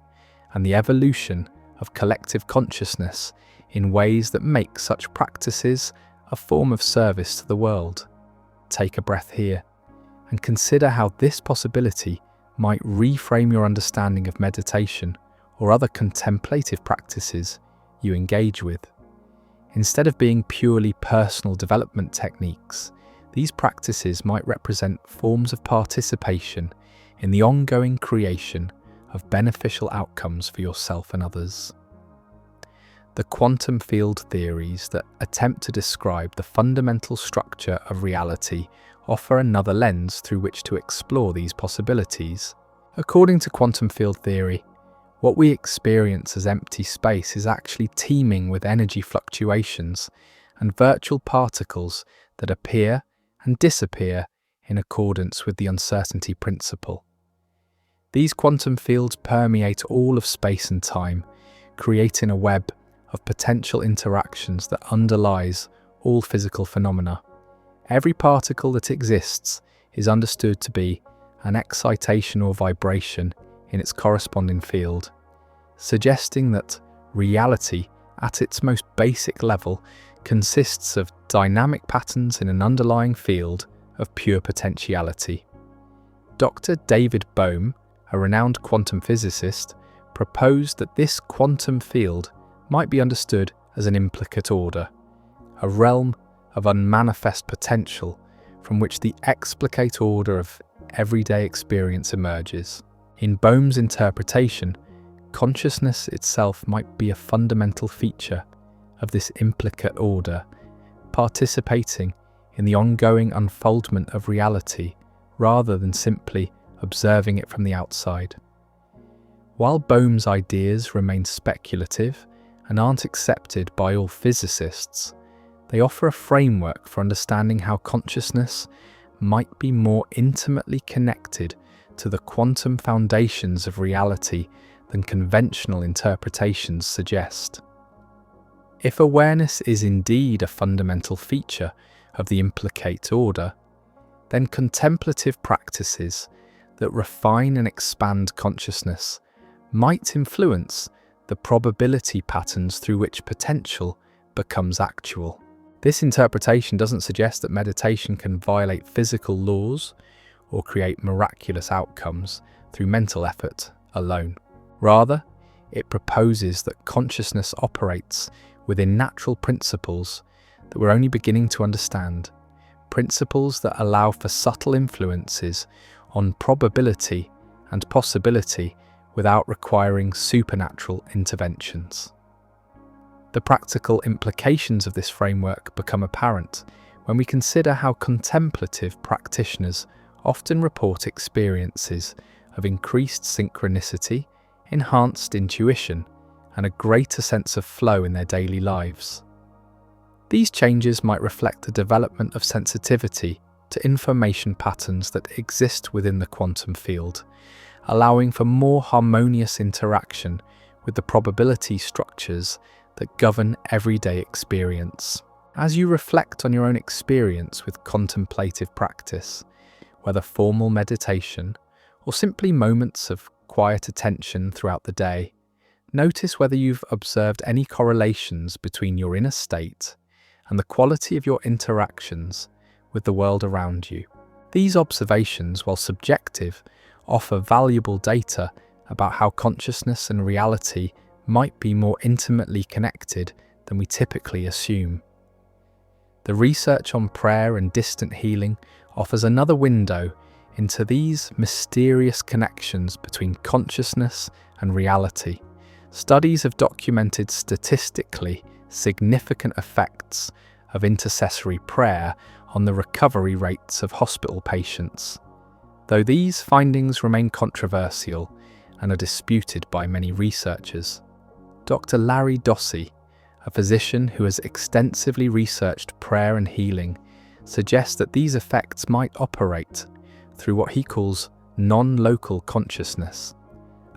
Speaker 1: and the evolution of collective consciousness in ways that make such practices a form of service to the world. Take a breath here and consider how this possibility might reframe your understanding of meditation or other contemplative practices you engage with. Instead of being purely personal development techniques, these practices might represent forms of participation in the ongoing creation of beneficial outcomes for yourself and others. The quantum field theories that attempt to describe the fundamental structure of reality offer another lens through which to explore these possibilities. According to quantum field theory, what we experience as empty space is actually teeming with energy fluctuations and virtual particles that appear and disappear in accordance with the uncertainty principle. These quantum fields permeate all of space and time, creating a web of potential interactions that underlies all physical phenomena. Every particle that exists is understood to be an excitation or vibration in its corresponding field, suggesting that reality at its most basic level consists of dynamic patterns in an underlying field of pure potentiality. Dr. David Bohm, a renowned quantum physicist, proposed that this quantum field might be understood as an implicate order, a realm of unmanifest potential from which the explicate order of everyday experience emerges. In Bohm's interpretation, consciousness itself might be a fundamental feature of this implicate order, participating in the ongoing unfoldment of reality rather than simply observing it from the outside. While Bohm's ideas remain speculative and aren't accepted by all physicists, they offer a framework for understanding how consciousness might be more intimately connected to the quantum foundations of reality than conventional interpretations suggest. If awareness is indeed a fundamental feature of the implicate order, then contemplative practices that refine and expand consciousness might influence the probability patterns through which potential becomes actual. This interpretation doesn't suggest that meditation can violate physical laws or create miraculous outcomes through mental effort alone. Rather, it proposes that consciousness operates within natural principles that we're only beginning to understand, principles that allow for subtle influences on probability and possibility without requiring supernatural interventions. The practical implications of this framework become apparent when we consider how contemplative practitioners often report experiences of increased synchronicity, enhanced intuition, and a greater sense of flow in their daily lives. These changes might reflect the development of sensitivity to information patterns that exist within the quantum field, allowing for more harmonious interaction with the probability structures that govern everyday experience. As you reflect on your own experience with contemplative practice, whether formal meditation or simply moments of quiet attention throughout the day, notice whether you've observed any correlations between your inner state and the quality of your interactions with the world around you. These observations, while subjective, offer valuable data about how consciousness and reality might be more intimately connected than we typically assume. The research on prayer and distant healing offers another window into these mysterious connections between consciousness and reality. Studies have documented statistically significant effects of intercessory prayer on the recovery rates of hospital patients. Though these findings remain controversial and are disputed by many researchers, Dr. Larry Dossey, a physician who has extensively researched prayer and healing, suggests that these effects might operate through what he calls non-local consciousness,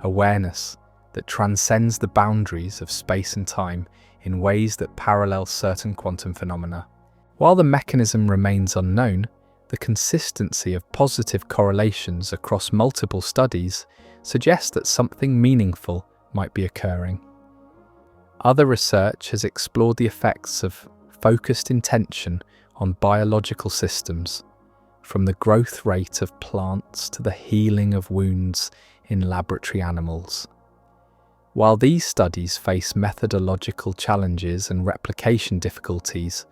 Speaker 1: awareness that transcends the boundaries of space and time in ways that parallel certain quantum phenomena. While the mechanism remains unknown, the consistency of positive correlations across multiple studies suggests that something meaningful might be occurring. Other research has explored the effects of focused intention on biological systems, from the growth rate of plants to the healing of wounds in laboratory animals. While these studies face methodological challenges and replication difficulties,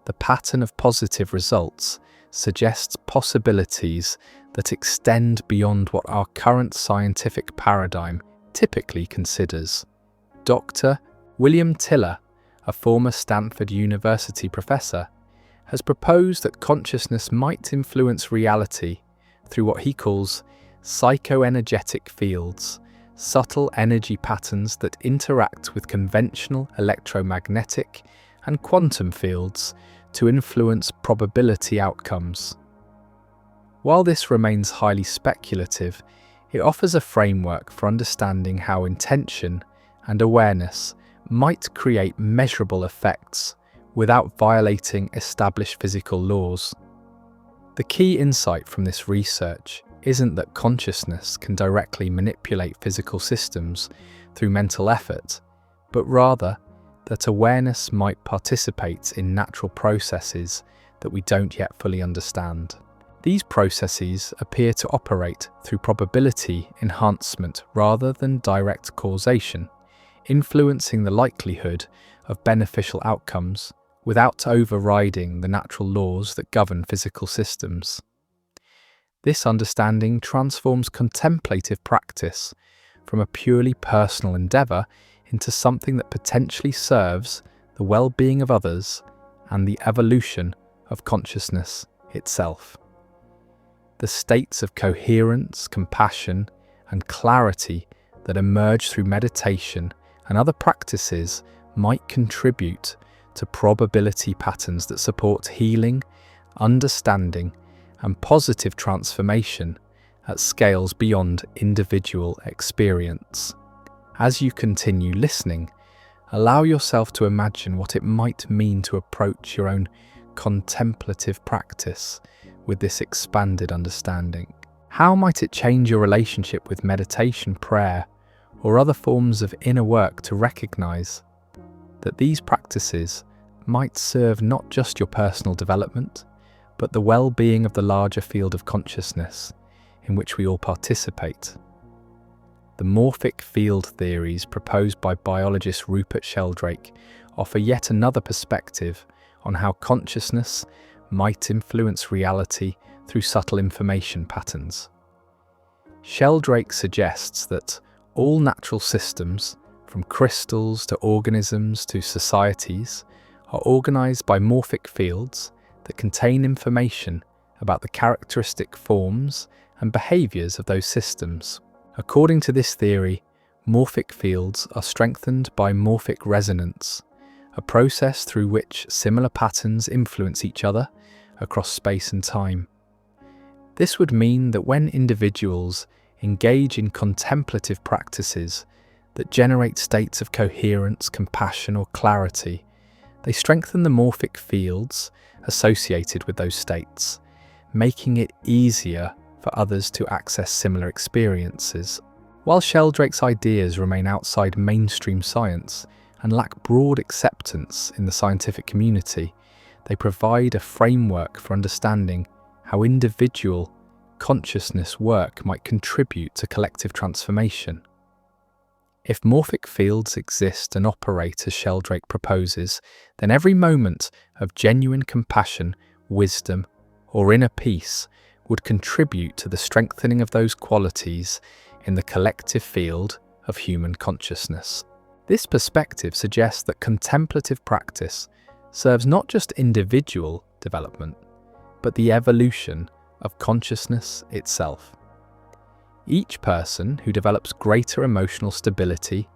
Speaker 1: the pattern of positive results suggests possibilities that extend beyond what our current scientific paradigm typically considers. Dr. William Tiller, a former Stanford University professor, has proposed that consciousness might influence reality through what he calls psychoenergetic fields, subtle energy patterns that interact with conventional electromagnetic and quantum fields to influence probability outcomes. While this remains highly speculative, it offers a framework for understanding how intention and awareness might create measurable effects without violating established physical laws. The key insight from this research isn't that consciousness can directly manipulate physical systems through mental effort, but rather that awareness might participate in natural processes that we don't yet fully understand. These processes appear to operate through probability enhancement rather than direct causation, influencing the likelihood of beneficial outcomes without overriding the natural laws that govern physical systems. This understanding transforms contemplative practice from a purely personal endeavour into something that potentially serves the well-being of others and the evolution of consciousness itself. the states of coherence, compassion, and clarity that emerge through meditation and other practices might contribute to probability patterns that support healing, understanding, and positive transformation at scales beyond individual experience. As you continue listening, allow yourself to imagine what it might mean to approach your own contemplative practice with this expanded understanding. How might it change your relationship with meditation, prayer, or other forms of inner work to recognize that these practices might serve not just your personal development, but the well-being of the larger field of consciousness in which we all participate? The morphic field theories proposed by biologist Rupert Sheldrake offer yet another perspective on how consciousness might influence reality through subtle information patterns. Sheldrake suggests that all natural systems, from crystals to organisms to societies, are organized by morphic fields that contain information about the characteristic forms and behaviors of those systems. According to this theory, morphic fields are strengthened by morphic resonance, a process through which similar patterns influence each other across space and time. This would mean that when individuals engage in contemplative practices that generate states of coherence, compassion, or clarity, they strengthen the morphic fields associated with those states, making it easier for others to access similar experiences. While Sheldrake's ideas remain outside mainstream science and lack broad acceptance in the scientific community, they provide a framework for understanding how individual consciousness work might contribute to collective transformation. If morphic fields exist and operate as Sheldrake proposes, then every moment of genuine compassion, wisdom, or inner peace would contribute to the strengthening of those qualities in the collective field of human consciousness. This perspective suggests that contemplative practice serves not just individual development, but the evolution of consciousness itself. Each person who develops greater emotional stability,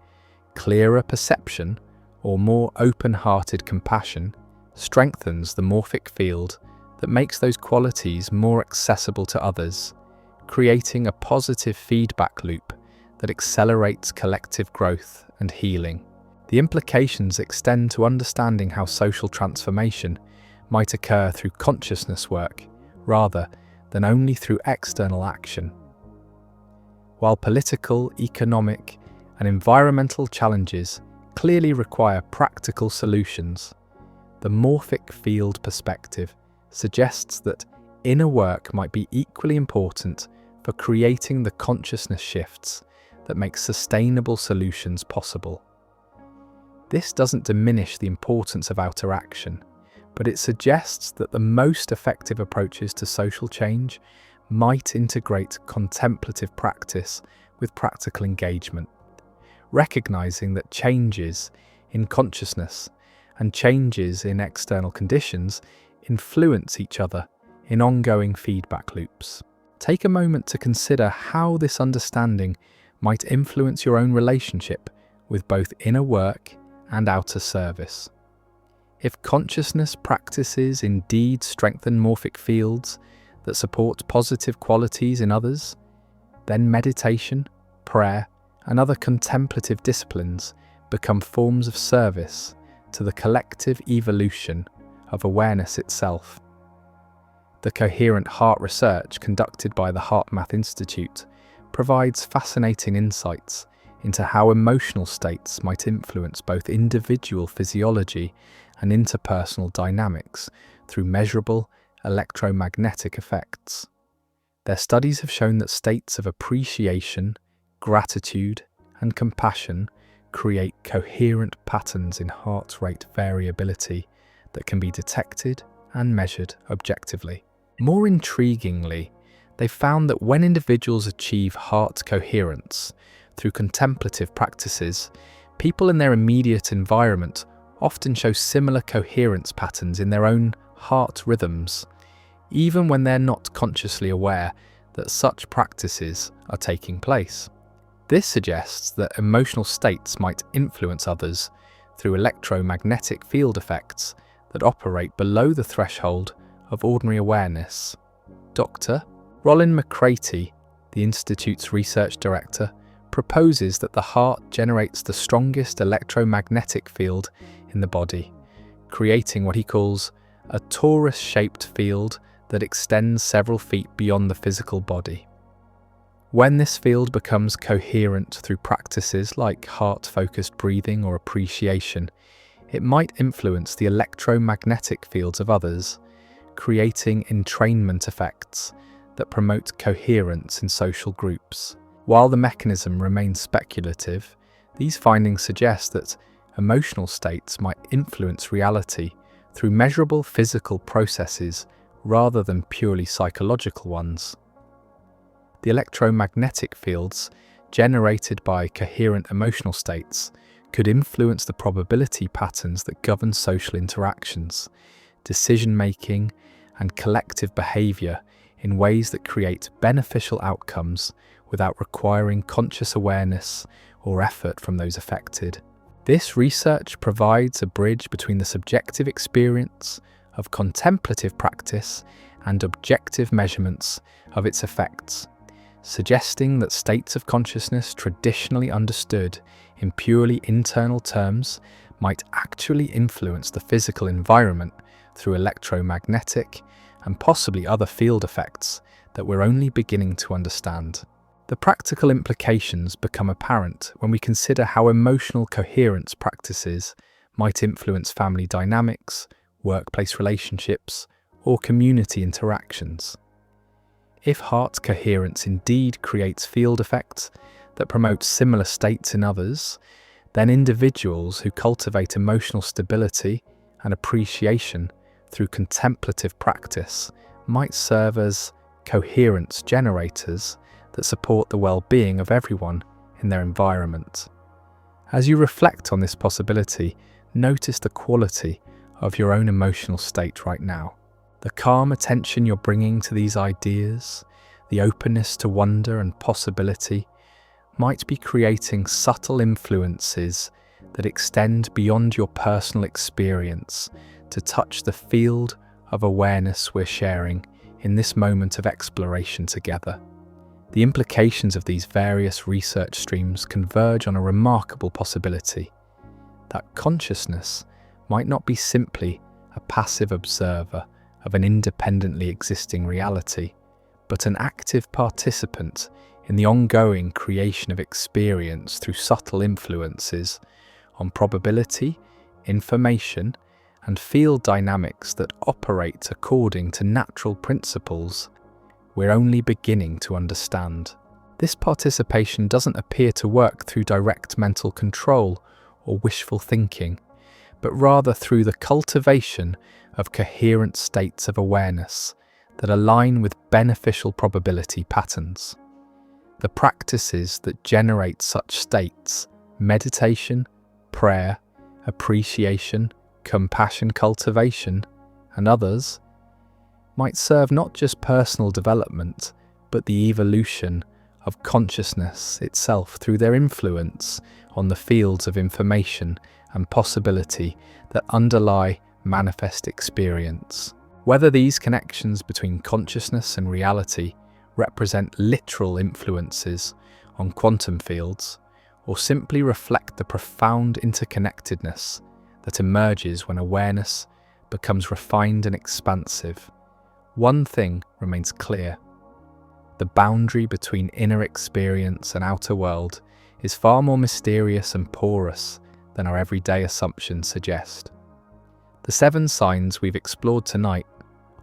Speaker 1: clearer perception, or more open-hearted compassion strengthens the morphic field that makes those qualities more accessible to others, creating a positive feedback loop that accelerates collective growth and healing. The implications extend to understanding how social transformation might occur through consciousness work rather than only through external action. While political, economic, and environmental challenges clearly require practical solutions, the morphic field perspective suggests that inner work might be equally important for creating the consciousness shifts that make sustainable solutions possible. This doesn't diminish the importance of outer action, but it suggests that the most effective approaches to social change might integrate contemplative practice with practical engagement, recognizing that changes in consciousness and changes in external conditions influence each other in ongoing feedback loops. Take a moment to consider how this understanding might influence your own relationship with both inner work and outer service. If consciousness practices indeed strengthen morphic fields that support positive qualities in others, then meditation, prayer, and other contemplative disciplines become forms of service to the collective evolution of awareness itself. The coherent heart research conducted by the HeartMath Institute provides fascinating insights into how emotional states might influence both individual physiology and interpersonal dynamics through measurable electromagnetic effects. Their studies have shown that states of appreciation, gratitude, and compassion create coherent patterns in heart rate variability that can be detected and measured objectively. More intriguingly, they found that when individuals achieve heart coherence through contemplative practices, people in their immediate environment often show similar coherence patterns in their own heart rhythms, even when they're not consciously aware that such practices are taking place. This suggests that emotional states might influence others through electromagnetic field effects that operate below the threshold of ordinary awareness. Dr. Rollin McCraty, the Institute's research director, proposes that the heart generates the strongest electromagnetic field in the body, creating what he calls a torus-shaped field that extends several feet beyond the physical body. When this field becomes coherent through practices like heart-focused breathing or appreciation, it might influence the electromagnetic fields of others, creating entrainment effects that promote coherence in social groups. While the mechanism remains speculative, these findings suggest that emotional states might influence reality through measurable physical processes rather than purely psychological ones. The electromagnetic fields generated by coherent emotional states could influence the probability patterns that govern social interactions, decision-making, and collective behavior in ways that create beneficial outcomes without requiring conscious awareness or effort from those affected. This research provides a bridge between the subjective experience of contemplative practice and objective measurements of its effects, suggesting that states of consciousness traditionally understood in purely internal terms might actually influence the physical environment through electromagnetic and possibly other field effects that we're only beginning to understand. The practical implications become apparent when we consider how emotional coherence practices might influence family dynamics, workplace relationships, or community interactions. If heart coherence indeed creates field effects that promote similar states in others, then individuals who cultivate emotional stability and appreciation through contemplative practice might serve as coherence generators that support the well-being of everyone in their environment. As you reflect on this possibility, notice the quality of your own emotional state right now. The calm attention you're bringing to these ideas, the openness to wonder and possibility, might be creating subtle influences that extend beyond your personal experience to touch the field of awareness we're sharing in this moment of exploration together. The implications of these various research streams converge on a remarkable possibility that consciousness might not be simply a passive observer of an independently existing reality, but an active participant in the ongoing creation of experience through subtle influences on probability, information, and field dynamics that operate according to natural principles we're only beginning to understand. This participation doesn't appear to work through direct mental control or wishful thinking, but rather through the cultivation of coherent states of awareness that align with beneficial probability patterns. The practices that generate such states, meditation, prayer, appreciation, compassion cultivation, and others, might serve not just personal development, but the evolution of consciousness itself through their influence on the fields of information and possibility that underlie manifest experience. Whether these connections between consciousness and reality represent literal influences on quantum fields, or simply reflect the profound interconnectedness that emerges when awareness becomes refined and expansive, one thing remains clear. The boundary between inner experience and outer world is far more mysterious and porous than our everyday assumptions suggest. The 7 signs we've explored tonight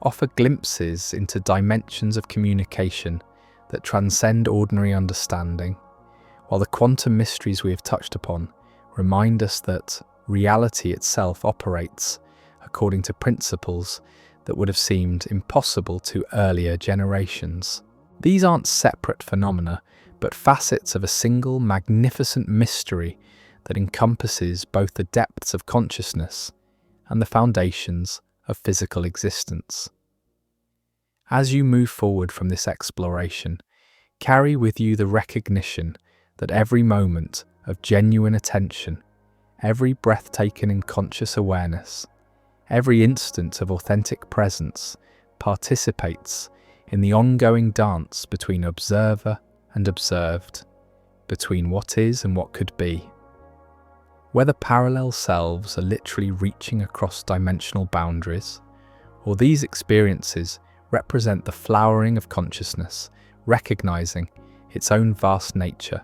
Speaker 1: offer glimpses into dimensions of communication that transcend ordinary understanding, while the quantum mysteries we have touched upon remind us that reality itself operates according to principles that would have seemed impossible to earlier generations. These aren't separate phenomena, but facets of a single magnificent mystery that encompasses both the depths of consciousness and the foundations of physical existence. As you move forward from this exploration, carry with you the recognition that every moment of genuine attention, every breath taken in conscious awareness, every instant of authentic presence participates in the ongoing dance between observer and observed, between what is and what could be. Whether parallel selves are literally reaching across dimensional boundaries, or these experiences represent the flowering of consciousness, recognizing its own vast nature,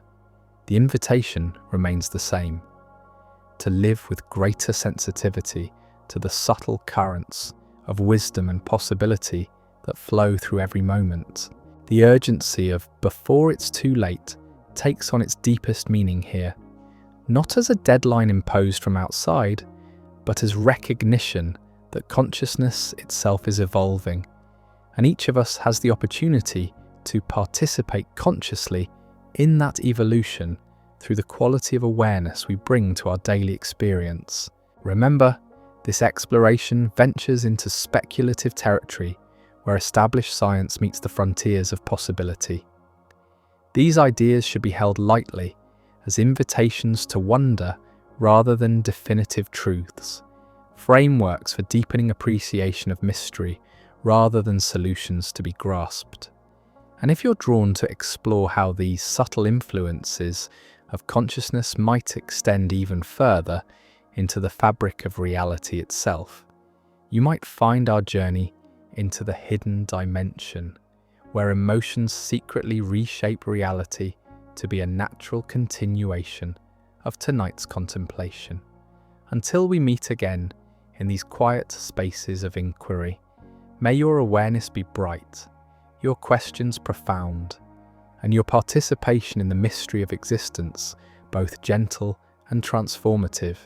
Speaker 1: the invitation remains the same: to live with greater sensitivity to the subtle currents of wisdom and possibility that flow through every moment. The urgency of "before it's too late" takes on its deepest meaning here, not as a deadline imposed from outside, but as recognition that consciousness itself is evolving, and each of us has the opportunity to participate consciously in that evolution through the quality of awareness we bring to our daily experience. Remember, this exploration ventures into speculative territory where established science meets the frontiers of possibility. These ideas should be held lightly as invitations to wonder rather than definitive truths, frameworks for deepening appreciation of mystery rather than solutions to be grasped. And if you're drawn to explore how these subtle influences of consciousness might extend even further into the fabric of reality itself, you might find our journey into the hidden dimension, where emotions secretly reshape reality to be a natural continuation of tonight's contemplation. Until we meet again in these quiet spaces of inquiry, may your awareness be bright, your questions profound, and your participation in the mystery of existence both gentle and transformative.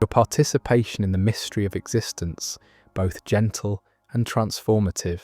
Speaker 1: Your participation in the mystery of existence both gentle and transformative.